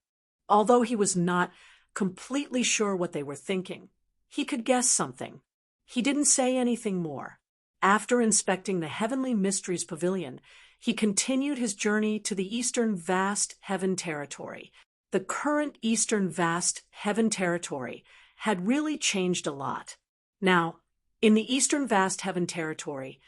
Although he was not completely sure what they were thinking, he could guess something. He didn't say anything more. After inspecting the Heavenly Mysteries Pavilion, he continued his journey to the Eastern Vast Heaven Territory. The current Eastern Vast Heaven Territory had really changed a lot. Now, in the Eastern Vast Heaven Territory,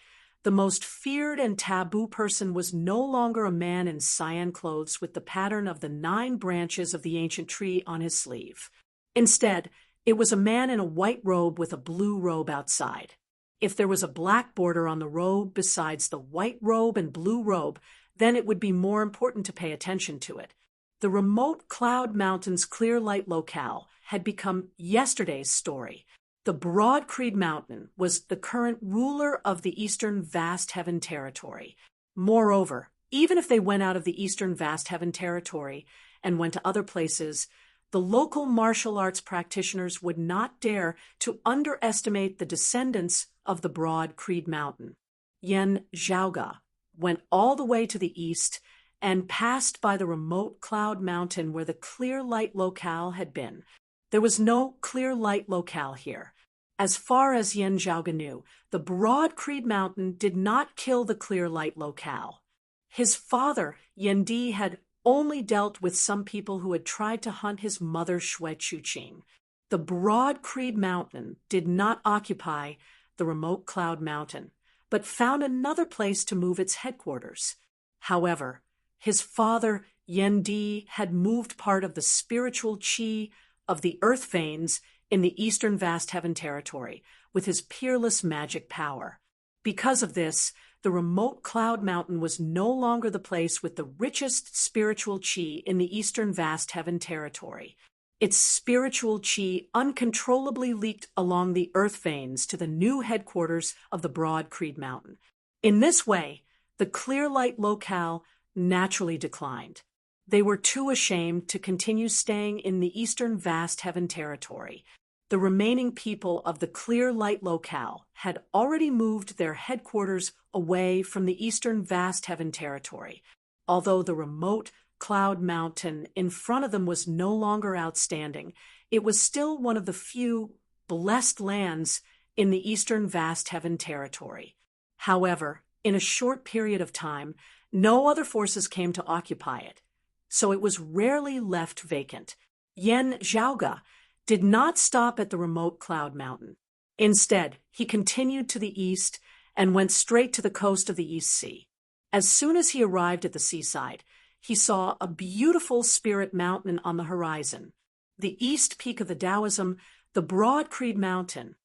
the most feared and taboo person was no longer a man in cyan clothes with the pattern of the 9 branches of the ancient tree on his sleeve. Instead, it was a man in a white robe with a blue robe outside. If there was a black border on the robe besides the white robe and blue robe, then it would be more important to pay attention to it. The remote Cloud Mountain's clear light locale had become yesterday's story. The broad Creed Mountain was the current ruler of the Eastern Vast Heaven Territory. Moreover, even if they went out of the Eastern Vast Heaven Territory and went to other places, the local martial arts practitioners would not dare to underestimate the descendants of the broad Creed Mountain. Yan Zhaoge went all the way to the east and passed by the remote Cloud Mountain where the clear light locale had been. There was no clear light locale here. As far as Yan Zhaoge knew, the broad Creed Mountain did not kill the clear light locale. His father, Yan Di, had only dealt with some people who had tried to hunt his mother Xue Chuqing. The broad Creed Mountain did not occupy the remote Cloud Mountain, but found another place to move its headquarters. However, his father, Yan Di, had moved part of the spiritual qi of the Earth Veins in the Eastern Vast Heaven Territory with his peerless magic power. Because of this, the remote Cloud Mountain was no longer the place with the richest spiritual qi in the Eastern Vast Heaven Territory. Its spiritual qi uncontrollably leaked along the Earth Veins to the new headquarters of the broad Creed Mountain. In this way, the clear light locale naturally declined. They were too ashamed to continue staying in the Eastern Vast Heaven Territory. The remaining people of the clear light locale had already moved their headquarters away from the Eastern Vast Heaven Territory. Although the remote Cloud Mountain in front of them was no longer outstanding, it was still one of the few blessed lands in the Eastern Vast Heaven Territory. However, in a short period of time, no other forces came to occupy it, so it was rarely left vacant. Yan Zhaoge did not stop at the remote Cloud Mountain. Instead, he continued to the east and went straight to the coast of the East Sea. As soon as he arrived at the seaside, he saw a beautiful spirit mountain on the horizon, the east peak of the Taoism, the broad Creed Mountain.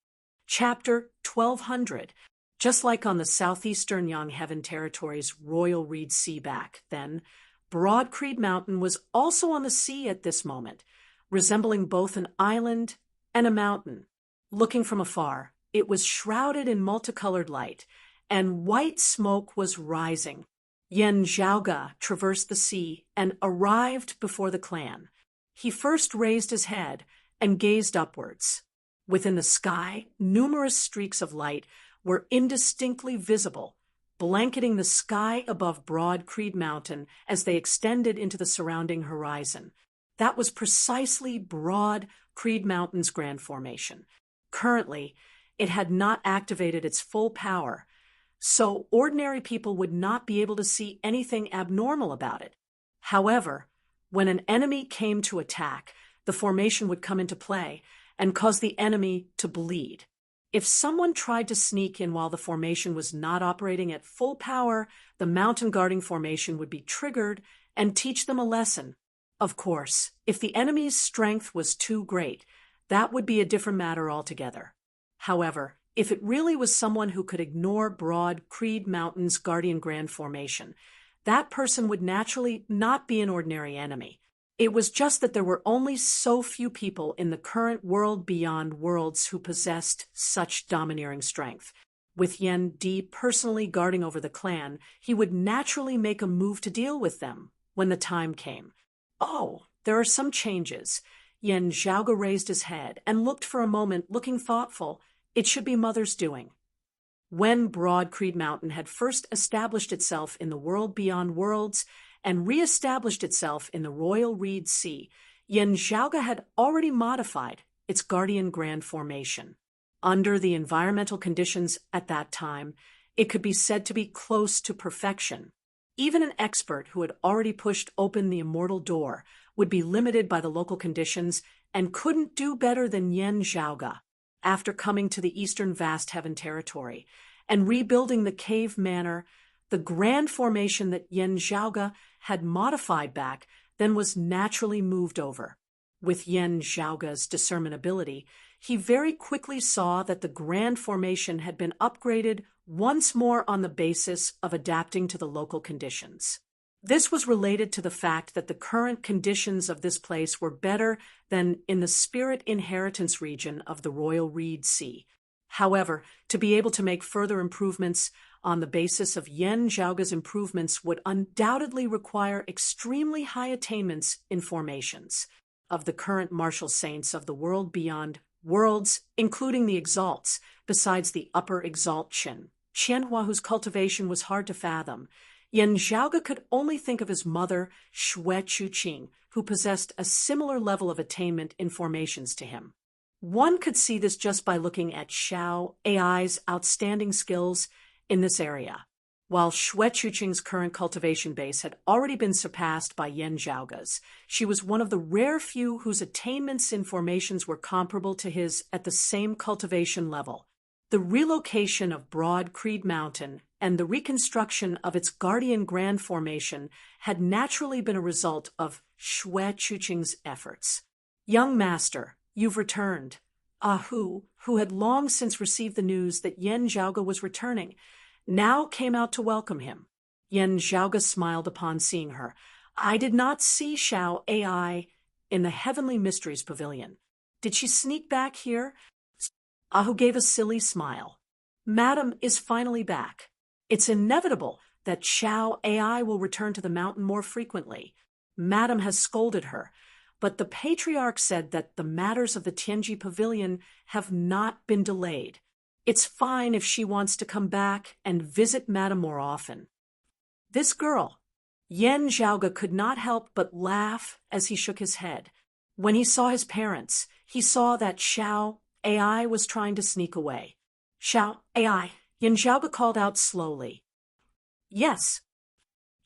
Chapter 1200. Just like on the southeastern Yang Heaven Territory's Royal Reed Seaback, then, broad Creed Mountain was also on the sea at this moment, resembling both an island and a mountain. Looking from afar, it was shrouded in multicolored light, and white smoke was rising. Yan Zhaoge traversed the sea and arrived before the clan. He first raised his head and gazed upwards. Within the sky, numerous streaks of light were indistinctly visible, blanketing the sky above Broad Creed Mountain as they extended into the surrounding horizon. That was precisely Broad Creed Mountain's grand formation. Currently, it had not activated its full power, so ordinary people would not be able to see anything abnormal about it. However, when an enemy came to attack, the formation would come into play and cause the enemy to bleed. If someone tried to sneak in while the formation was not operating at full power, the mountain guarding formation would be triggered and teach them a lesson. Of course, if the enemy's strength was too great, that would be a different matter altogether. However, if it really was someone who could ignore Broad Creed Mountain's Guardian Grand Formation, that person would naturally not be an ordinary enemy. It was just that there were only so few people in the current world beyond worlds who possessed such domineering strength. With Yen Di personally guarding over the clan, he would naturally make a move to deal with them when the time came. Oh, there are some changes. Yen Zhaoge raised his head and looked for a moment, looking thoughtful. It should be Mother's doing. When Broad Creed Mountain had first established itself in the world beyond worlds and re-established itself in the Royal Reed Sea, Yen Zhaoge had already modified its Guardian Grand Formation. Under the environmental conditions at that time, it could be said to be close to perfection. Even an expert who had already pushed open the immortal door would be limited by the local conditions and couldn't do better than Yen Zhaoge. After coming to the eastern vast heaven territory and rebuilding the cave manor, the grand formation that Yen Zhaoge had modified back then was naturally moved over. With Yen Zhaoge's discernment ability, he very quickly saw that the grand formation had been upgraded once more on the basis of adapting to the local conditions. This was related to the fact that the current conditions of this place were better than in the spirit inheritance region of the Royal Reed Sea. However, to be able to make further improvements on the basis of Yen Zhaoge's improvements would undoubtedly require extremely high attainments in formations. Of the current martial saints of the world beyond worlds, including the exalts, besides the upper exalt Qianhua, whose cultivation was hard to fathom, Yen Zhaoge could only think of his mother, Xue Chuqing, who possessed a similar level of attainment in formations to him. One could see this just by looking at Xiao AI's outstanding skills in this area. While Xue Chuqing's current cultivation base had already been surpassed by Yen Zhaoge's, she was one of the rare few whose attainments in formations were comparable to his at the same cultivation level. The relocation of Broad Creed Mountain and the reconstruction of its Guardian Grand Formation had naturally been a result of Xue Chuqing's efforts. "Young master, you've returned." Hu, who had long since received the news that Yen Zhaoge was returning, now came out to welcome him. Yen Zhaoge smiled upon seeing her. "I did not see Xiao AI in the Heavenly Mysteries Pavilion. Did she sneak back here?" Ahu gave a silly smile. "Madam is finally back. It's inevitable that Xiao AI will return to the mountain more frequently. Madam has scolded her, but the patriarch said that the matters of the Tianji Pavilion have not been delayed. It's fine if she wants to come back and visit Madam more often." This girl, Yen Zhaoge could not help but laugh as he shook his head. When he saw his parents, he saw that Xiao AI was trying to sneak away. "Xiao AI," Yen Zhaoge called out slowly. "Yes."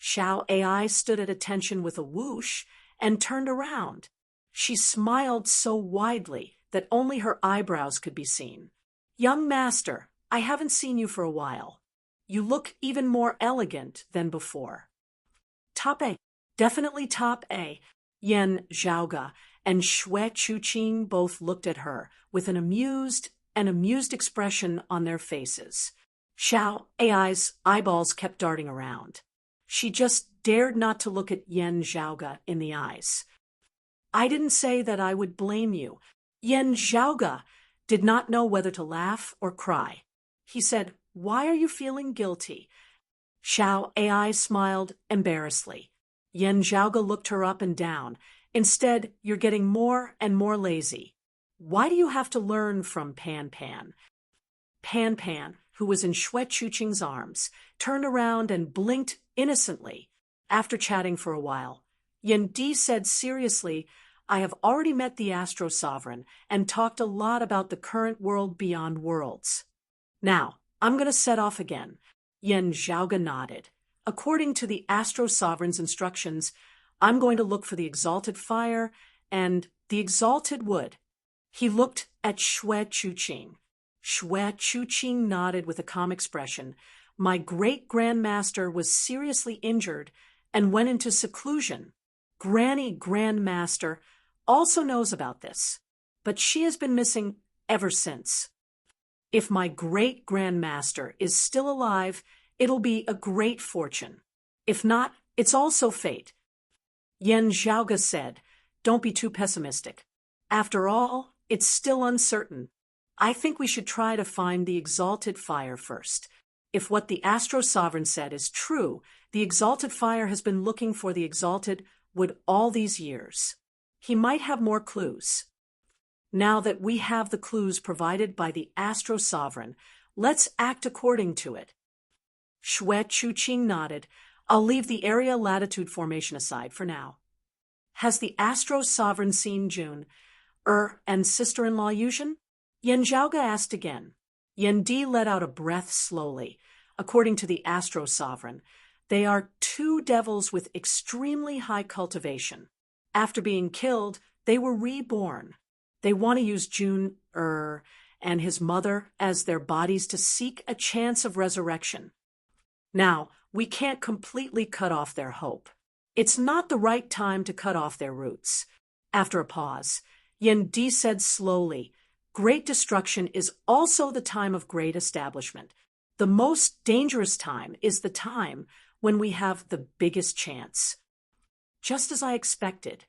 Xiao AI stood at attention with a whoosh and turned around. She smiled so widely that only her eyebrows could be seen. "Young master, I haven't seen you for a while. You look even more elegant than before." "Top A. Definitely top A." Yen Zhaoge and Xue Chuqing both looked at her with an amused expression on their faces. Xiao AI's eyeballs kept darting around. She just dared not to look at Yen Zhaoge in the eyes. "I didn't say that I would blame you." Yen Zhaoge did not know whether to laugh or cry. He said, "Why are you feeling guilty?" Xiao AI smiled embarrassedly. Yen Zhaoge looked her up and down Instead, you're getting more and more lazy. Why do you have to learn from Pan Pan? Pan Pan, who was in Xue Chuqing's arms, turned around and blinked innocently. After chatting for a while, Yen Di said seriously, I have already met the Astro Sovereign and talked a lot about the current world beyond worlds. Now, I'm going to set off again. Yen Zhaoga nodded. According to the Astro Sovereign's instructions, I'm going to look for the exalted fire and the exalted wood. He looked at Xue Chuqing. Xue Chuqing nodded with a calm expression. My great-grandmaster was seriously injured and went into seclusion. Granny Grandmaster also knows about this, but she has been missing ever since. If my great-grandmaster is still alive, it'll be a great fortune. If not, it's also fate. Yen Zhaoga said, Don't be too pessimistic. After all, it's still uncertain. I think we should try to find the exalted fire first. If what the Astro Sovereign said is true, the exalted fire has been looking for the exalted wood all these years. He might have more clues. Now that we have the clues provided by the Astro Sovereign, let's act according to it. Xue Chuqing nodded. I'll leave the area latitude formation aside for now. Has the Astro Sovereign seen June, and sister-in-law Yuzhen? Yen Zhaoga asked again. Yen Di let out a breath slowly. According to the Astro Sovereign, they are two devils with extremely high cultivation. After being killed, they were reborn. They want to use June, and his mother as their bodies to seek a chance of resurrection. Now, we can't completely cut off their hope. It's not the right time to cut off their roots. After a pause, Yen Di said slowly, Great destruction is also the time of great establishment. The most dangerous time is the time when we have the biggest chance. Just as I expected,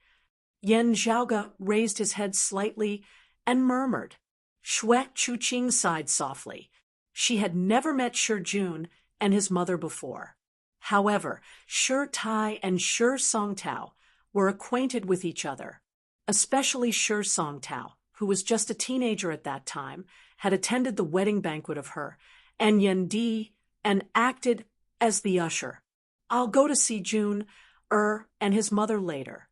Yen Zhaoga raised his head slightly and murmured. Xue Chuqing sighed softly. She had never met Shi Jun and his mother before. However, Shi Tai and Shi Songtao were acquainted with each other, especially Shi Songtao, who was just a teenager at that time, had attended the wedding banquet of her, and Yen Di, and acted as the usher. I'll go to see Jun, and his mother later.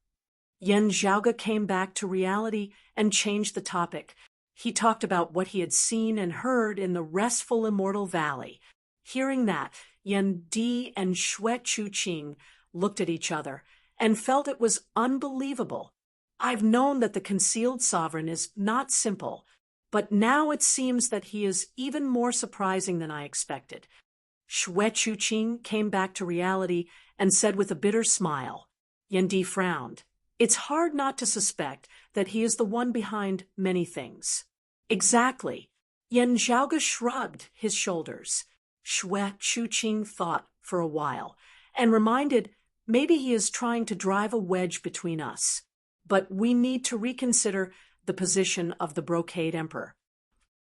Yen Zhaoga came back to reality and changed the topic. He talked about what he had seen and heard in the restful Immortal Valley. Hearing that, Yen Di and Xue Chuqing looked at each other and felt it was unbelievable. I've known that the concealed sovereign is not simple, but now it seems that he is even more surprising than I expected. Xue Chuqing came back to reality and said with a bitter smile. Yen Di frowned. It's hard not to suspect that he is the one behind many things. Exactly. Yen Zhaoga shrugged his shoulders. Xue Chuqing thought for a while and reminded, maybe he is trying to drive a wedge between us. But we need to reconsider the position of the Brocade Emperor.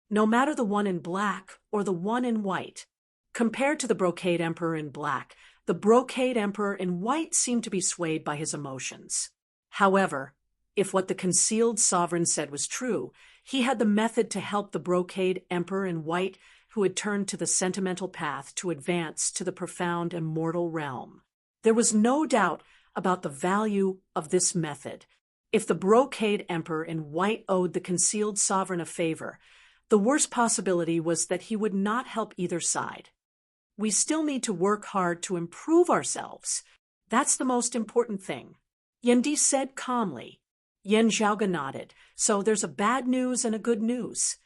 No matter the one in black or the one in white, compared to the Brocade Emperor in black, the Brocade Emperor in white seemed to be swayed by his emotions. However, if what the concealed sovereign said was true, he had the method to help the Brocade Emperor in white who had turned to the sentimental path to advance to the profound immortal realm. There was no doubt about the value of this method. If the Brocade Emperor in white owed the concealed sovereign a favor, the worst possibility was that he would not help either side. We still need to work hard to improve ourselves. That's the most important thing. Yen Di said calmly. Yen Zhaoga nodded. So there's a bad news and a good news.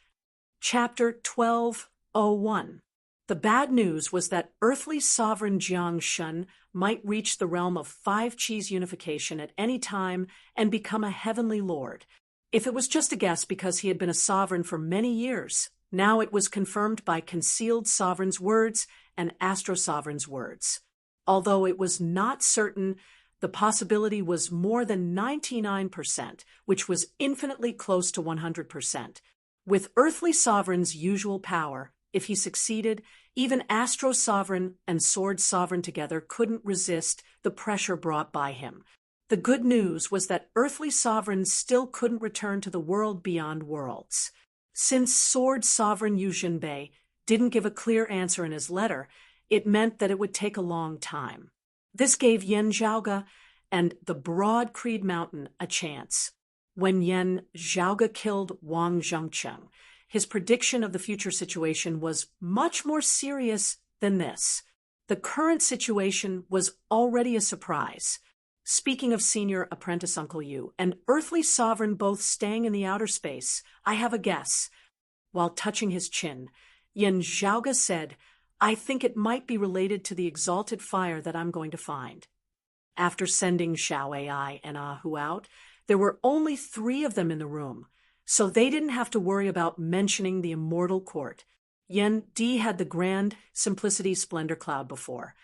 Chapter 12:01. The bad news was that earthly sovereign Jiang Shun might reach the realm of five Qis unification at any time and become a heavenly lord. If it was just a guess because he had been a sovereign for many years, now it was confirmed by concealed sovereign's words and astro sovereign's words. Although it was not certain, the possibility was more than 99%, which was infinitely close to 100%. With earthly sovereign's usual power, if he succeeded, even Astro Sovereign and Sword Sovereign together couldn't resist the pressure brought by him. The good news was that earthly sovereigns still couldn't return to the world beyond worlds. Since Sword Sovereign Yu Jinbei didn't give a clear answer in his letter, it meant that it would take a long time. This gave Yan Zhaoge and the Broad Creed Mountain a chance. When Yan Zhaoge killed Wang Zhengcheng, his prediction of the future situation was much more serious than this. The current situation was already a surprise. Speaking of senior apprentice Uncle Yu and earthly sovereign both staying in the outer space, I have a guess. While touching his chin, Yan Zhaoge said, "I think it might be related to the exalted fire that I'm going to find." After sending Xiao Ai and Ah Hu out, there were only 3 of them in the room, so they didn't have to worry about mentioning the immortal court. Yan Di had the grand simplicity splendor cloud before,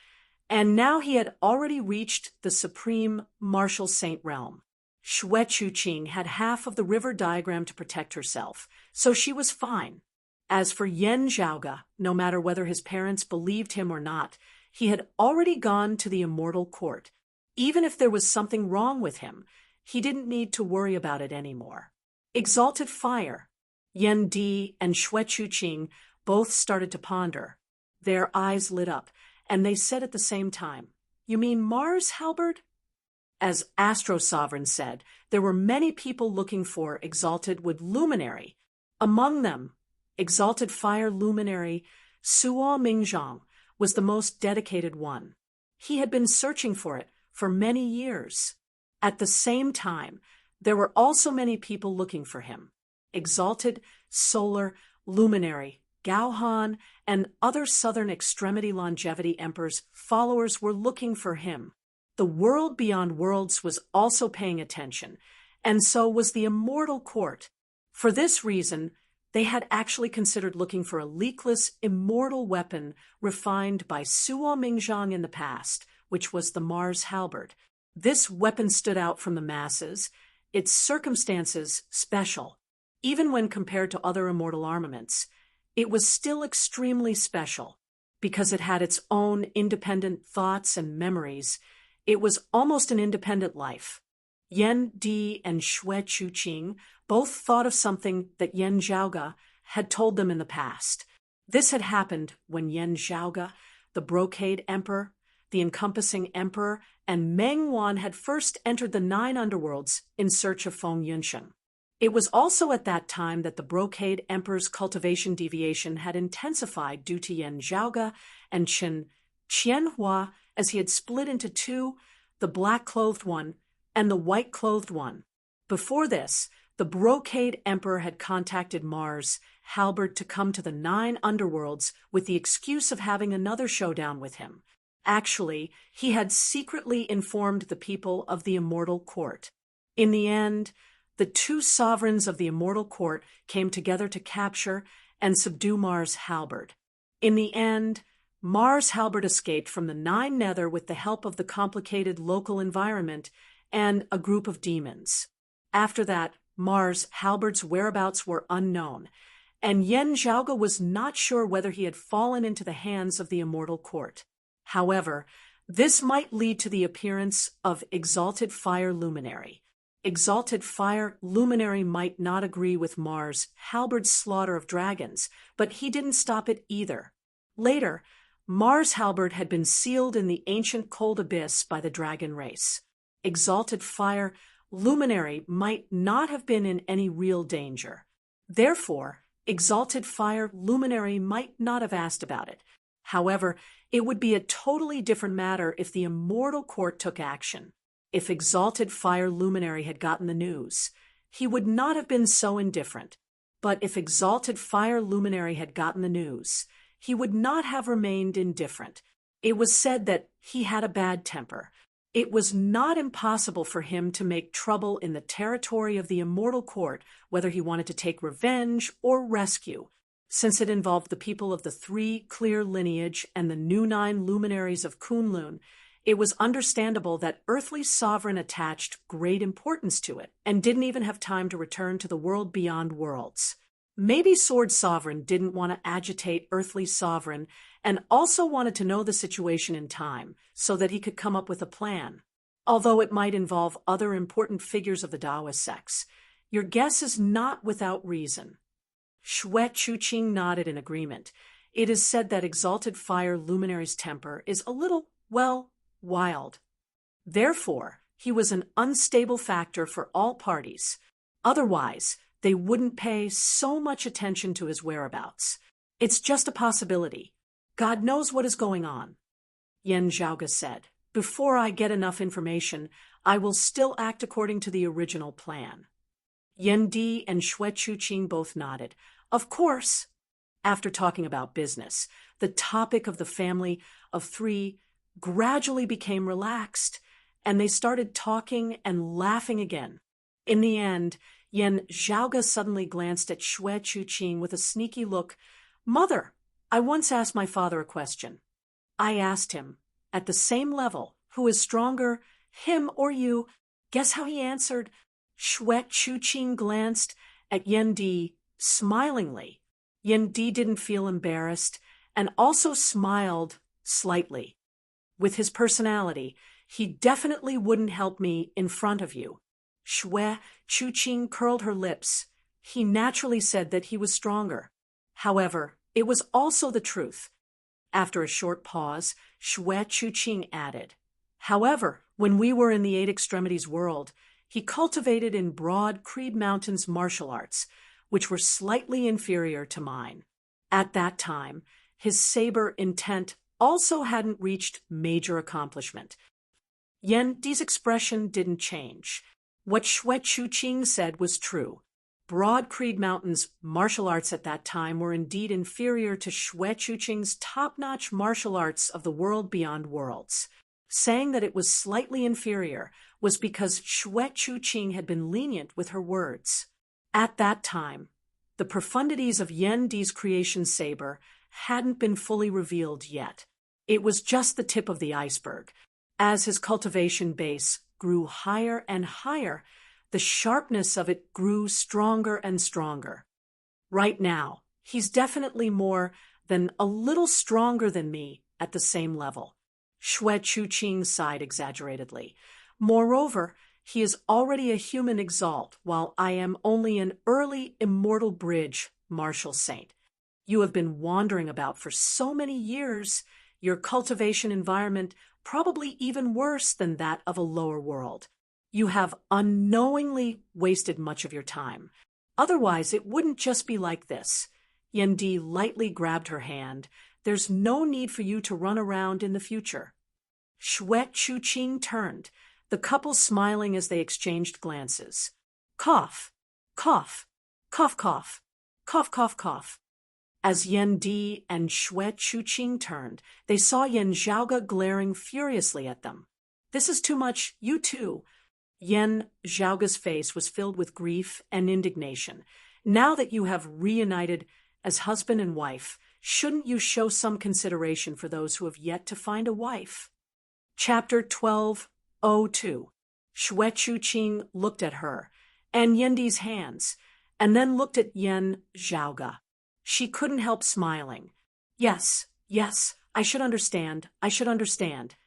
and now he had already reached the supreme martial saint realm. Xue Chuqing had half of the river diagram to protect herself, so she was fine. As for Yan Zhaoge, no matter whether his parents believed him or not, he had already gone to the immortal court. Even if there was something wrong with him, he didn't need to worry about it anymore. Exalted fire. Yan Di and Xue Chuqing both started to ponder. Their eyes lit up, and they said at the same time, "You mean Mars, Halberd?" As Astro Sovereign said, there were many people looking for Exalted with Luminary. Among them, Exalted Fire Luminary Suo Mingzhang was the most dedicated one. He had been searching for it for many years. At the same time, there were also many people looking for him. Exalted Solar Luminary Gao Han and other Southern Extremity Longevity Emperor's followers were looking for him. The world beyond worlds was also paying attention, and so was the immortal court. For this reason, they had actually considered looking for a leakless, immortal weapon refined by Suo Mingzhang in the past, which was the Mars Halberd. This weapon stood out from the masses, its circumstances special. Even when compared to other immortal armaments, it was still extremely special. Because it had its own independent thoughts and memories, it was almost an independent life. Yan Di and Xue Chuqing both thought of something that Yan Zhaoge had told them in the past. This had happened when Yan Zhaoge, the Brocade Emperor, the Encompassing Emperor, and Meng Wan had first entered the 9 underworlds in search of Feng Yunsheng. It was also at that time that the Brocade Emperor's cultivation deviation had intensified due to Yan Zhaoge and Chen Qianhua, as he had split into 2, the black-clothed one and the white-clothed one. Before this, the Brocade Emperor had contacted Mars Halberd to come to the 9 underworlds with the excuse of having another showdown with him. Actually, he had secretly informed the people of the immortal court. In the end, the 2 sovereigns of the immortal court came together to capture and subdue Mars Halberd. In the end, Mars Halberd escaped from the 9 Nether with the help of the complicated local environment and a group of demons. After that, Mars Halberd's whereabouts were unknown, and Yan Zhaoge was not sure whether he had fallen into the hands of the immortal court. However, this might lead to the appearance of Exalted Fire Luminary. Exalted Fire Luminary might not agree with Mars Halberd's slaughter of dragons, but he didn't stop it either. Later, Mars Halberd had been sealed in the ancient cold abyss by the dragon race. Exalted Fire Luminary might not have been in any real danger. Therefore, Exalted Fire Luminary might not have asked about it. However, it would be a totally different matter if the immortal court took action. If Exalted Fire Luminary had gotten the news, he would not have been so indifferent. But if Exalted Fire Luminary had gotten the news, he would not have remained indifferent. It was said that he had a bad temper. It was not impossible for him to make trouble in the territory of the immortal court, whether he wanted to take revenge or rescue. Since it involved the people of the 3 clear lineage and the new 9 luminaries of Kunlun, it was understandable that earthly sovereign attached great importance to it and didn't even have time to return to the world beyond worlds. Maybe Sword Sovereign didn't want to agitate earthly sovereign and also wanted to know the situation in time so that he could come up with a plan. although it might involve other important figures of the Taoist sects. Your guess is not without reason. Xue Chuqing nodded in agreement. It is said that exalted fire luminary's temper is a little, well, wild. Therefore, he was an unstable factor for all parties. Otherwise, they wouldn't pay so much attention to his whereabouts. It's just a possibility. God knows what is going on. Yan Zhaoge said, before I get enough information, I will still act according to the original plan. Yan Di and Xue Chuqing both nodded. Of course. After talking about business, the topic of the family of three gradually became relaxed, and they started talking and laughing again. In the end, Yan Zhaoge suddenly glanced at Xue Chuqing with a sneaky look. Mother, I once asked my father a question. I asked him, at the same level, who is stronger, him or you? Guess how he answered? Xue Chuqing glanced at Yan Di smilingly. Yan Di didn't feel embarrassed and also smiled slightly. With his personality, he definitely wouldn't help me in front of you. Xue Chuqing curled her lips. He naturally said that he was stronger. However, it was also the truth. After a short pause, Xue Chuqing added, however, when we were in the Eight Extremities world, he cultivated in Broad Creed Mountains martial arts, which were slightly inferior to mine. At that time, his saber intent also hadn't reached major accomplishment. Yan Di's expression didn't change. What Xue Chuqing said was true. Broad Creed Mountain's martial arts at that time were indeed inferior to Xue Chuqing's top-notch martial arts of the world beyond worlds. Saying that it was slightly inferior was because Xue Chuqing had been lenient with her words. At that time, the profundities of Yan Di's creation saber hadn't been fully revealed yet. It was just the tip of the iceberg. As his cultivation base grew higher and higher, the sharpness of it grew stronger and stronger. Right now, he's definitely more than a little stronger than me at the same level. Xue Chuqing sighed exaggeratedly. Moreover, he is already a human exalt, while I am only an early immortal bridge martial saint. You have been wandering about for so many years, your cultivation environment probably even worse than that of a lower world. You have unknowingly wasted much of your time. Otherwise, it wouldn't just be like this. Yan Di lightly grabbed her hand. There's no need for you to run around in the future. Xue Chuqing turned, the couple smiling as they exchanged glances. Cough, cough, cough, cough, cough, cough, cough. As Yan Di and Xue Chuqing turned, they saw Yan Zhaoge glaring furiously at them. This is too much, you too. Yan Zhaoge's face was filled with grief and indignation. Now that you have reunited as husband and wife, shouldn't you show some consideration for those who have yet to find a wife? Chapter 12:02. Xue Chuqing looked at her and Yan Di's hands, and then looked at Yan Zhaoge. She couldn't help smiling. Yes, I should understand,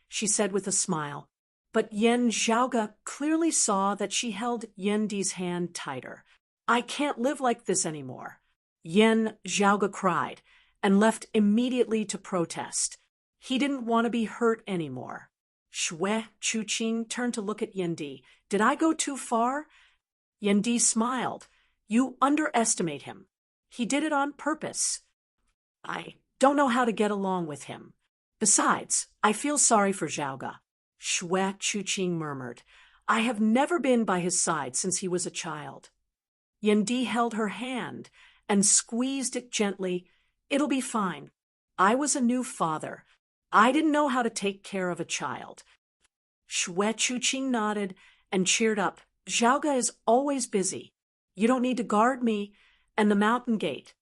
she said with a smile. But Yan Zhaoge clearly saw that she held Yan Di's hand tighter. I can't live like this anymore. Yan Zhaoge cried and left immediately to protest. He didn't want to be hurt anymore. Xue Chuqing turned to look at Yan Di. Did I go too far? Yan Di smiled. You underestimate him. He did it on purpose. I don't know how to get along with him. Besides, I feel sorry for Zhaoge. Xue Chuqing murmured. I have never been by his side since he was a child. Yan Di held her hand and squeezed it gently. It'll be fine. I was a new father. I didn't know how to take care of a child. Xue Chuqing nodded and cheered up. Zhaoge is always busy. You don't need to guard me and the mountain gate.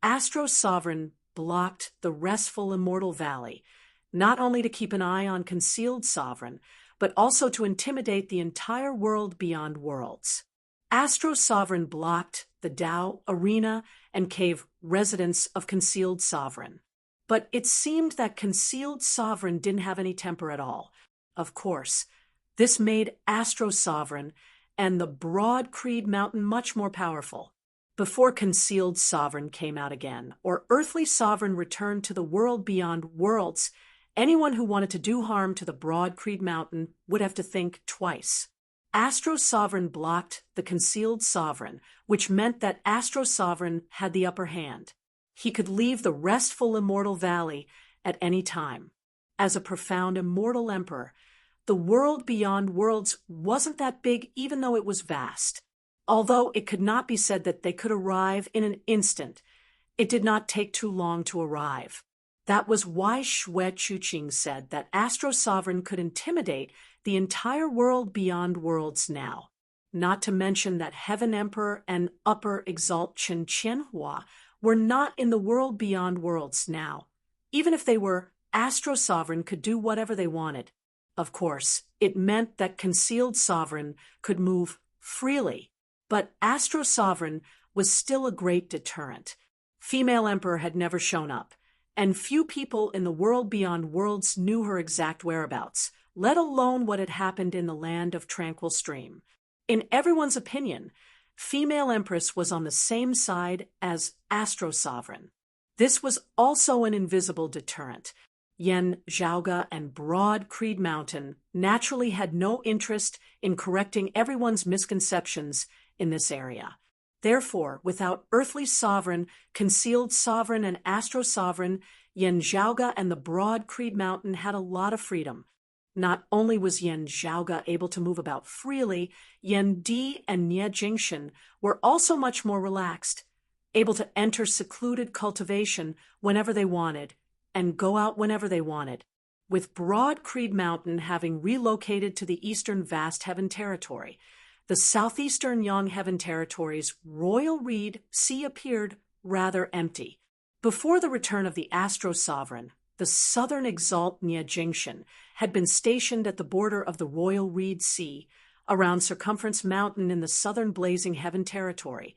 Astro Sovereign blocked the restful immortal valley, not only to keep an eye on concealed Sovereign, but also to intimidate the entire world beyond worlds. Astro Sovereign blocked the Tao arena and cave residence of concealed Sovereign. But it seemed that concealed Sovereign didn't have any temper at all. Of course, This made Astro Sovereign and the Broad Creed Mountain much more powerful. Before Concealed Sovereign came out again, or Earthly Sovereign returned to the world beyond worlds, anyone who wanted to do harm to the Broad Creed Mountain would have to think twice. Astro Sovereign blocked the Concealed Sovereign, which meant that Astro Sovereign had the upper hand. He could leave the restful immortal valley at any time. As a profound immortal emperor, the world beyond worlds wasn't that big even though it was vast. Although it could not be said that they could arrive in an instant, it did not take too long to arrive. That was why Xue Chuqing said that Astro Sovereign could intimidate the entire world beyond worlds now. Not to mention that Heaven Emperor and Upper Exalt Chen Qianhua were not in the world beyond worlds now. Even if they were, Astro Sovereign could do whatever they wanted. Of course, it meant that Concealed Sovereign could move freely. But Astro Sovereign was still a great deterrent. Female Emperor had never shown up, and few people in the world beyond worlds knew her exact whereabouts, let alone what had happened in the land of Tranquil Stream. In everyone's opinion, Female Empress was on the same side as Astro Sovereign. This was also an invisible deterrent. Yan Zhaoge and Broad Creed Mountain naturally had no interest in correcting everyone's misconceptions in this area. Therefore, without Earthly Sovereign, Concealed Sovereign, and Astro Sovereign, Yan Zhaoge and the Broad Creed Mountain had a lot of freedom. Not only was Yan Zhaoge able to move about freely, Yan Di and Nie Jingshan were also much more relaxed, able to enter secluded cultivation whenever they wanted and go out whenever they wanted. With Broad Creed Mountain having relocated to the eastern vast Heaven Territory, the southeastern Yang Heaven Territory's Royal Reed Sea appeared rather empty. Before the return of the Astro Sovereign, the southern Exalt Nie Jingshan had been stationed at the border of the Royal Reed Sea, around Circumference Mountain in the southern Blazing Heaven Territory,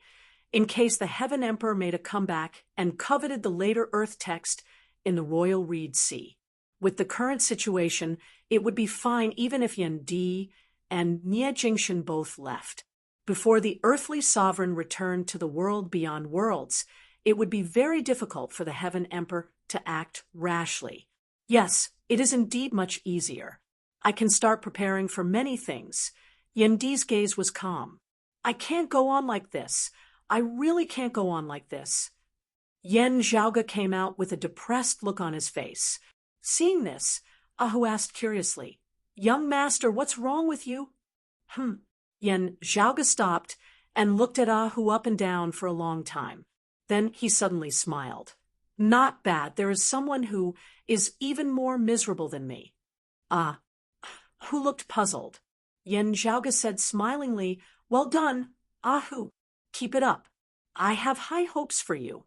in case the Heaven Emperor made a comeback and coveted the later Earth text in the Royal Reed Sea. With the current situation, it would be fine even if Yan Di and Nie Jingshan both left. Before the Earthly Sovereign returned to the world beyond worlds, it would be very difficult for the Heaven Emperor to act rashly. Yes, it is indeed much easier. I can start preparing for many things. Yan Di's gaze was calm. I can't go on like this. I really can't go on like this. Yan Zhaoge came out with a depressed look on his face. Seeing this, Ahu asked curiously, "Young master, what's wrong with you?" Yan Zhaoge stopped and looked at Ahu up and down for a long time. Then he suddenly smiled. "Not bad. There is someone who is even more miserable than me." Ahu looked puzzled. Yan Zhaoge said smilingly, "Well done, Ahu. Keep it up. I have high hopes for you."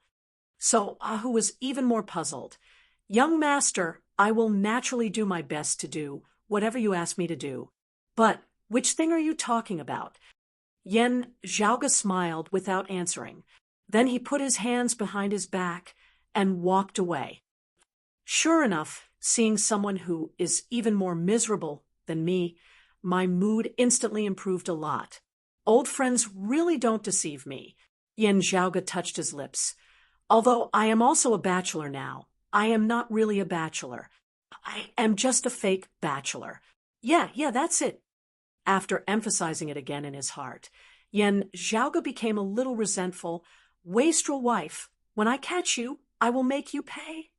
So Ahu was even more puzzled. "Young master, I will naturally do my best to do whatever you ask me to do. But which thing are you talking about?" Yan Zhaoge smiled without answering. Then he put his hands behind his back and walked away. Sure enough, seeing someone who is even more miserable than me, my mood instantly improved a lot. Old friends really don't deceive me. Yan Zhaoge touched his lips. Although I am also a bachelor now, I am not really a bachelor. I am just a fake bachelor. Yeah, that's it. After emphasizing it again in his heart, Yan Zhaoge became a little resentful. "Wastrel wife, when I catch you, I will make you pay."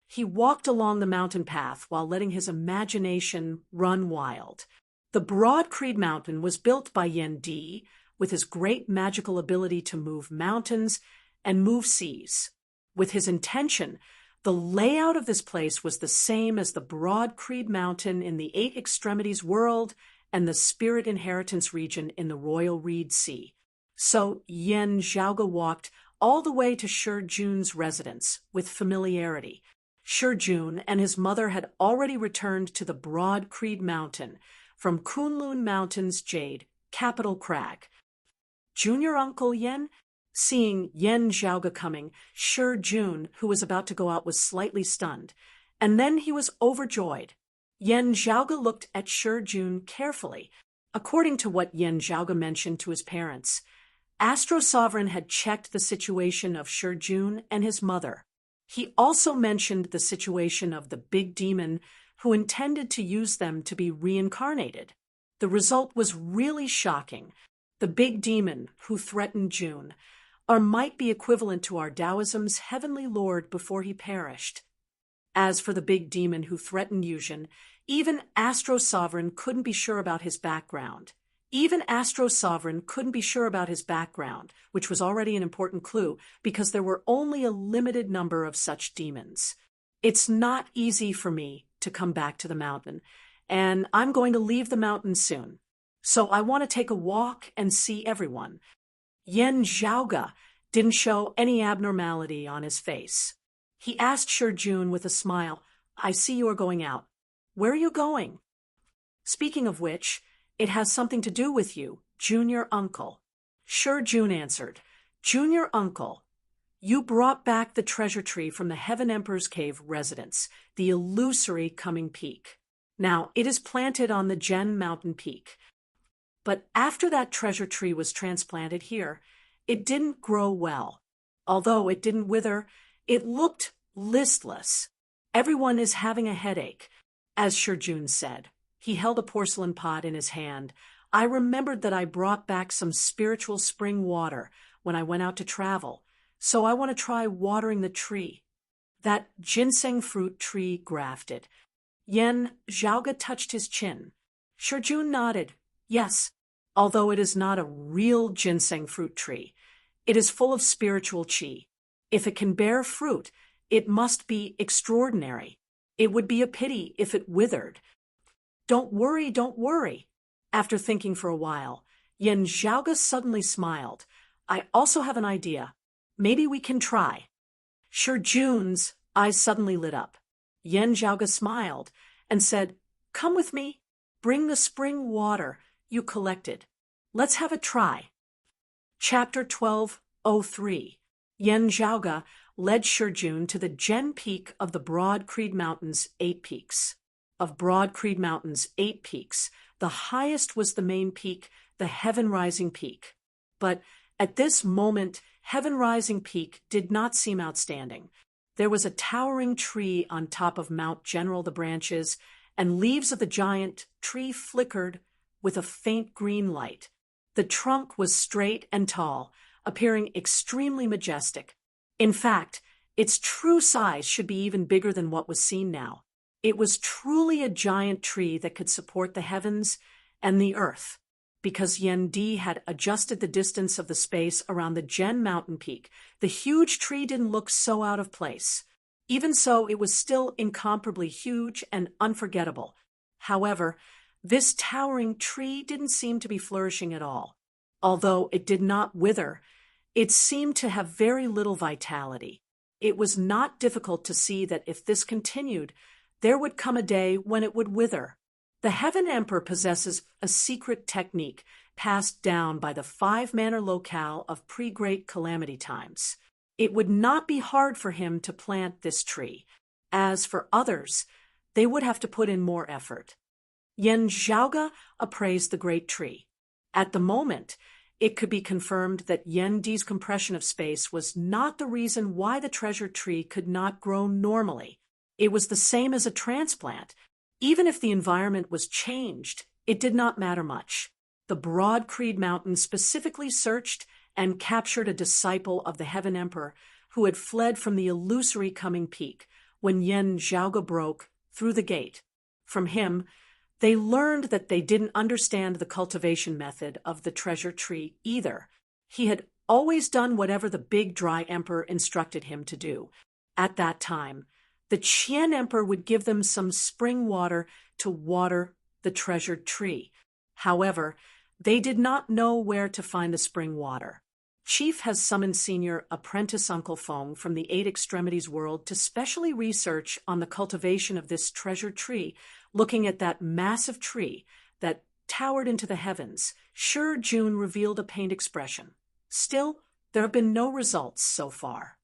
He walked along the mountain path while letting his imagination run wild. The Broad Creed Mountain was built by Yan Di with his great magical ability to move mountains and move seas. With his intention, the layout of this place was the same as the Broad Creed Mountain in the Eight Extremities world and the Spirit Inheritance region in the Royal Reed Sea. So Yan Zhaoge walked all the way to Shi Jun's residence with familiarity. Shi Jun and his mother had already returned to the Broad Creed Mountain from Kunlun Mountain's Jade, Capital Crag. Junior Uncle Yan? Seeing Yan Zhaoge coming, Shi Jun, who was about to go out, was slightly stunned, and then he was overjoyed. Yen Zhaoge looked at Shi Jun carefully. According to what Yen Zhaoge mentioned to his parents, Astro Sovereign had checked the situation of Shi Jun and his mother. He also mentioned the situation of the big demon who intended to use them to be reincarnated. The result was really shocking. The big demon who threatened Jun, or might be equivalent to our Taoism's heavenly lord before he perished. As for the big demon who threatened Yuzhen, even Astro Sovereign couldn't be sure about his background. Which was already an important clue because there were only a limited number of such demons. It's not easy for me to come back to the mountain, and I'm going to leave the mountain soon. So I want to take a walk and see everyone. Yen Zhaoge didn't show any abnormality on his face. He asked Shi Jun with a smile, I see you are going out. Where are you going? Speaking of which, it has something to do with you, Junior Uncle. Shi Jun answered, Junior Uncle, you brought back the treasure tree from the Heaven Emperor's Cave residence, the illusory coming peak. Now, it is planted on the Gen Mountain Peak. But after that treasure tree was transplanted here, it didn't grow well. Although it didn't wither, it looked listless. Everyone is having a headache, as Shi Jun said. He held a porcelain pot in his hand. I remembered that I brought back some spiritual spring water when I went out to travel, so I want to try watering the tree. That ginseng fruit tree grafted. Yen Zhaoge touched his chin. Shi Jun nodded. Yes, although it is not a real ginseng fruit tree. It is full of spiritual qi. If it can bear fruit, it must be extraordinary. It would be a pity if it withered. Don't worry, don't worry. After thinking for a while, Yen Zhaoge suddenly smiled. I also have an idea. Maybe we can try. Shi Jun's eyes suddenly lit up. Yen Zhaoge smiled and said, Come with me. Bring the spring water you collected. Let's have a try. Chapter 1203. Yen Zhaoge led Shi Jun to the Gen Peak of the Broad Creed Mountains' 8 peaks. Of Broad Creed Mountain's 8 peaks, the highest was the main peak, the Heaven Rising Peak. But at this moment, Heaven Rising Peak did not seem outstanding. There was a towering tree on top of Mount General the branches, and leaves of the giant tree flickered with a faint green light. The trunk was straight and tall, appearing extremely majestic. In fact, its true size should be even bigger than what was seen now. It was truly a giant tree that could support the heavens and the earth, because Yen Di had adjusted the distance of the space around the Gen Mountain Peak. The huge tree didn't look so out of place. Even so, it was still incomparably huge and unforgettable. However, this towering tree didn't seem to be flourishing at all. Although it did not wither, it seemed to have very little vitality. It was not difficult to see that if this continued, there would come a day when it would wither. The Heaven Emperor possesses a secret technique passed down by the 5-manner locale of pre-Great Calamity times. It would not be hard for him to plant this tree. As for others, they would have to put in more effort. Yen Zhaoge appraised the great tree. At the moment, it could be confirmed that Yen Di's compression of space was not the reason why the treasure tree could not grow normally. It was the same as a transplant. Even if the environment was changed, it did not matter much. The Broad Creed Mountain specifically searched and captured a disciple of the Heaven Emperor who had fled from the illusory coming peak when Yen Zhaoge broke through the gate. From him, they learned that they didn't understand the cultivation method of the treasure tree either. He had always done whatever the big dry emperor instructed him to do. At that time, the Qian Emperor would give them some spring water to water the treasured tree. However, they did not know where to find the spring water. Chief has summoned Senior Apprentice Uncle Feng from the 8 Extremities world to specially research on the cultivation of this treasured tree, looking at that massive tree that towered into the heavens. Shi Jun revealed a pained expression. Still, there have been no results so far.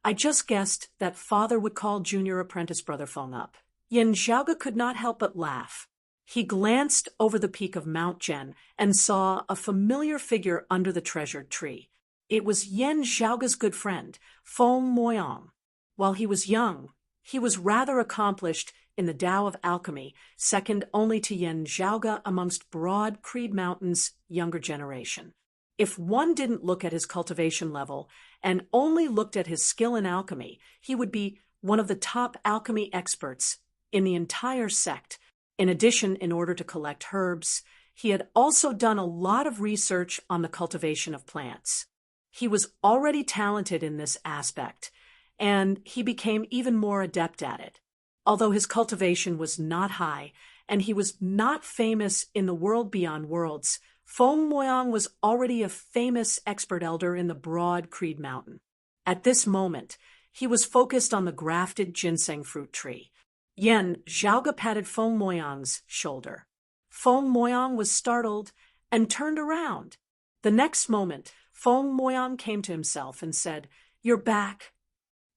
I just guessed that father would call Junior Apprentice Brother Feng up. Yan Zhaoge could not help but laugh. He glanced over the peak of Mount Zhen and saw a familiar figure under the treasured tree. It was Yan Zhaoge's good friend, Feng Moyang. While he was young, he was rather accomplished in the Tao of alchemy, second only to Yan Zhaoge amongst Broad Creed Mountain's younger generation. If one didn't look at his cultivation level and only looked at his skill in alchemy, he would be one of the top alchemy experts in the entire sect. In addition, in order to collect herbs, he had also done a lot of research on the cultivation of plants. He was already talented in this aspect, and he became even more adept at it. Although his cultivation was not high, and he was not famous in the world beyond worlds, Feng Moyang was already a famous expert elder in the Broad Creed Mountain. At this moment, he was focused on the grafted ginseng fruit tree. Yan Zhaoge patted Feng Moyang's shoulder. Feng Moyang was startled and turned around. The next moment, Feng Moyang came to himself and said, "You're back.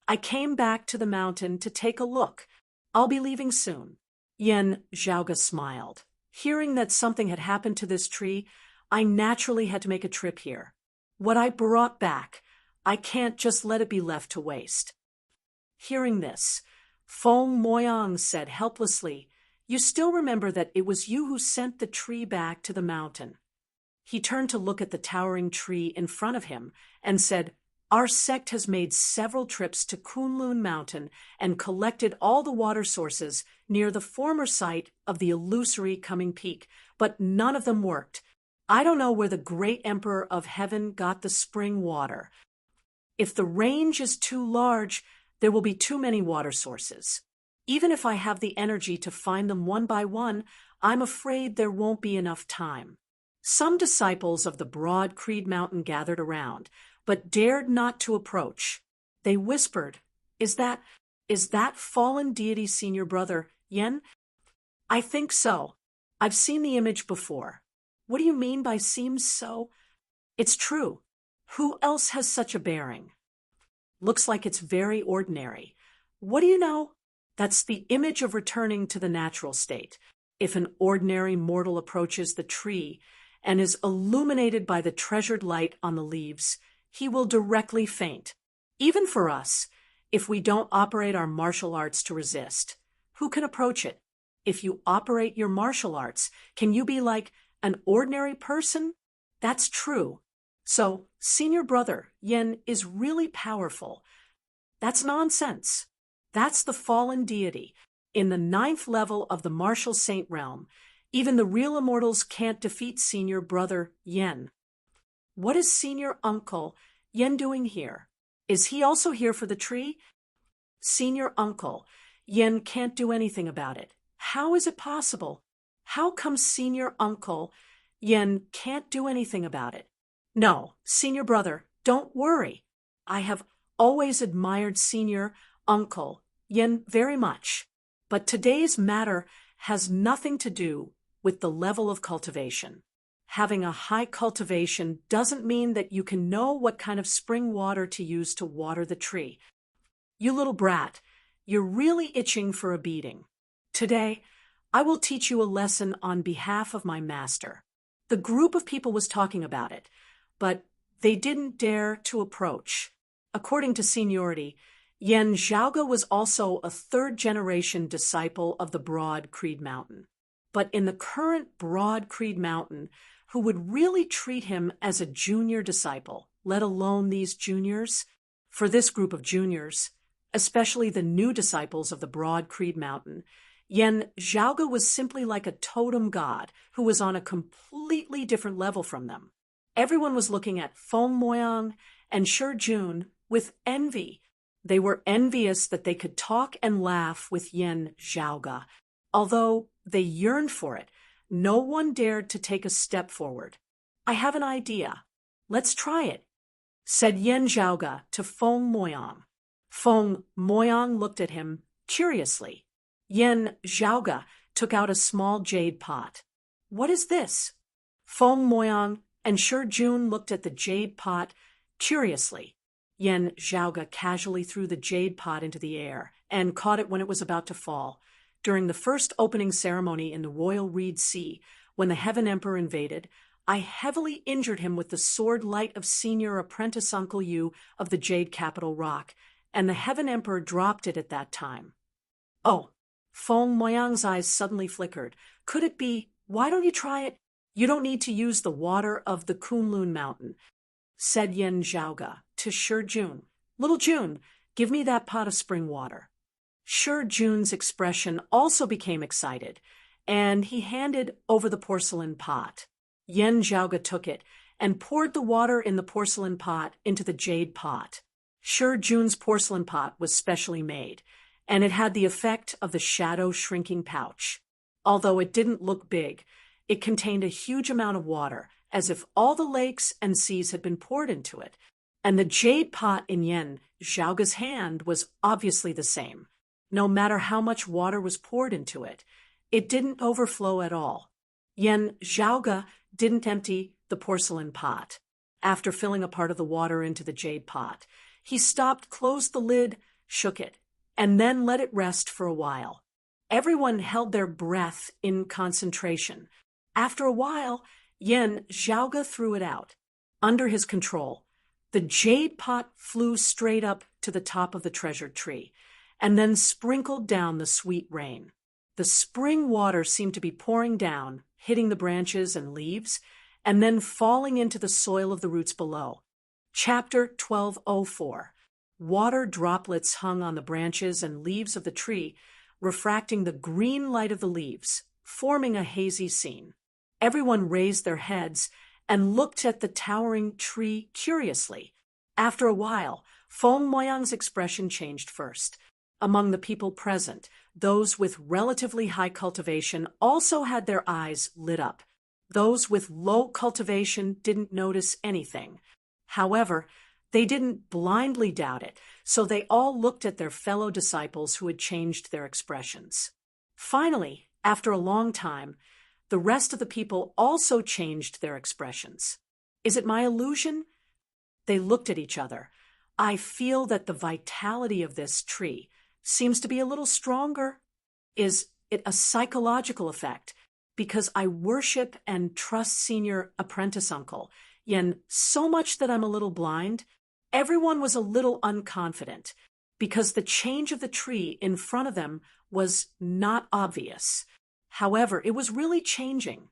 I came back to the mountain to take a look. I'll be leaving soon." Yan Zhaoge smiled. Hearing that something had happened to this tree, I naturally had to make a trip here. What I brought back, I can't just let it be left to waste. Hearing this, Feng Moyang said helplessly, "You still remember that it was you who sent the tree back to the mountain." He turned to look at the towering tree in front of him and said, "Our sect has made several trips to Kunlun Mountain and collected all the water sources near the former site of the illusory coming peak, but none of them worked. I don't know where the great Emperor of Heaven got the spring water. If the range is too large, there will be too many water sources. Even if I have the energy to find them one by one, I'm afraid there won't be enough time." Some disciples of the Broad Creed Mountain gathered around, but dared not to approach. They whispered, Is that fallen deity senior brother, Yen?" "I think so. I've seen the image before." "What do you mean by seems so?" "It's true. Who else has such a bearing?" "Looks like it's very ordinary. What do you know? That's the image of returning to the natural state. If an ordinary mortal approaches the tree and is illuminated by the treasured light on the leaves, he will directly faint. Even for us, if we don't operate our martial arts to resist. Who can approach it? If you operate your martial arts, can you be like an ordinary person? That's true. So, senior brother, Yen, is really powerful. That's nonsense. That's the fallen deity. In the 9th level of the martial saint realm, even the real immortals can't defeat senior brother, Yen. What is senior uncle, Yen, doing here? Is he also here for the tree? Senior uncle, Yen can't do anything about it. How is it possible? How come senior uncle, Yen can't do anything about it? No, senior brother, don't worry. I have always admired senior uncle, Yen, very much. But today's matter has nothing to do with the level of cultivation. Having a high cultivation doesn't mean that you can know what kind of spring water to use to water the tree. You little brat, you're really itching for a beating. Today, I will teach you a lesson on behalf of my master. The group of people was talking about it, but they didn't dare to approach. According to seniority, Yan Zhaoge was also a 3rd-generation disciple of the Broad Creed Mountain. But in the current Broad Creed Mountain, who would really treat him as a junior disciple, let alone these juniors? For this group of juniors, especially the new disciples of the Broad Creed Mountain, Yan Zhaoge was simply like a totem god who was on a completely different level from them. Everyone was looking at Feng Moyang and Shi Jun with envy. They were envious that they could talk and laugh with Yan Zhaoge. Although they yearned for it, no one dared to take a step forward. "I have an idea. Let's try it," said Yan Zhaoge to Feng Moyang. Feng Moyang looked at him curiously. Yan Zhaoge took out a small jade pot. "What is this?" Feng Moyang and Shi Jun looked at the jade pot curiously. Yan Zhaoge casually threw the jade pot into the air and caught it when it was about to fall. during the first opening ceremony in the royal Reed Sea, when the Heaven Emperor invaded, I heavily injured him with the sword light of Senior Apprentice Uncle Yu of the Jade Capital Rock, and the Heaven Emperor dropped it at that time. Oh, Feng Moyang's eyes suddenly flickered. Could it be? Why don't you try it? You don't need to use the water of the Kunlun Mountain, said Yen Zhaoge to Shi Jun. Little Jun, give me that pot of spring water. Shi Jun's expression also became excited, and he handed over the porcelain pot. Yen Zhaoge took it and poured the water in the porcelain pot into the jade pot. Shi Jun's porcelain pot was specially made, and it had the effect of the shadow shrinking pouch. Although it didn't look big, it contained a huge amount of water, as if all the lakes and seas had been poured into it. And the jade pot in Yen Zhaoge's hand was obviously the same. No matter how much water was poured into it, it didn't overflow at all. Yen Zhaoge didn't empty the porcelain pot. After filling a part of the water into the jade pot, he stopped, closed the lid, shook it, and then let it rest for a while. Everyone held their breath in concentration. After a while, Yen Zhaoge threw it out. Under his control, the jade pot flew straight up to the top of the treasured tree, and then sprinkled down the sweet rain. The spring water seemed to be pouring down, hitting the branches and leaves, and then falling into the soil of the roots below. Chapter 1204. Water droplets hung on the branches and leaves of the tree, refracting the green light of the leaves, forming a hazy scene. Everyone raised their heads and looked at the towering tree curiously. After a while, Feng Moyang's expression changed first. Among the people present, those with relatively high cultivation also had their eyes lit up. Those with low cultivation didn't notice anything. However, they didn't blindly doubt it, so they all looked at their fellow disciples who had changed their expressions. Finally, after a long time, the rest of the people also changed their expressions. Is it my illusion? They looked at each other. I feel that the vitality of this tree seems to be a little stronger. Is it a psychological effect? Because I worship and trust Senior Apprentice Uncle Yen so much that I'm a little blind? Everyone was a little unconfident, because the change of the tree in front of them was not obvious. However, it was really changing.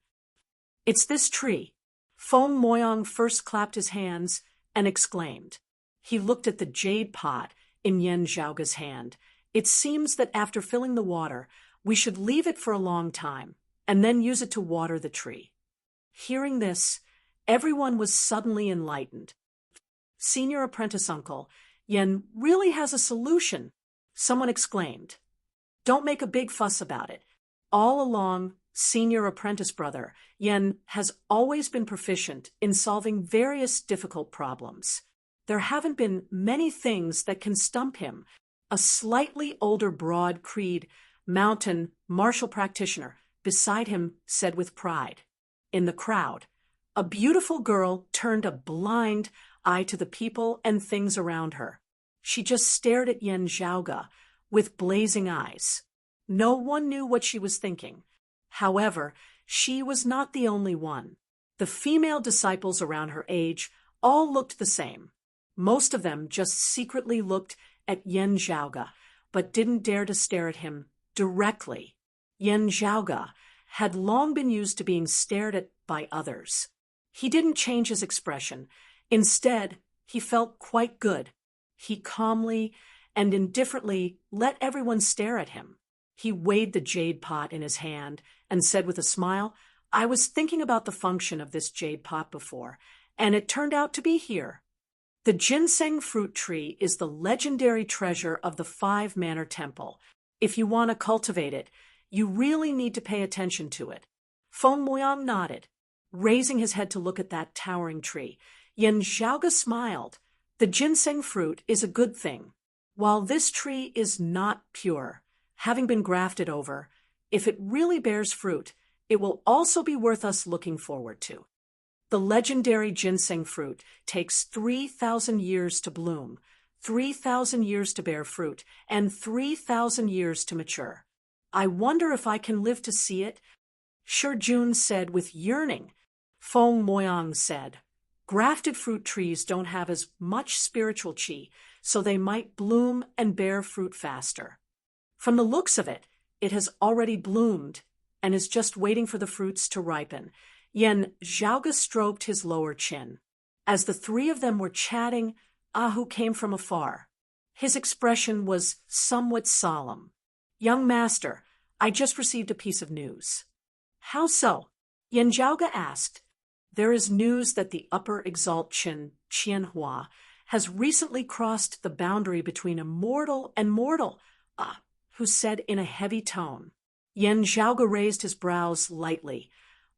It's this tree. Feng Moyang first clapped his hands and exclaimed. He looked at the jade pot in Yen Zhaoge's hand. It seems that after filling the water, we should leave it for a long time, and then use it to water the tree. Hearing this, everyone was suddenly enlightened. Senior Apprentice Uncle Yen really has a solution, someone exclaimed. Don't make a big fuss about it. All along, Senior Apprentice Brother Yen has always been proficient in solving various difficult problems. There haven't been many things that can stump him. A slightly older broad creed mountain martial practitioner beside him said with pride. In the crowd, a beautiful girl turned a blind eye to the people and things around her. She just stared at Yen Zhaoge with blazing eyes. No one knew what she was thinking. However, she was not the only one. The female disciples around her age all looked the same. Most of them just secretly looked at Yen Zhaoge, but didn't dare to stare at him directly. Yen Zhaoge had long been used to being stared at by others. He didn't change his expression. Instead, he felt quite good. He calmly and indifferently let everyone stare at him. He weighed the jade pot in his hand and said with a smile, I was thinking about the function of this jade pot before, and it turned out to be here. The ginseng fruit tree is the legendary treasure of the Five Manor Temple. If you want to cultivate it, you really need to pay attention to it. Feng Moyang nodded, raising his head to look at that towering tree. Yen Zhaoge smiled. The ginseng fruit is a good thing. While this tree is not pure, having been grafted over, if it really bears fruit, it will also be worth us looking forward to. The legendary ginseng fruit takes 3,000 years to bloom, 3,000 years to bear fruit, and 3,000 years to mature. I wonder if I can live to see it. Shi Jun said with yearning. Feng Moyang said, grafted fruit trees don't have as much spiritual qi, so they might bloom and bear fruit faster. From the looks of it, it has already bloomed and is just waiting for the fruits to ripen. Yan Zhaoge stroked his lower chin. As the three of them were chatting, Ahu came from afar. His expression was somewhat solemn. Young master, I just received a piece of news. How so? Yan Zhaoge asked. There is news that the upper exalt Qin Qianhua has recently crossed the boundary between immortal and mortal, Hu said in a heavy tone. Yan Zhaoge raised his brows lightly.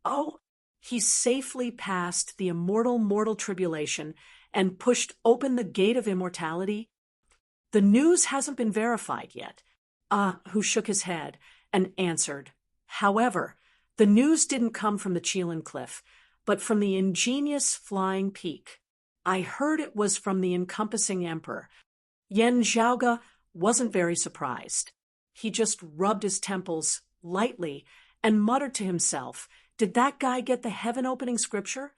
Oh, he safely passed the immortal mortal tribulation and pushed open the gate of immortality? The news hasn't been verified yet. Hu shook his head and answered. However, the news didn't come from the Qilin Cliff, but from the ingenious flying peak. I heard it was from the encompassing emperor. Yan Zhaoge wasn't very surprised. He just rubbed his temples lightly and muttered to himself, did that guy get the heaven-opening scripture?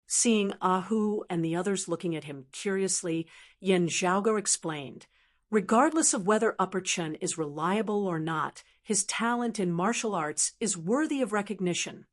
Seeing Ahu and the others looking at him curiously, Yan Zhaoge explained, regardless of whether Upper Chen is reliable or not, his talent in martial arts is worthy of recognition.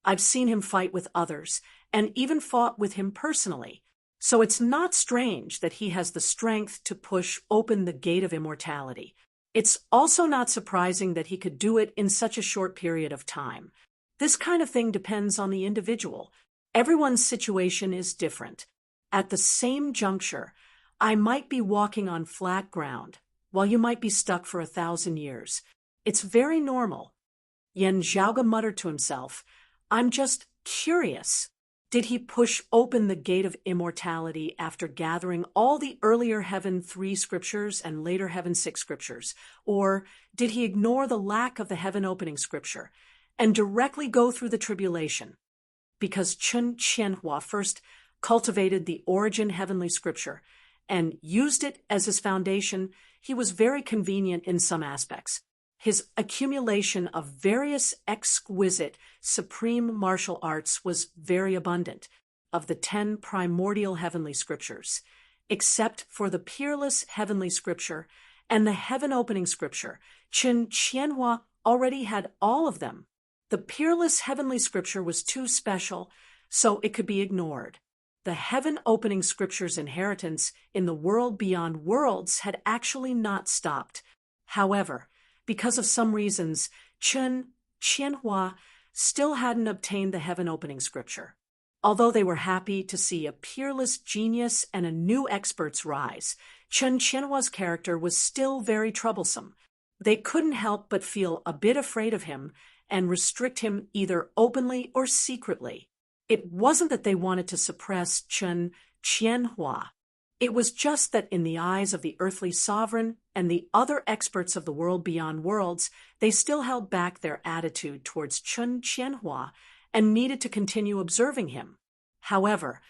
I've seen him fight with others, and even fought with him personally, so it's not strange that he has the strength to push open the gate of immortality. It's also not surprising that he could do it in such a short period of time. This kind of thing depends on the individual. Everyone's situation is different. At the same juncture, I might be walking on flat ground, while you might be stuck for 1,000 years. It's very normal. Yan Zhaoge muttered to himself, I'm just curious. Did he push open the gate of immortality after gathering all the earlier Heaven 3 scriptures and later Heaven 6 scriptures? Or did he ignore the lack of the heaven opening scripture and directly go through the tribulation? Because Chen Qianhua first cultivated the origin heavenly scripture and used it as his foundation, he was very convenient in some aspects. His accumulation of various exquisite, supreme martial arts was very abundant, of the 10 primordial heavenly scriptures, except for the peerless heavenly scripture and the heaven-opening scripture. Chen Qianhua already had all of them. The peerless heavenly scripture was too special, so it could be ignored. The heaven-opening scripture's inheritance in the world beyond worlds had actually not stopped. However, because of some reasons, Chen Qianhua still hadn't obtained the heaven-opening scripture. Although they were happy to see a peerless genius and a new expert's rise, Chen Qianhua's character was still very troublesome. They couldn't help but feel a bit afraid of him and restrict him either openly or secretly. It wasn't that they wanted to suppress Chen Qianhua. It was just that in the eyes of the earthly sovereign and the other experts of the world beyond worlds, they still held back their attitude towards Chen Qianhua and needed to continue observing him. However,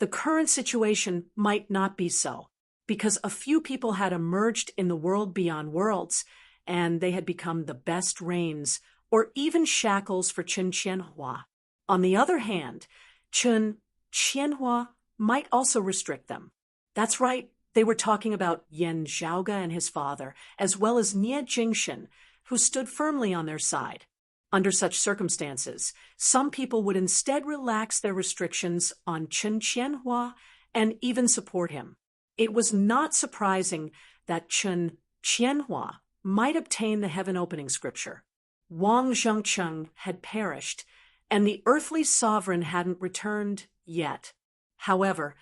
the current situation might not be so, because a few people had emerged in the world beyond worlds, and they had become the best reins or even shackles for Chen Qianhua. On the other hand, Chen Qianhua might also restrict them. That's right, they were talking about Yan Zhaoge and his father, as well as Nie Jingxin, who stood firmly on their side. Under such circumstances, some people would instead relax their restrictions on Chen Qianhua and even support him. It was not surprising that Chen Qianhua might obtain the heaven-opening scripture. Wang Zhengcheng had perished, and the earthly sovereign hadn't returned yet. However,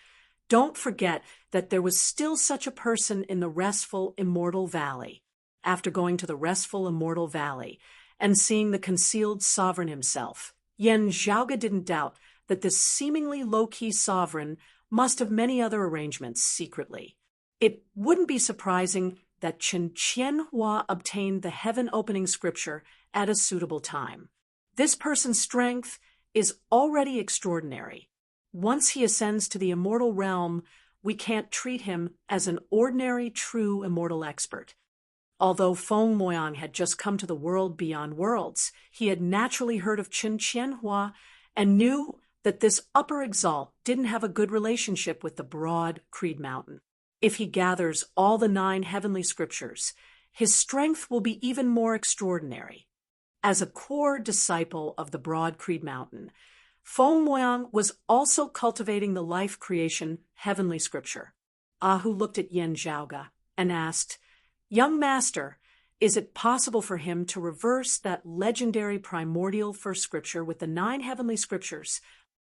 don't forget that there was still such a person in the restful Immortal Valley. After going to the restful Immortal Valley and seeing the concealed sovereign himself, Yan Zhaoge didn't doubt that this seemingly low-key sovereign must have many other arrangements secretly. It wouldn't be surprising that Chen Qianhua obtained the heaven-opening scripture at a suitable time. This person's strength is already extraordinary. Once he ascends to the immortal realm, we can't treat him as an ordinary, true immortal expert. Although Feng Moyang had just come to the world beyond worlds, he had naturally heard of Chen Qianhua and knew that this upper exalt didn't have a good relationship with the broad Creed Mountain. If he gathers all the 9 heavenly scriptures, his strength will be even more extraordinary. As a core disciple of the broad Creed Mountain, Feng Moyang was also cultivating the life creation heavenly scripture. Ahu looked at Yen Zhaoge and asked, "Young master, is it possible for him to reverse that legendary primordial first scripture with the 9 heavenly scriptures?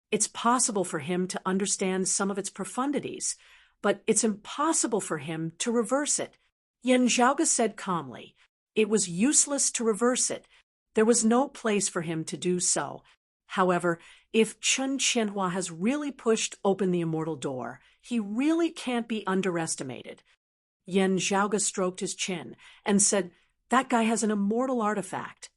It's possible for him to understand some of its profundities, but it's impossible for him to reverse it." Yen Zhaoge said calmly, "It was useless to reverse it. There was no place for him to do so. However, if Chen Qianhua has really pushed open the immortal door, he really can't be underestimated." Yen Zhaoge stroked his chin and said, "That guy has an immortal artifact."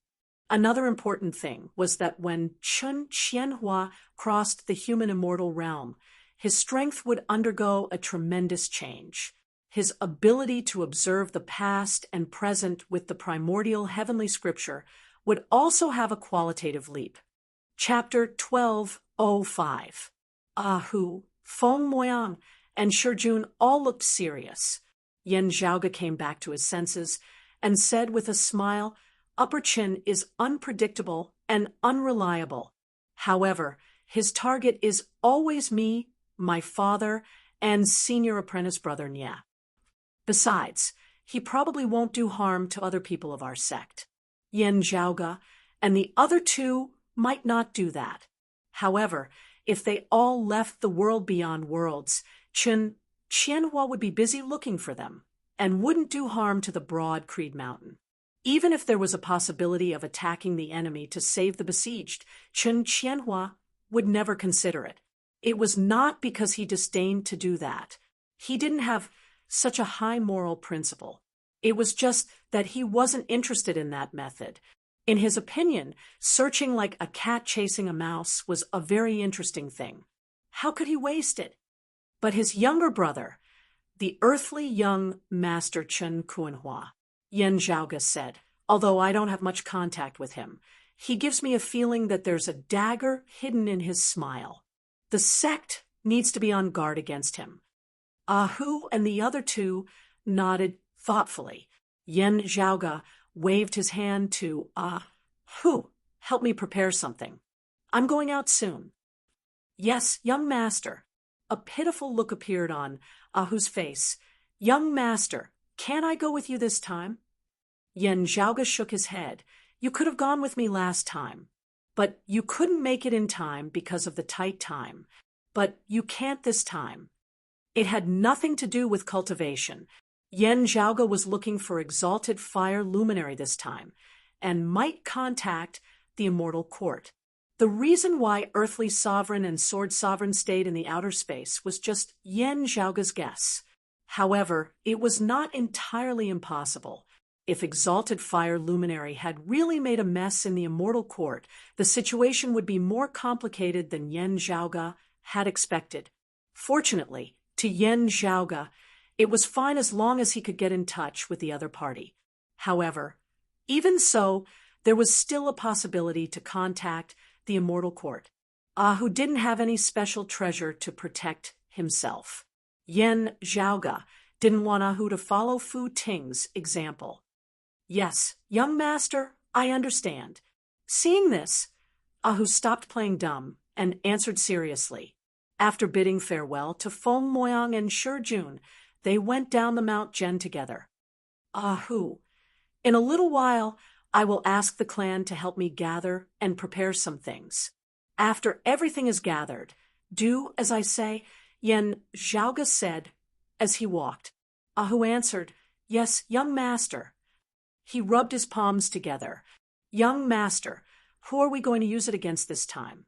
Another important thing was that when Chen Qianhua crossed the human immortal realm, his strength would undergo a tremendous change. His ability to observe the past and present with the primordial heavenly scripture would also have a qualitative leap. Chapter 12:05. Ahu, Feng Moyang, and Shijun all looked serious. Yen Zhaoge came back to his senses and said with a smile, "Upper Qin is unpredictable and unreliable. However, his target is always me, my father, and senior apprentice brother Nya. Besides, he probably won't do harm to other people of our sect. Yen Zhaoge and the other 2 might not do that. However, if they all left the world beyond worlds, Chen Qianhua would be busy looking for them and wouldn't do harm to the broad Creed Mountain. Even if there was a possibility of attacking the enemy to save the besieged, Chen Qianhua would never consider it. It was not because he disdained to do that. He didn't have such a high moral principle. It was just that he wasn't interested in that method. In his opinion, searching like a cat chasing a mouse was a very interesting thing. How could he waste it? But his younger brother, the earthly young Master Chen Kuanhua, Yen Zhaoge said, "Although I don't have much contact with him, he gives me a feeling that there's a dagger hidden in his smile. The sect needs to be on guard against him." Ahu and the other 2 nodded thoughtfully. Yen Zhaoge waved his hand to Ahu. "Help me prepare something. I'm going out soon." "Yes, young master." A pitiful look appeared on Ahu's face. "Young master, can't I go with you this time?" Yen Zhaoge shook his head. "You could have gone with me last time, but you couldn't make it in time because of the tight time. But you can't this time." It had nothing to do with cultivation. Yen Zhaoge was looking for exalted fire luminary this time, and might contact the immortal court. The reason why earthly sovereign and sword sovereign stayed in the outer space was just Yen Zhaoge's guess. However, it was not entirely impossible. If exalted fire luminary had really made a mess in the immortal court, the situation would be more complicated than Yen Zhaoge had expected. Fortunately, to Yen Zhaoge, it was fine as long as he could get in touch with the other party. However, even so, there was still a possibility to contact the immortal court. Ahu didn't have any special treasure to protect himself. Yen Zhaoge didn't want Ahu to follow Fu Ting's example. "Yes, young master, I understand." Seeing this, Ahu stopped playing dumb and answered seriously. After bidding farewell to Feng Moyang and Shijun, they went down the Mount Zhen together. "Ahu, in a little while, I will ask the clan to help me gather and prepare some things. After everything is gathered, do as I say," Yen Zhaoge said as he walked. Ahu answered, "Yes, young master." He rubbed his palms together. "Young master, who are we going to use it against this time?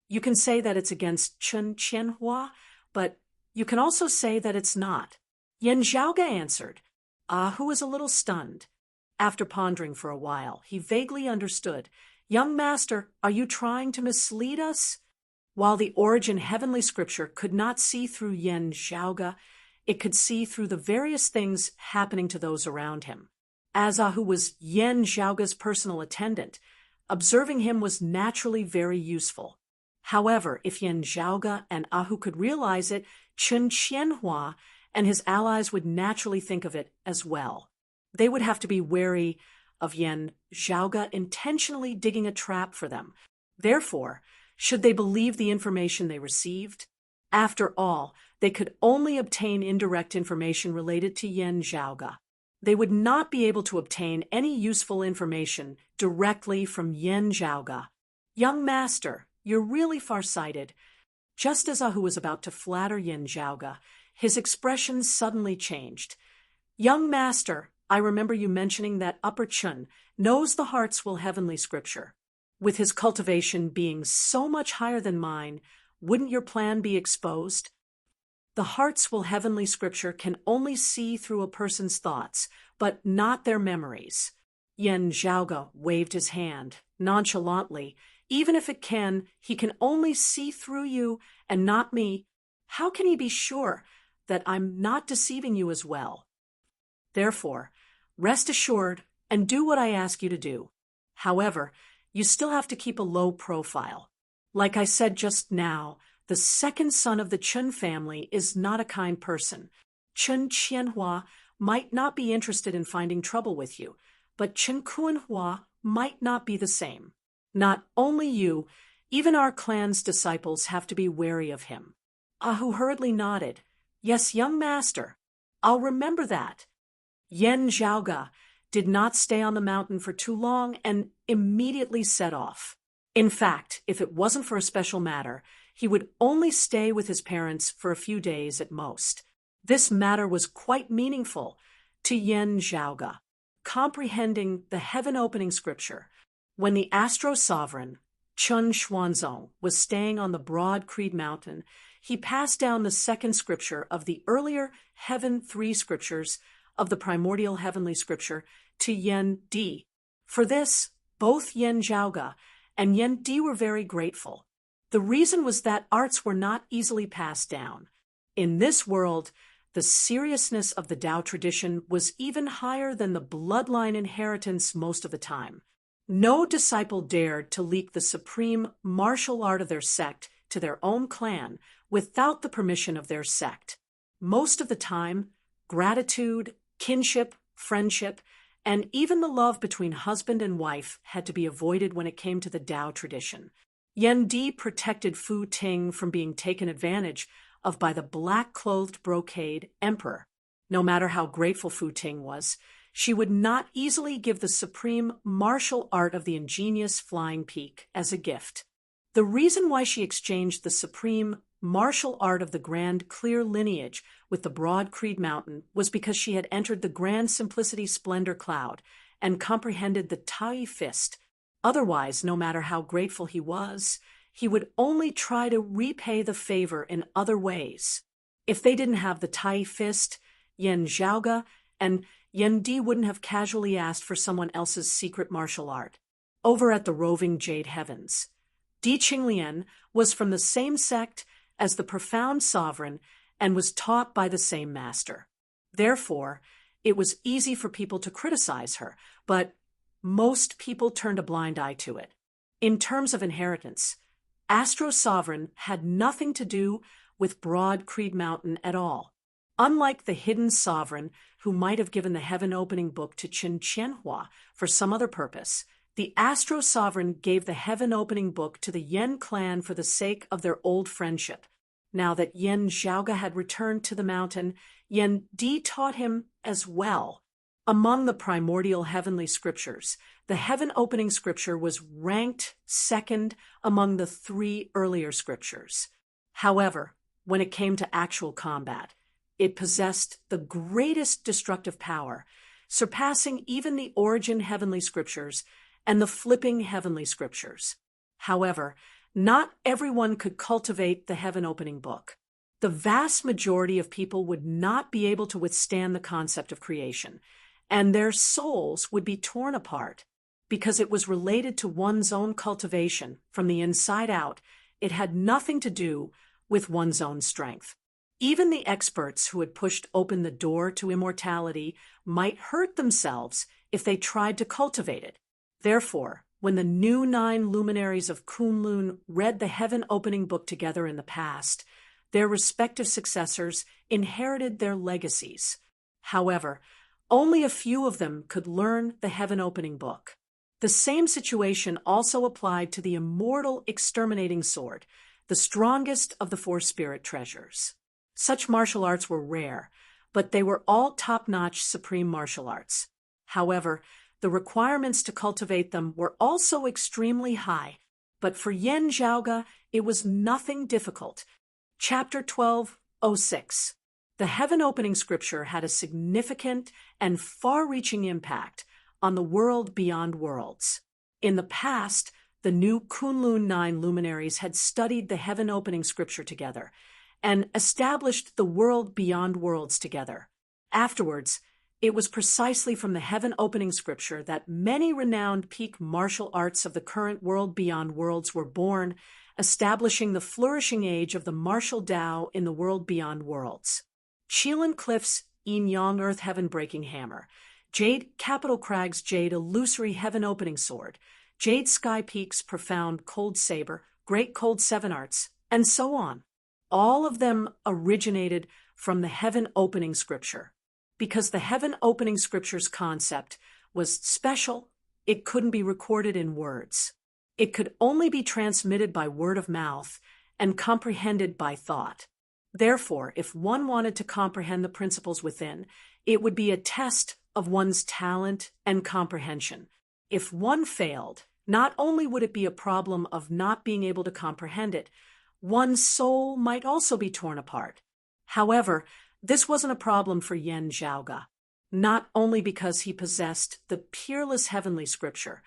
You can say that it's against Chen Qianhua, but you can also say that it's not." Yen Zhaoge answered. Ahu was a little stunned. After pondering for a while, he vaguely understood. "Young master, are you trying to mislead us?" While the origin heavenly scripture could not see through Yen Zhaoge, it could see through the various things happening to those around him. As Ahu was Yan Zhaoga's personal attendant, observing him was naturally very useful. However, if Yan Zhaoga and Ahu could realize it, Chen Qianhua and his allies would naturally think of it as well. They would have to be wary of Yan Zhaoga intentionally digging a trap for them. Therefore, should they believe the information they received? After all, they could only obtain indirect information related to Yan Zhaoga. They would not be able to obtain any useful information directly from Yan Zhaoga. Young master, you're really far-sighted. Just as Ahu was about to flatter Yan Zhaoga, his expression suddenly changed. Young master, I remember you mentioning that Upper Chun knows the heart's will heavenly scripture. With his cultivation being so much higher than mine, wouldn't your plan be exposed? The heart's will heavenly scripture can only see through a person's thoughts, but not their memories. Yan Zhaoga waved his hand, nonchalantly. Even if it can, he can only see through you and not me. How can he be sure that I'm not deceiving you as well? Therefore, rest assured and do what I ask you to do. However, you still have to keep a low profile. Like I said just now, the second son of the Chun family is not a kind person. Chen Qianhua might not be interested in finding trouble with you, but Chen Kuanhua might not be the same. Not only you, even our clan's disciples have to be wary of him. Ahu hurriedly nodded. Yes, young master. I'll remember that. Yan Zhaoga did not stay on the mountain for too long and immediately set off. In fact, if it wasn't for a special matter, he would only stay with his parents for a few days at most. This matter was quite meaningful to Yan Zhaoga. Comprehending the heaven-opening scripture, when the astro-sovereign, Chun Xuanzong, was staying on the broad Creed Mountain, he passed down the second scripture of the earlier Heaven 3 scriptures of the primordial heavenly scripture to Yan Di. For this, both Yan Zhaoga and Yan Di were very grateful. The reason was that arts were not easily passed down. In this world, the seriousness of the Tao tradition was even higher than the bloodline inheritance most of the time. No disciple dared to leak the supreme martial art of their sect to their own clan without the permission of their sect. Most of the time, gratitude, kinship, friendship, and even the love between husband and wife had to be avoided when it came to the Tao tradition. Yan Di protected Fu Ting from being taken advantage of by the black-clothed brocade emperor. No matter how grateful Fu Ting was, she would not easily give the supreme martial art of the ingenious flying peak as a gift. The reason why she exchanged the supreme martial art of the grand clear lineage with the broad Creed Mountain was because she had entered the grand simplicity splendor cloud and comprehended the Tai fist. Otherwise, no matter how grateful he was, he would only try to repay the favor in other ways. If they didn't have the Tai fist, Yan Zhaoga and Yan Di wouldn't have casually asked for someone else's secret martial art. Over at the roving Jade Heavens, Di Qinglian was from the same sect as the profound sovereign and was taught by the same master. Therefore, it was easy for people to criticize her, but most people turned a blind eye to it. In terms of inheritance, Astro Sovereign had nothing to do with broad Creed Mountain at all. Unlike the hidden sovereign who might have given the heaven-opening book to Chen Qianhua for some other purpose, the Astro Sovereign gave the heaven-opening book to the Yan clan for the sake of their old friendship. Now that Yan Zhaoga had returned to the mountain, Yan Di taught him as well. Among the primordial heavenly scriptures, the heaven-opening scripture was ranked second among the 3 earlier scriptures. However, when it came to actual combat, it possessed the greatest destructive power, surpassing even the origin heavenly scriptures and the flipping heavenly scriptures. However, not everyone could cultivate the heaven-opening book. The vast majority of people would not be able to withstand the concept of creation, and their souls would be torn apart. Because it was related to one's own cultivation from the inside out, it had nothing to do with one's own strength. Even the experts who had pushed open the door to immortality might hurt themselves if they tried to cultivate it. Therefore, when the new 9 luminaries of Kunlun read the heaven-opening book together in the past, their respective successors inherited their legacies. However, only a few of them could learn the heaven-opening book. The same situation also applied to the immortal exterminating sword, the strongest of the 4 spirit treasures. Such martial arts were rare, but they were all top-notch supreme martial arts. However, the requirements to cultivate them were also extremely high, but for Yan Zhaoge, it was nothing difficult. Chapter 12:06. The heaven-opening scripture had a significant and far-reaching impact on the world beyond worlds. In the past, the new Kunlun 9 luminaries had studied the heaven-opening scripture together and established the world beyond worlds together. Afterwards, it was precisely from the heaven-opening scripture that many renowned peak martial arts of the current world beyond worlds were born, establishing the flourishing age of the martial Tao in the world beyond worlds. Chelan Cliff's Yin-Yang Earth Heaven-Breaking Hammer, Jade Capital Crag's Jade Illusory Heaven-Opening Sword, Jade Sky Peak's Profound Cold Saber, Great Cold Seven Arts, and so on. All of them originated from the heaven-opening scripture. Because the heaven-opening scripture's concept was special, it couldn't be recorded in words. It could only be transmitted by word of mouth and comprehended by thought. Therefore, if one wanted to comprehend the principles within, it would be a test of one's talent and comprehension. If one failed, not only would it be a problem of not being able to comprehend it, one's soul might also be torn apart. However, this wasn't a problem for Yan Zhaoge, not only because he possessed the peerless heavenly scripture,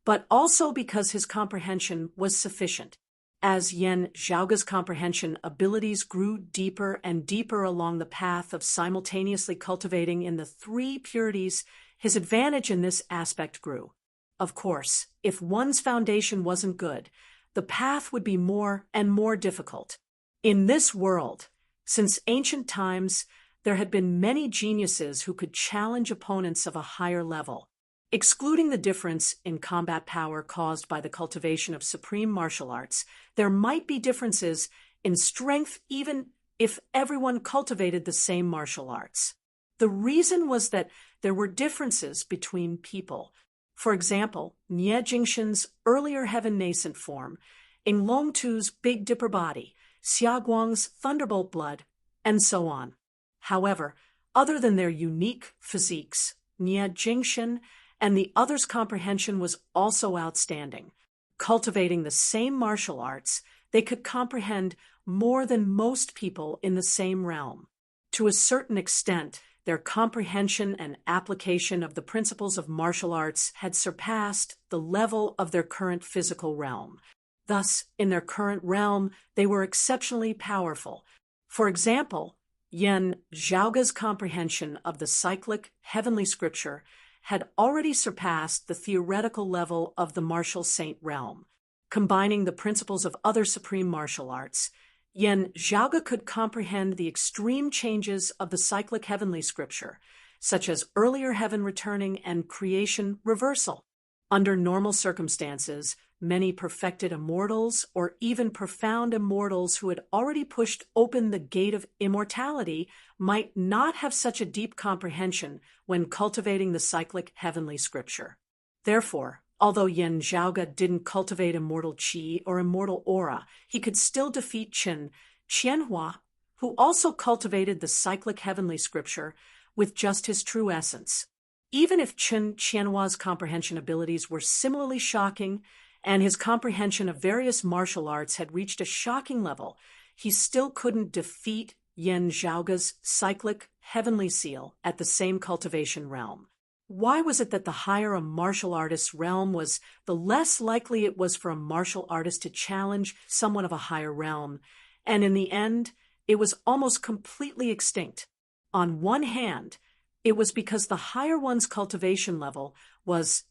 but also because his comprehension was sufficient. As Yan Zhaoge's comprehension abilities grew deeper and deeper along the path of simultaneously cultivating in the 3 purities, his advantage in this aspect grew. Of course, if one's foundation wasn't good, the path would be more and more difficult. In this world, since ancient times, there had been many geniuses who could challenge opponents of a higher level. Excluding the difference in combat power caused by the cultivation of supreme martial arts, there might be differences in strength even if everyone cultivated the same martial arts. The reason was that there were differences between people. For example, Nie Jingshan's earlier heaven nascent form, Inglong Tu's Big Dipper body, Xia Guang's thunderbolt blood, and so on. However, other than their unique physiques, Nie Jingshan and the others' comprehension was also outstanding. Cultivating the same martial arts, they could comprehend more than most people in the same realm. To a certain extent, their comprehension and application of the principles of martial arts had surpassed the level of their current physical realm. Thus, in their current realm, they were exceptionally powerful. For example, Yan Zhaoge's comprehension of the cyclic heavenly scripture had already surpassed the theoretical level of the martial saint realm. Combining the principles of other supreme martial arts, Yan Zhaoge could comprehend the extreme changes of the cyclic heavenly scripture, such as earlier heaven returning and creation reversal. Under normal circumstances, many perfected immortals or even profound immortals who had already pushed open the gate of immortality might not have such a deep comprehension when cultivating the cyclic heavenly scripture. Therefore, although Yan Zhaoge didn't cultivate immortal qi or immortal aura, he could still defeat Qin Qianhua, who also cultivated the cyclic heavenly scripture with just his true essence. Even if Qin Qianhua's comprehension abilities were similarly shocking, and his comprehension of various martial arts had reached a shocking level, he still couldn't defeat Yan Zhaoge's cyclic heavenly seal at the same cultivation realm. Why was it that the higher a martial artist's realm was, the less likely it was for a martial artist to challenge someone of a higher realm, and in the end, it was almost completely extinct? On one hand, it was because the higher one's cultivation level was.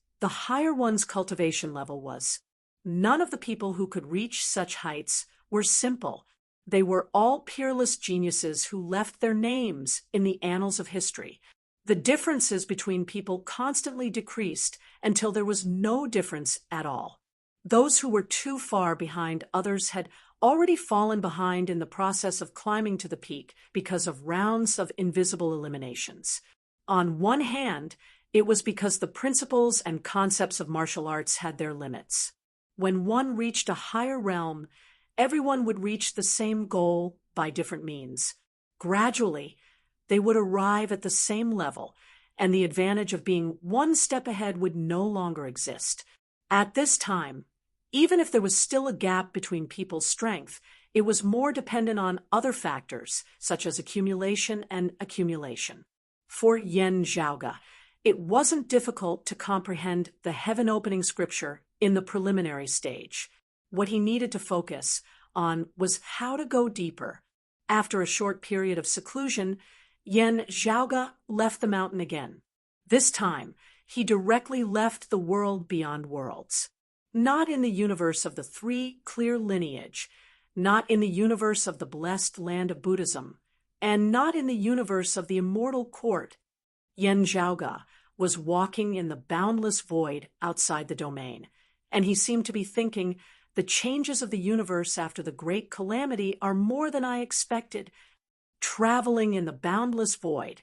None of the people who could reach such heights were simple. They were all peerless geniuses who left their names in the annals of history. The differences between people constantly decreased until there was no difference at all. Those who were too far behind others had already fallen behind in the process of climbing to the peak because of rounds of invisible eliminations. On one hand, it was because the principles and concepts of martial arts had their limits. When one reached a higher realm, everyone would reach the same goal by different means. Gradually, they would arrive at the same level, and the advantage of being one step ahead would no longer exist. At this time, even if there was still a gap between people's strength, it was more dependent on other factors, such as accumulation and accumulation. For Yan Zhaoge, it wasn't difficult to comprehend the heaven-opening scripture in the preliminary stage. What he needed to focus on was how to go deeper. After a short period of seclusion, Yan Zhaoge left the mountain again. This time, he directly left the world beyond worlds. Not in the universe of the three clear lineage, not in the universe of the blessed land of Buddhism, and not in the universe of the immortal court. Yan Zhaoge was walking in the boundless void outside the domain, and he seemed to be thinking, the changes of the universe after the great calamity are more than I expected. Traveling in the boundless void,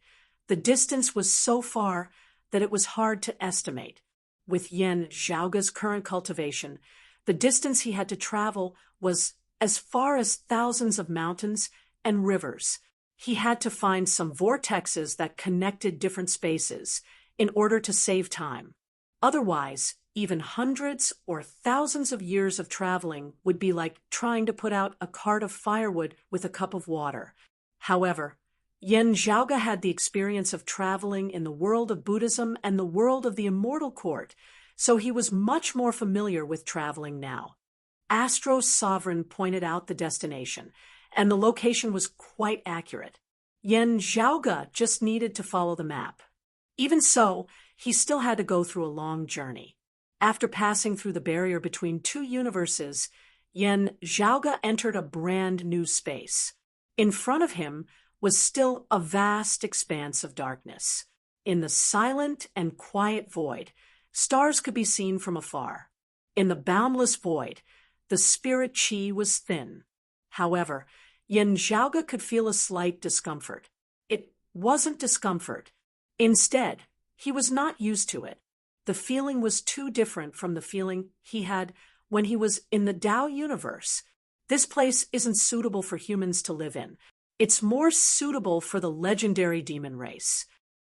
the distance was so far that it was hard to estimate. With Yan Zhaoge's current cultivation, the distance he had to travel was as far as thousands of mountains and rivers. He had to find some vortexes that connected different spaces in order to save time. Otherwise, even hundreds or thousands of years of traveling would be like trying to put out a cart of firewood with a cup of water. However, Yan Zhaoge had the experience of traveling in the world of Buddhism and the world of the immortal court, so he was much more familiar with traveling now. Astro's sovereign pointed out the destination, and the location was quite accurate. Yan Zhaoge just needed to follow the map. Even so, he still had to go through a long journey. After passing through the barrier between two universes, Yan Zhaoge entered a brand new space. In front of him was still a vast expanse of darkness. In the silent and quiet void, stars could be seen from afar. In the boundless void, the spirit chi was thin. However, Yan Zhaoge could feel a slight discomfort. It wasn't discomfort. Instead, he was not used to it. The feeling was too different from the feeling he had when he was in the Tao universe. This place isn't suitable for humans to live in. It's more suitable for the legendary demon race.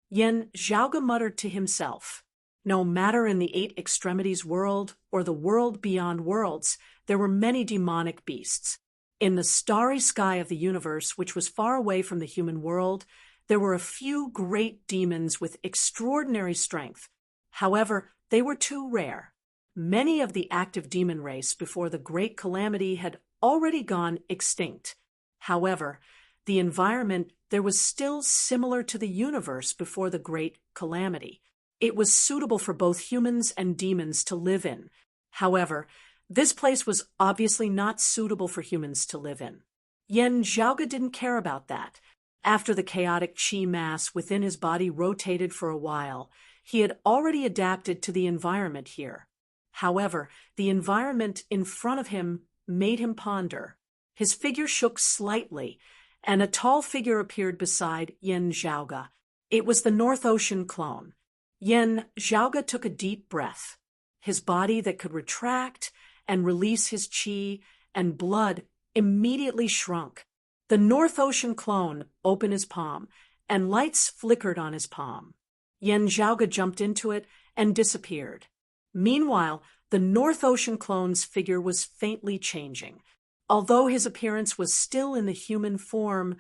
Yan Zhaoge muttered to himself. No matter in the Eight Extremities world or the world beyond worlds, there were many demonic beasts. In the starry sky of the universe, which was far away from the human world, there were a few great demons with extraordinary strength. However, they were too rare. Many of the active demon race before the great calamity had already gone extinct. However, the environment there was still similar to the universe before the great calamity. It was suitable for both humans and demons to live in. However, this place was obviously not suitable for humans to live in. Yan Zhaoge didn't care about that. After the chaotic chi mass within his body rotated for a while, he had already adapted to the environment here. However, the environment in front of him made him ponder. His figure shook slightly, and a tall figure appeared beside Yan Zhaoge. It was the North Ocean clone. Yan Zhaoge took a deep breath. His body that could retract and release his chi and blood immediately shrunk. The North Ocean clone opened his palm, and lights flickered on his palm. Yan Zhaoge jumped into it and disappeared. Meanwhile, the North Ocean clone's figure was faintly changing. Although his appearance was still in the human form,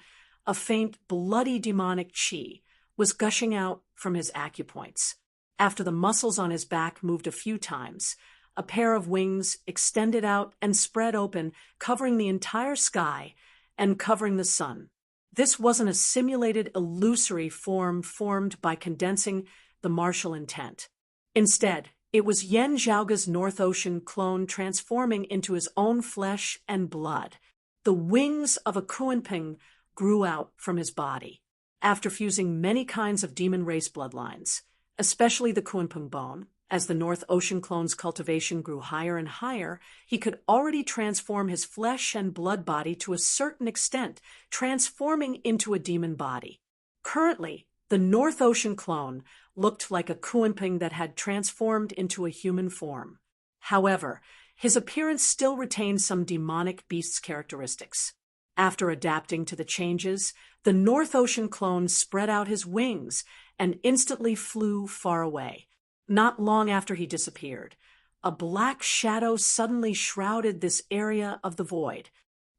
a faint, bloody demonic chi was gushing out from his acupoints. After the muscles on his back moved a few times, a pair of wings extended out and spread open, covering the entire sky and covering the sun. This wasn't a simulated, illusory form formed by condensing the martial intent. Instead, it was Yan Zhaoge's North Ocean clone transforming into his own flesh and blood. The wings of a Kuanping grew out from his body. after fusing many kinds of demon race bloodlines, especially the Kunpeng bone. As the North Ocean clone's cultivation grew higher and higher, he could already transform his flesh and blood body to a certain extent, transforming into a demon body. Currently, the North Ocean clone looked like a Kunpeng that had transformed into a human form. However, his appearance still retained some demonic beast's characteristics. After adapting to the changes, the North Ocean clone spread out his wings and instantly flew far away. Not long after he disappeared, a black shadow suddenly shrouded this area of the void.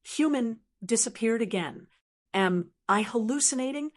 Human disappeared again. Am I hallucinating?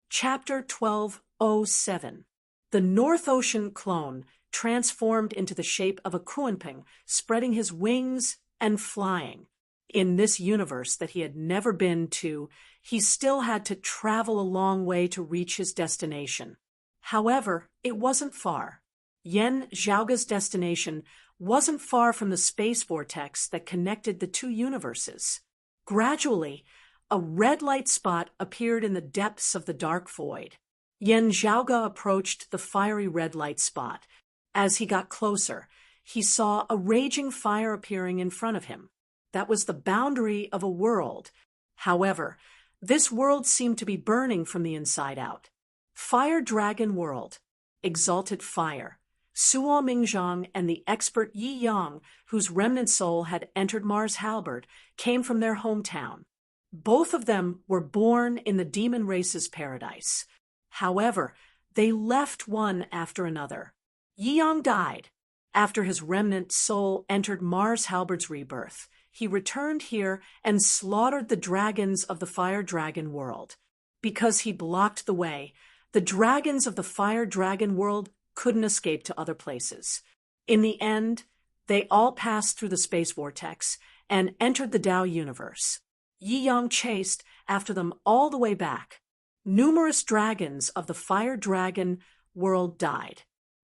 Chapter 1207. The North Ocean clone transformed into the shape of a Kunpeng, spreading his wings and flying. In this universe that he had never been to, he still had to travel a long way to reach his destination. However, it wasn't far. Yan Zhaoga's destination wasn't far from the space vortex that connected the two universes. Gradually, a red light spot appeared in the depths of the dark void. Yan Zhaoga approached the fiery red light spot. As he got closer, he saw a raging fire appearing in front of him. That was the boundary of a world. However, this world seemed to be burning from the inside out. Fire Dragon World. Exalted Fire. Suo Mingzhang and the expert Yi Yang, whose remnant soul had entered Mars Halberd, came from their hometown. Both of them were born in the demon race's paradise. However, they left one after another. Yi Yang died. After his remnant soul entered Mars Halberd's rebirth, he returned here and slaughtered the dragons of the Fire Dragon World. Because he blocked the way, the dragons of the Fire Dragon World couldn't escape to other places. In the end, they all passed through the space vortex and entered the Tao universe. Yi Yang chased after them all the way back. Numerous dragons of the Fire Dragon World died.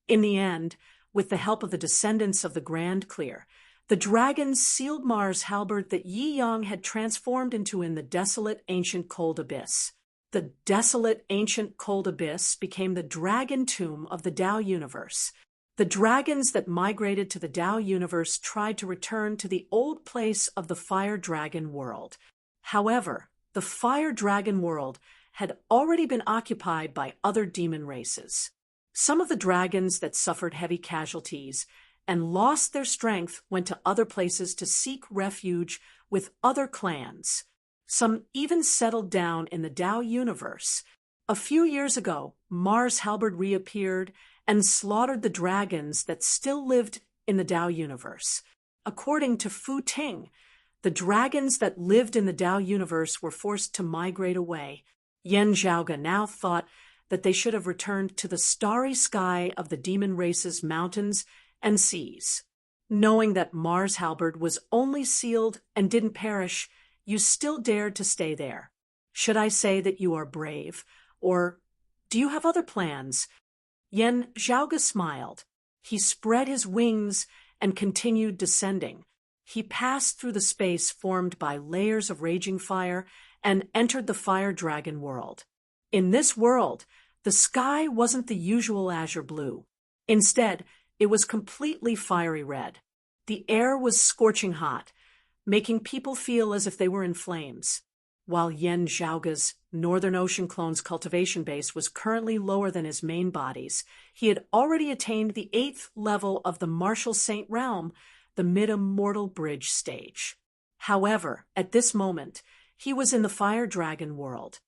In the end, with the help of the descendants of the Grand Clear, the dragons sealed Mars Halberd that Yi Yang had transformed into in the desolate ancient cold abyss. The desolate ancient cold abyss became the dragon tomb of the Tao universe. The dragons that migrated to the Tao universe tried to return to the old place of the Fire Dragon World. However, the Fire Dragon World had already been occupied by other demon races. Some of the dragons that suffered heavy casualties and lost their strength went to other places to seek refuge with other clans. Some even settled down in the Tao universe. A few years ago, Mars Halberd reappeared and slaughtered the dragons that still lived in the Tao universe. According to Fu Ting, the dragons that lived in the Tao universe were forced to migrate away. Yan Zhaoga now thought that they should have returned to the starry sky of the demon race's mountains and seas. Knowing that Mars Halberd was only sealed and didn't perish, you still dared to stay there. Should I say that you are brave, or do you have other plans? Yan Zhaoga smiled. He spread his wings and continued descending. He passed through the space formed by layers of raging fire and entered the Fire Dragon World. In this world, the sky wasn't the usual azure blue. Instead, it was completely fiery red. The air was scorching hot, making people feel as if they were in flames. While Yan Zhaoga's Northern Ocean clone's cultivation base was currently lower than his main bodies, he had already attained the 8th level of the Martial Saint realm, the mid-immortal bridge stage. However, at this moment, he was in the Fire Dragon World.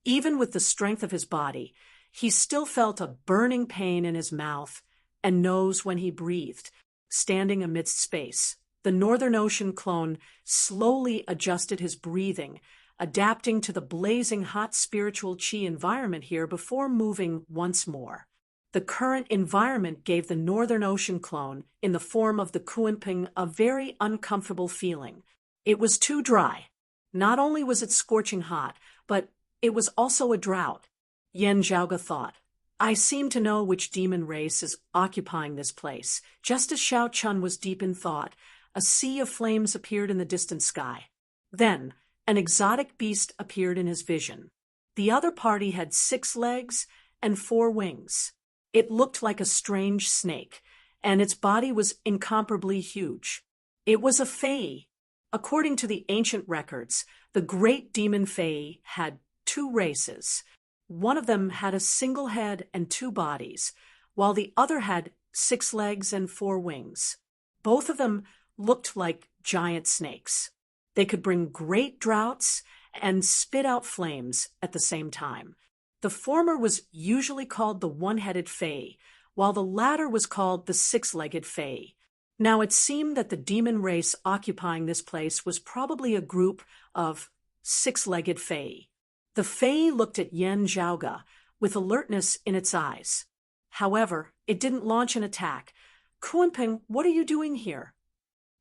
Even with the strength of his body, he still felt a burning pain in his mouth and nose when he breathed. Standing amidst space, the Northern Ocean clone slowly adjusted his breathing, adapting to the blazing hot spiritual chi environment here before moving once more. The current environment gave the Northern Ocean clone, in the form of the Kunpeng, a very uncomfortable feeling. It was too dry. Not only was it scorching hot, but it was also a drought. Yan Zhaoga thought, I seem to know which demon race is occupying this place. Just as Xiao Chun was deep in thought, a sea of flames appeared in the distant sky. Then, an exotic beast appeared in his vision. The other party had 6 legs and 4 wings. It looked like a strange snake, and its body was incomparably huge. It was a fae. According to the ancient records, the great demon fae had 2 races. One of them had a single head and 2 bodies, while the other had 6 legs and 4 wings. Both of them looked like giant snakes. They could bring great droughts and spit out flames at the same time. The former was usually called the one-headed fae, while the latter was called the 6-legged fae. Now it seemed that the demon race occupying this place was probably a group of 6-legged fae. The fae looked at Yen Zhaoge with alertness in its eyes. However, it didn't launch an attack. Kunpeng, what are you doing here?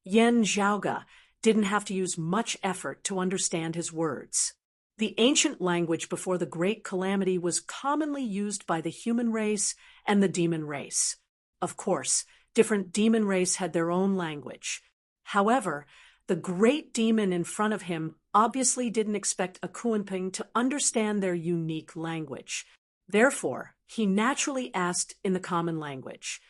Yen Zhaoge didn't have to use much effort to understand his words. The ancient language before the Great Calamity was commonly used by the human race and the demon race. Of course, different demon race had their own language. However, the great demon in front of him obviously didn't expect a Kunpeng to understand their unique language. Therefore, he naturally asked in the common language,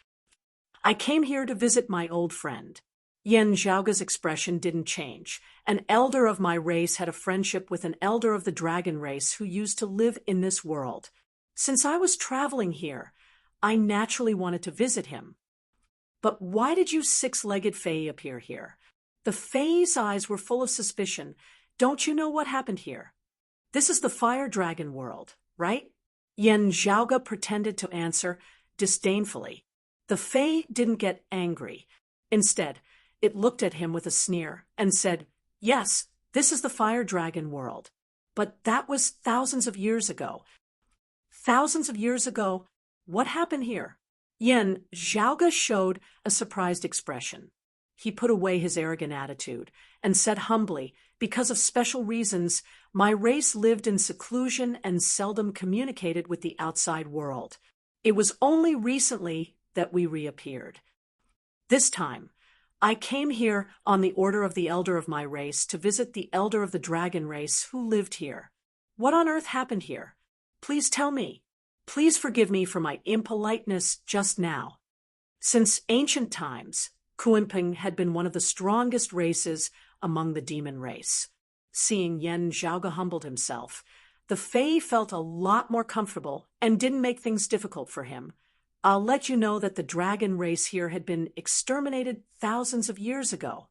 "I came here to visit my old friend." Yen Zhaoge's expression didn't change. An elder of my race had a friendship with an elder of the dragon race who used to live in this world. Since I was traveling here, I naturally wanted to visit him. But why did you 6-legged fae appear here? The fae's eyes were full of suspicion. Don't you know what happened here? This is the fire dragon world, right? Yen Zhaoge pretended to answer disdainfully. The fae didn't get angry. Instead, it looked at him with a sneer and said, "Yes, this is the fire dragon world. But that was thousands of years ago." Thousands of years ago? What happened here? Yen Zhaoge showed a surprised expression. He put away his arrogant attitude and said humbly, "Because of special reasons, my race lived in seclusion and seldom communicated with the outside world. It was only recently that we reappeared. This time, I came here on the order of the elder of my race to visit the elder of the dragon race who lived here. What on earth happened here? Please tell me. Please forgive me for my impoliteness just now." Since ancient times, Kunpeng had been one of the strongest races among the demon race. Seeing Yen Zhaoge humbled himself, the fae felt a lot more comfortable and didn't make things difficult for him. "I'll let you know that the dragon race here had been exterminated thousands of years ago.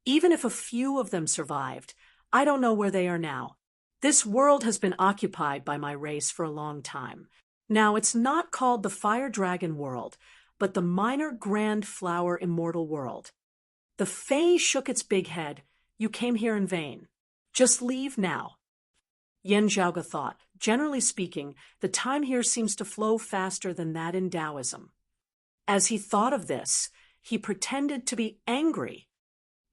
Even if a few of them survived, I don't know where they are now. This world has been occupied by my race for a long time. Now, it's not called the Fire Dragon world, but the Minor Grand Flower Immortal world." The fae shook its big head. "You came here in vain. Just leave now." Yen Zhaoge thought, generally speaking, the time here seems to flow faster than that in Taoism. As he thought of this, he pretended to be angry.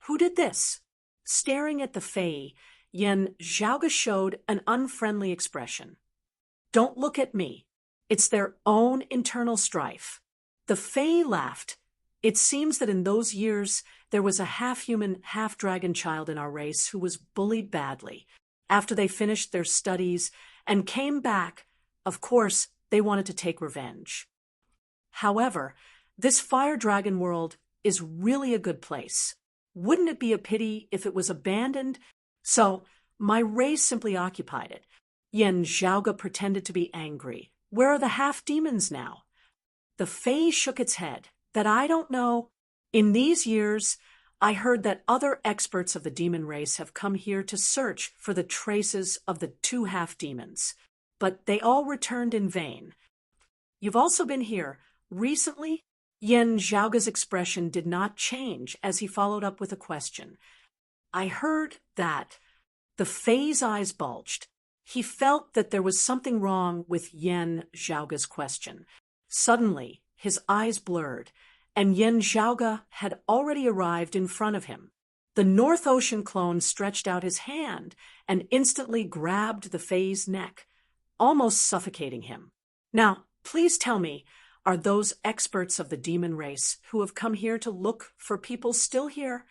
Who did this? Staring at the fae, Yen Zhaoge showed an unfriendly expression. "Don't look at me. It's their own internal strife." The fae laughed. "It seems that in those years there was a half-human, half-dragon child in our race who was bullied badly. After they finished their studies and came back, of course, they wanted to take revenge. However, this fire dragon world is really a good place. Wouldn't it be a pity if it was abandoned? So my race simply occupied it." Yen Zhaoge pretended to be angry. "Where are the half-demons now?" The fae shook its head. "That I don't know. In these years, I heard that other experts of the demon race have come here to search for the traces of the 2 half-demons, but they all returned in vain. You've also been here recently?" Yen Zhaoge's expression did not change as he followed up with a question. "I heard that." The fae's eyes bulged. He felt that there was something wrong with Yen Zhaoge's question. Suddenly, his eyes blurred, and Yen Zhaoge had already arrived in front of him. The North Ocean clone stretched out his hand and instantly grabbed the fae's neck, almost suffocating him. "Now, please tell me, are those experts of the demon race who have come here to look for people still here?"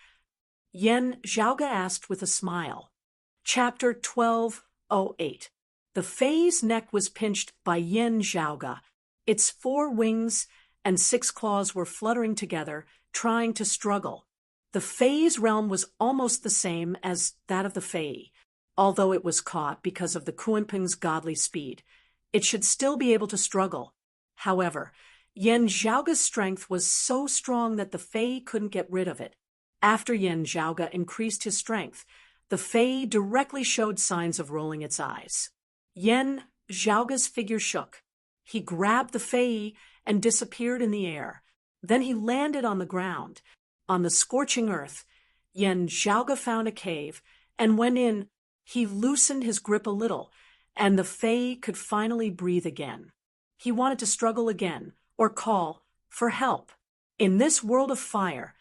Yen Zhaoge asked with a smile. Chapter 1208. The Fei's neck was pinched by Yin Zhaoge. Its 4 wings and 6 claws were fluttering together, trying to struggle. The Fei's realm was almost the same as that of the Fei. Although it was caught because of the Kunpeng's godly speed, it should still be able to struggle. However, Yin Zhaoge's strength was so strong that the Fei couldn't get rid of it. After Yin Zhaoge increased his strength, the Fei directly showed signs of rolling its eyes. Yin Zhaoge's figure shook. He grabbed the Fei and disappeared in the air. Then he landed on the ground. On the scorching earth, Yin Zhaoge found a cave and went in. He loosened his grip a little, and the Fei could finally breathe again. He wanted to struggle again, or call for help. In this world of fire,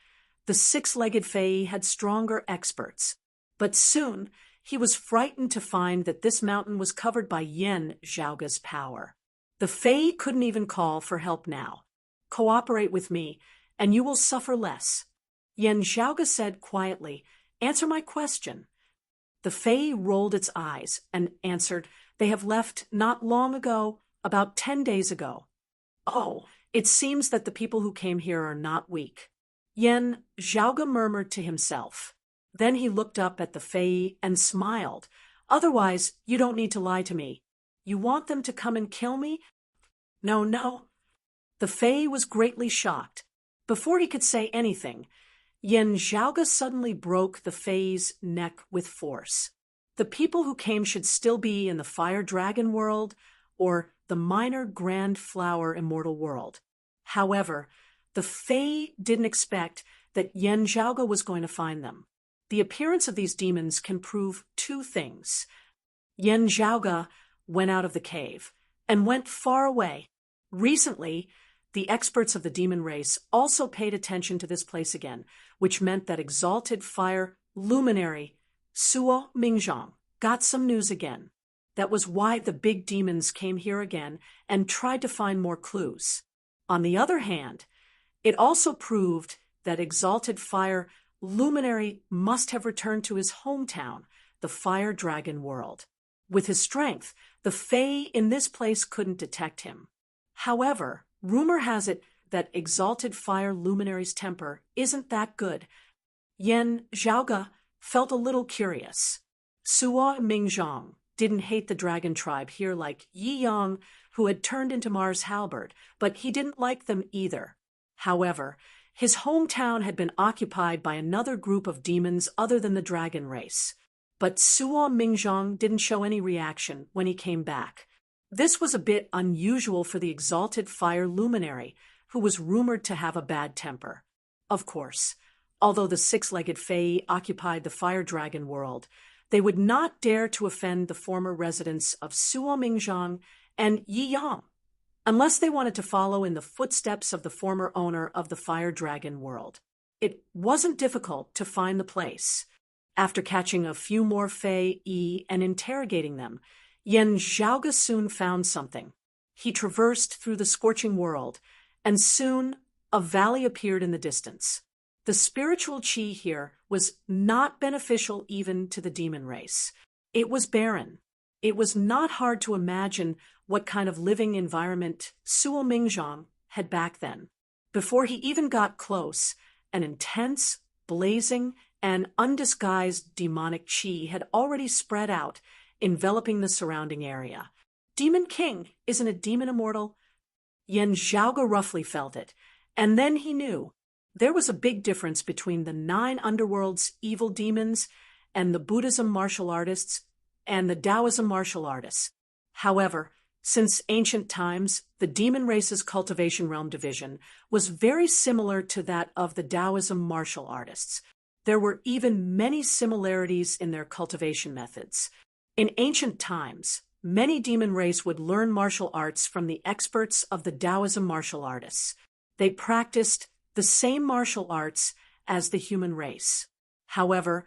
the 6-legged Fei had stronger experts. But soon, he was frightened to find that this mountain was covered by Yin Zhaoge's power. The Fei couldn't even call for help now. "Cooperate with me, and you will suffer less." Yin Zhaoge said quietly, "Answer my question." The Fei rolled its eyes and answered, "They have left not long ago, about 10 days ago." "Oh, it seems that the people who came here are not weak." Yin Zhaoge murmured to himself. Then he looked up at the Fei and smiled. "Otherwise, you don't need to lie to me. You want them to come and kill me?" "No, no." The Fei was greatly shocked. Before he could say anything, Yin Zhaoge suddenly broke the Fei's neck with force. The people who came should still be in the Fire Dragon world or the Minor Grand Flower Immortal world. However, the Fei didn't expect that Yin Zhaoge was going to find them. The appearance of these demons can prove 2 things. Yin Zhaoge went out of the cave and went far away. Recently, the experts of the demon race also paid attention to this place again, which meant that exalted fire luminary Suo Mingzhong got some news again. That was why the big demons came here again and tried to find more clues. On the other hand, it also proved that exalted fire luminary must have returned to his hometown, the Fire Dragon world. With his strength, the Fei in this place couldn't detect him. However, rumor has it that exalted fire luminary's temper isn't that good. Yin Zhaoge felt a little curious. Suo Mingzhong didn't hate the dragon tribe here like Yi Yang, who had turned into Mars Halberd, but he didn't like them either. However, his hometown had been occupied by another group of demons other than the dragon race. But Suo Mingzhong didn't show any reaction when he came back. This was a bit unusual for the exalted fire luminary, who was rumored to have a bad temper. Of course, although the 6-legged Fei occupied the Fire Dragon world, they would not dare to offend the former residents of Suo Mingzhong and Yi Yang, unless they wanted to follow in the footsteps of the former owner of the Fire Dragon world. It wasn't difficult to find the place. After catching a few more Fei and interrogating them, Yin Zhaoge soon found something. He traversed through the scorching world, and soon a valley appeared in the distance. The spiritual qi here was not beneficial even to the demon race. It was barren. It was not hard to imagine what kind of living environment Suo Mingzhong had back then. Before he even got close, an intense, blazing, and undisguised demonic qi had already spread out, enveloping the surrounding area. Demon King, isn't a demon immortal? Yin Zhaoge roughly felt it, and then he knew. There was a big difference between the 9 underworld's evil demons and the Buddhism martial artists and the Taoism martial artists. However, since ancient times, the demon race's cultivation realm division was very similar to that of the Taoism martial artists. There were even many similarities in their cultivation methods. In ancient times, many demon race would learn martial arts from the experts of the Taoism martial artists. They practiced the same martial arts as the human race. However,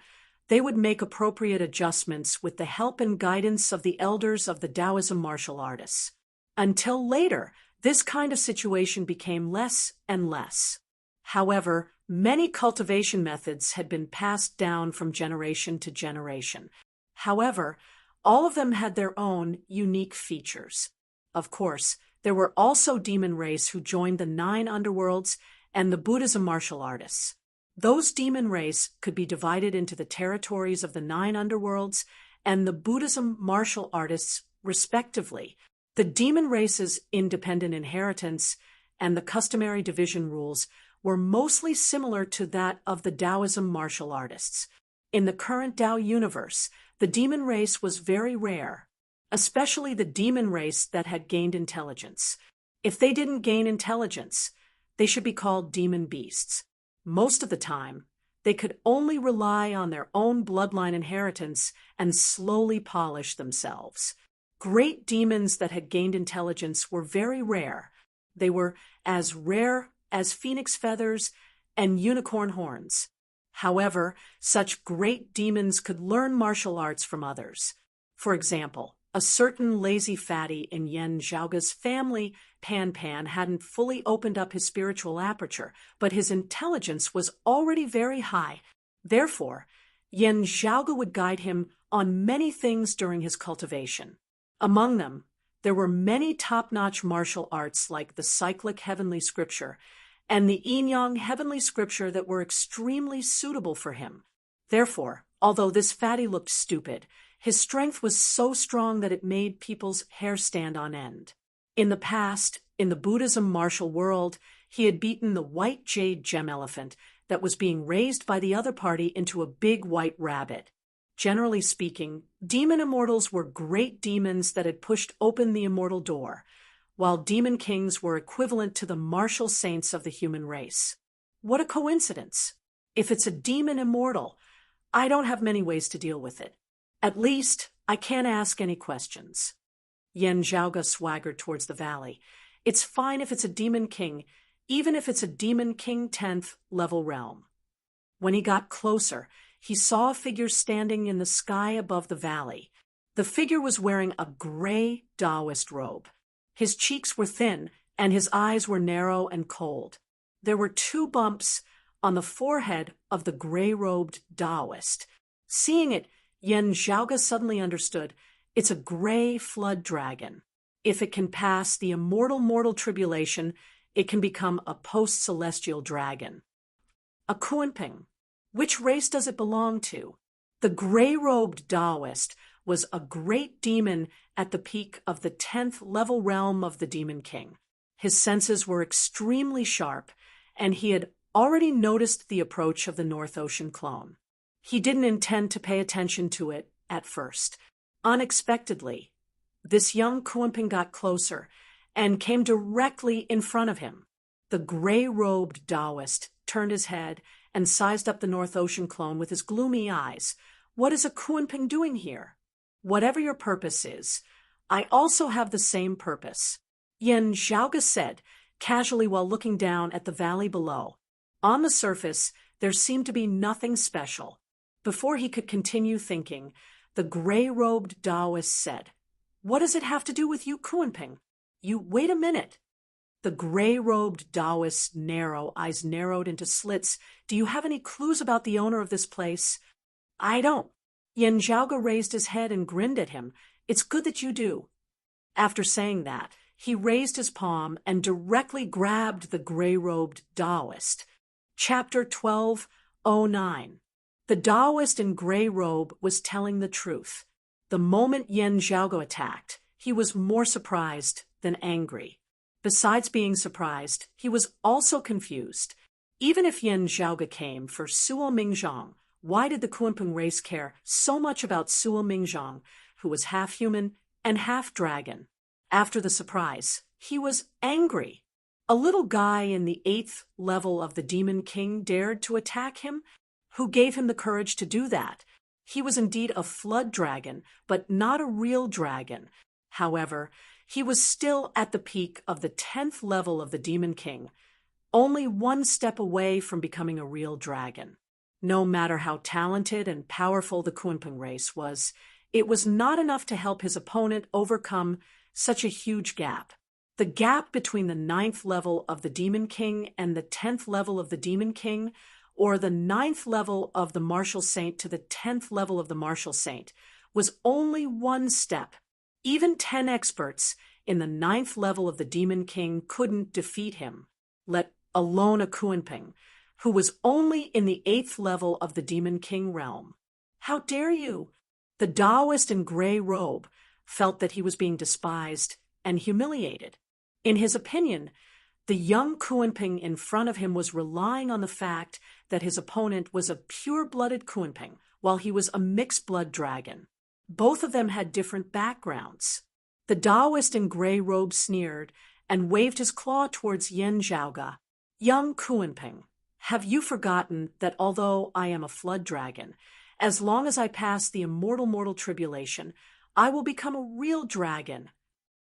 they would make appropriate adjustments with the help and guidance of the elders of the Taoism martial artists. Until later, this kind of situation became less and less. However, many cultivation methods had been passed down from generation to generation. However, All of them had their own unique features. Of course, there were also demon race who joined the 9 underworlds and the Buddhism martial artists. Those demon race could be divided into the territories of the 9 underworlds and the Buddhism martial artists, respectively. The demon race's independent inheritance and the customary division rules were mostly similar to that of the Taoism martial artists. In the current Tao universe, the demon race was very rare, especially the demon race that had gained intelligence. If they didn't gain intelligence, they should be called demon beasts. Most of the time, they could only rely on their own bloodline inheritance and slowly polish themselves. Great demons that had gained intelligence were very rare. They were as rare as phoenix feathers and unicorn horns. However, such great demons could learn martial arts from others. For example, a certain lazy fatty in Yen Zhaoga's family, Pan Pan, hadn't fully opened up his spiritual aperture, but his intelligence was already very high. Therefore, Yen Zhaoga would guide him on many things during his cultivation. Among them, there were many top-notch martial arts like the cyclic heavenly scripture and the yin-yang heavenly scripture that were extremely suitable for him. Therefore, although this fatty looked stupid, his strength was so strong that it made people's hair stand on end. In the past, in the Buddhism martial world, he had beaten the white jade gem elephant that was being raised by the other party into a big white rabbit. Generally speaking, demon immortals were great demons that had pushed open the immortal door, while demon kings were equivalent to the martial saints of the human race. What a coincidence! If it's a demon immortal, I don't have many ways to deal with it. At least, I can't ask any questions. Yen Zhaoga swaggered towards the valley. It's fine if it's a demon king, even if it's a demon king 10th level realm. When he got closer, he saw a figure standing in the sky above the valley. The figure was wearing a gray Taoist robe. His cheeks were thin, and his eyes were narrow and cold. There were 2 bumps on the forehead of the gray-robed Taoist. Seeing it, Yen Zhaoga suddenly understood. It's a gray flood dragon. If it can pass the immortal mortal tribulation, it can become a post-celestial dragon. A Kuanping. Which race does it belong to? The gray-robed Taoist was a great demon at the peak of the 10th level realm of the Demon King. His senses were extremely sharp, and he had already noticed the approach of the North Ocean clone. He didn't intend to pay attention to it at first. Unexpectedly, this young Kuanping got closer and came directly in front of him. The gray-robed Taoist turned his head and sized up the North Ocean clone with his gloomy eyes. What is a Kuanping doing here? Whatever your purpose is, I also have the same purpose, Yen Zhaoga said, casually while looking down at the valley below. On the surface, there seemed to be nothing special. Before he could continue thinking, the gray-robed Taoist said, "What does it have to do with you, Kuanping? You wait a minute." The gray-robed Taoist's narrow eyes narrowed into slits. "Do you have any clues about the owner of this place?" "I don't." Yen Zhaoga raised his head and grinned at him. "It's good that you do." After saying that, he raised his palm and directly grabbed the gray-robed Taoist. Chapter 12:09. The Taoist in gray robe was telling the truth. The moment Yen Zhaoga attacked, he was more surprised than angry. Besides being surprised, he was also confused. Even if Yen Zhaoga came for Suo Mingzhang, why did the Kuanping race care so much about Suo Mingzhang, who was half human and half dragon? After the surprise, he was angry. A little guy in the 8th level of the Demon King dared to attack him? Who gave him the courage to do that? He was indeed a flood dragon, but not a real dragon. However, he was still at the peak of the 10th level of the Demon King, only one step away from becoming a real dragon. No matter how talented and powerful the Kuanping race was, it was not enough to help his opponent overcome such a huge gap. The gap between the 9th level of the Demon King and the 10th level of the Demon King, or the 9th level of the Martial Saint to the 10th level of the Martial Saint, was only one step. Even 10 experts in the 9th level of the Demon King couldn't defeat him, let alone a Kunping, who was only in the 8th level of the Demon King realm. How dare you? The Taoist in gray robe felt that he was being despised and humiliated. In his opinion, the young Kunping in front of him was relying on the fact that his opponent was a pure-blooded Kunping, while he was a mixed-blood dragon. Both of them had different backgrounds. The Taoist in gray robe sneered and waved his claw towards Yen Zhaoge. Young Kunping, have you forgotten that although I am a flood dragon, as long as I pass the immortal mortal tribulation, I will become a real dragon?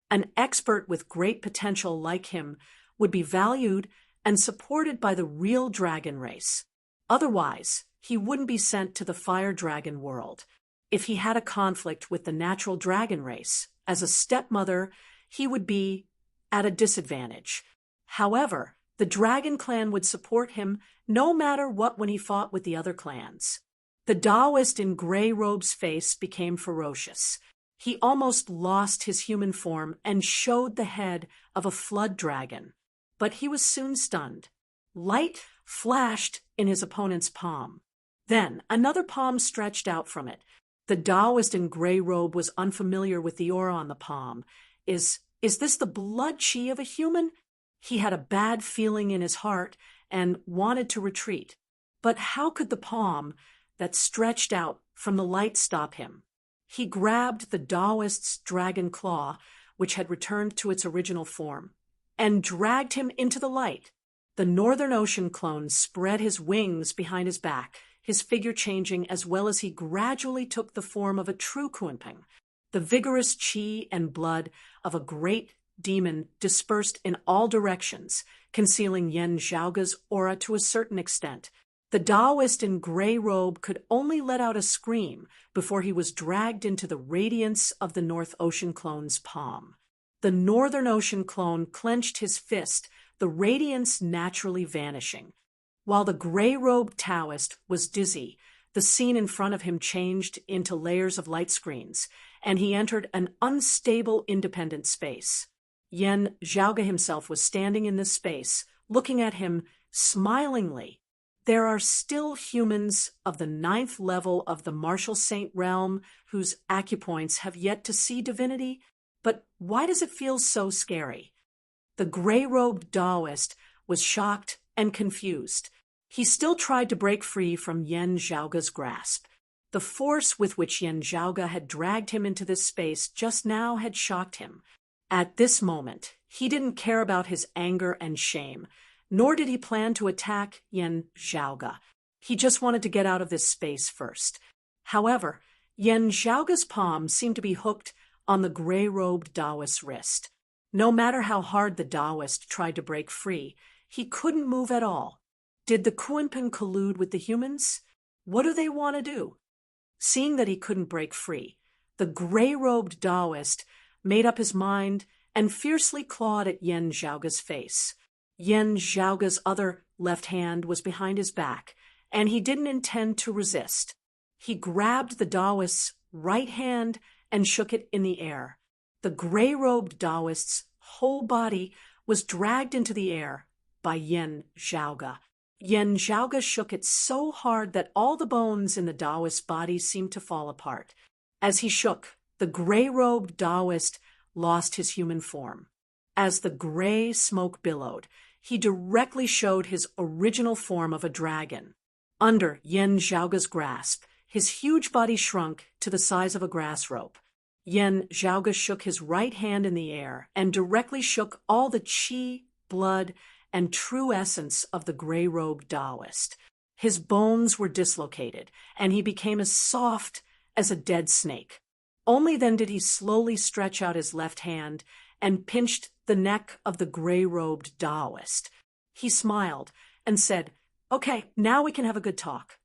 An expert with great potential like him would be valued and supported by the real dragon race. Otherwise, he wouldn't be sent to the fire dragon world. If he had a conflict with the natural dragon race, as a stepmother, he would be at a disadvantage. However, the dragon clan would support him no matter what when he fought with the other clans. The Taoist in gray robe's face became ferocious. He almost lost his human form and showed the head of a flood dragon. But he was soon stunned. Light flashed in his opponent's palm. Then another palm stretched out from it. The Taoist in gray robe was unfamiliar with the aura on the palm. Is this the blood chi of a human? He had a bad feeling in his heart and wanted to retreat. But how could the palm that stretched out from the light stop him? He grabbed the Taoist's dragon claw, which had returned to its original form, and dragged him into the light. The Northern Ocean clone spread his wings behind his back, his figure changing as well as he gradually took the form of a true Kunping. The vigorous chi and blood of a great demon dispersed in all directions, concealing Yen Zhaoge's aura to a certain extent. The Taoist in gray robe could only let out a scream before he was dragged into the radiance of the North Ocean clone's palm. The Northern Ocean clone clenched his fist, the radiance naturally vanishing. While the gray-robed Taoist was dizzy, the scene in front of him changed into layers of light screens, and he entered an unstable independent space. Yen Zhaoge himself was standing in this space, looking at him smilingly. There are still humans of the 9th level of the Martial Saint realm whose acupoints have yet to see divinity, but why does it feel so scary? The gray-robed Taoist was shocked and confused. He still tried to break free from Yen Zhaoge's grasp. The force with which Yen Zhaoge had dragged him into this space just now had shocked him. At this moment, he didn't care about his anger and shame, nor did he plan to attack Yen Zhaoge. He just wanted to get out of this space first. However, Yen Zhaoge's palm seemed to be hooked on the gray-robed Taoist's wrist. No matter how hard the Taoist tried to break free, he couldn't move at all. Did the Kunping collude with the humans? What do they want to do? Seeing that he couldn't break free, the gray-robed Taoist made up his mind and fiercely clawed at Yen Zhaoge's face. Yen Zhaoge's other left hand was behind his back, and he didn't intend to resist. He grabbed the Taoist's right hand and shook it in the air. The gray-robed Taoist's whole body was dragged into the air by Yen Zhaoge. Yen Zhaoge shook it so hard that all the bones in the Taoist's body seemed to fall apart. As he shook, the gray-robed Taoist lost his human form. As the gray smoke billowed, he directly showed his original form of a dragon. Under Yen Zhaoge's grasp, his huge body shrunk to the size of a grass rope. Yen Zhaoge shook his right hand in the air and directly shook all the qi, blood, and true essence of the gray-robed Taoist. His bones were dislocated, and he became as soft as a dead snake. Only then did he slowly stretch out his left hand and pinched the neck of the gray-robed Taoist. He smiled and said, "Okay, now we can have a good talk.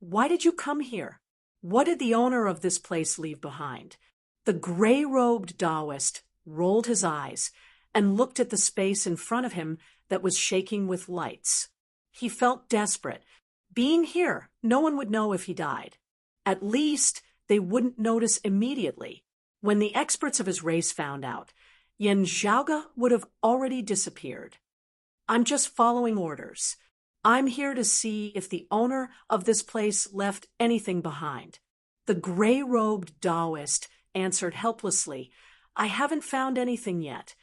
Why did you come here? What did the owner of this place leave behind?" The gray-robed Taoist rolled his eyes and looked at the space in front of him that was shaking with lights. He felt desperate. Being here, no one would know if he died. At least they wouldn't notice immediately. When the experts of his race found out, Yen Zhaoge would have already disappeared. I'm just following orders. I'm here to see if the owner of this place left anything behind. The gray-robed Taoist answered helplessly, I haven't found anything yet,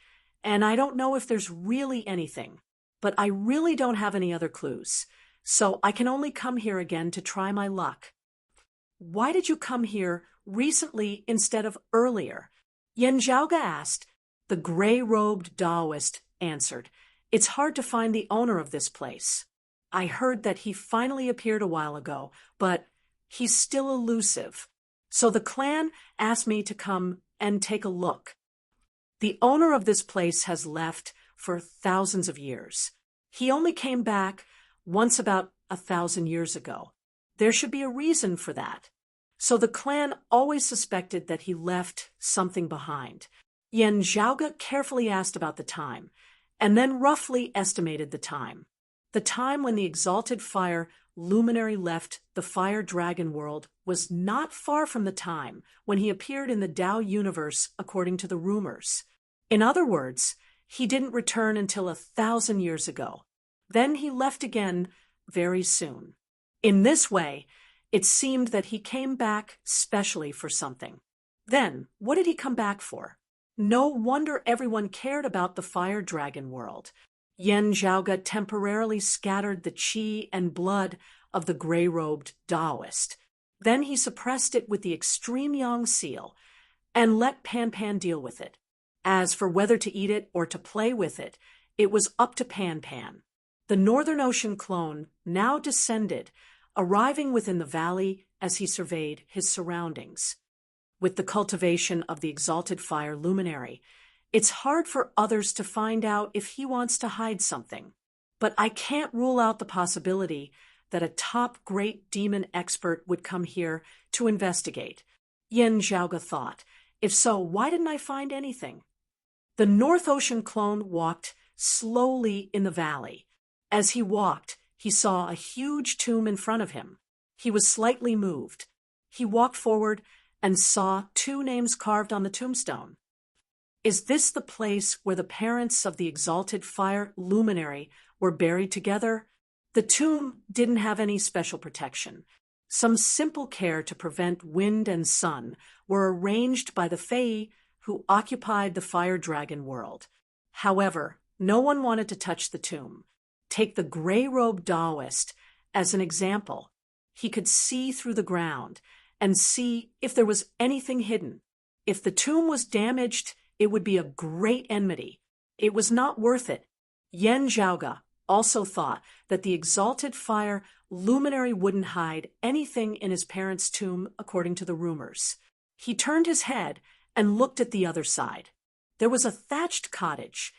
and I don't know if there's really anything, but I really don't have any other clues, so I can only come here again to try my luck. Why did you come here recently instead of earlier? Yen Zhaoge asked. The gray-robed Taoist answered, It's hard to find the owner of this place. I heard that he finally appeared a while ago, but he's still elusive. So the clan asked me to come and take a look. The owner of this place has left for thousands of years. He only came back once about 1,000 years ago. There should be a reason for that. So the clan always suspected that he left something behind. Yen Zhaoge carefully asked about the time, and then roughly estimated the time. The time when the exalted fire luminary left the fire dragon world was not far from the time when he appeared in the Tao universe according to the rumors. In other words, he didn't return until 1,000 years ago. Then he left again very soon. In this way, it seemed that he came back specially for something. Then, what did he come back for? No wonder everyone cared about the fire dragon world. Yen Zhaoge temporarily scattered the qi and blood of the gray-robed Taoist. Then he suppressed it with the extreme yang seal and let Pan Pan deal with it. As for whether to eat it or to play with it, it was up to Pan Pan. The Northern Ocean clone now descended, arriving within the valley as he surveyed his surroundings. With the cultivation of the exalted fire luminary, it's hard for others to find out if he wants to hide something. But I can't rule out the possibility that a top great demon expert would come here to investigate. Yen Zhaoge thought, if so, why didn't I find anything? The North Ocean clone walked slowly in the valley. As he walked, he saw a huge tomb in front of him. He was slightly moved. He walked forward and saw 2 names carved on the tombstone. Is this the place where the parents of the exalted fire luminary were buried together? The tomb didn't have any special protection. Some simple care to prevent wind and sun were arranged by the Fae who occupied the fire dragon world. However, no one wanted to touch the tomb. Take the gray-robed Taoist as an example. He could see through the ground and see if there was anything hidden. If the tomb was damaged, it would be a great enmity. It was not worth it. Yen Zhaoge also thought that the exalted fire luminary wouldn't hide anything in his parents' tomb according to the rumors. He turned his head and looked at the other side. There was a thatched cottage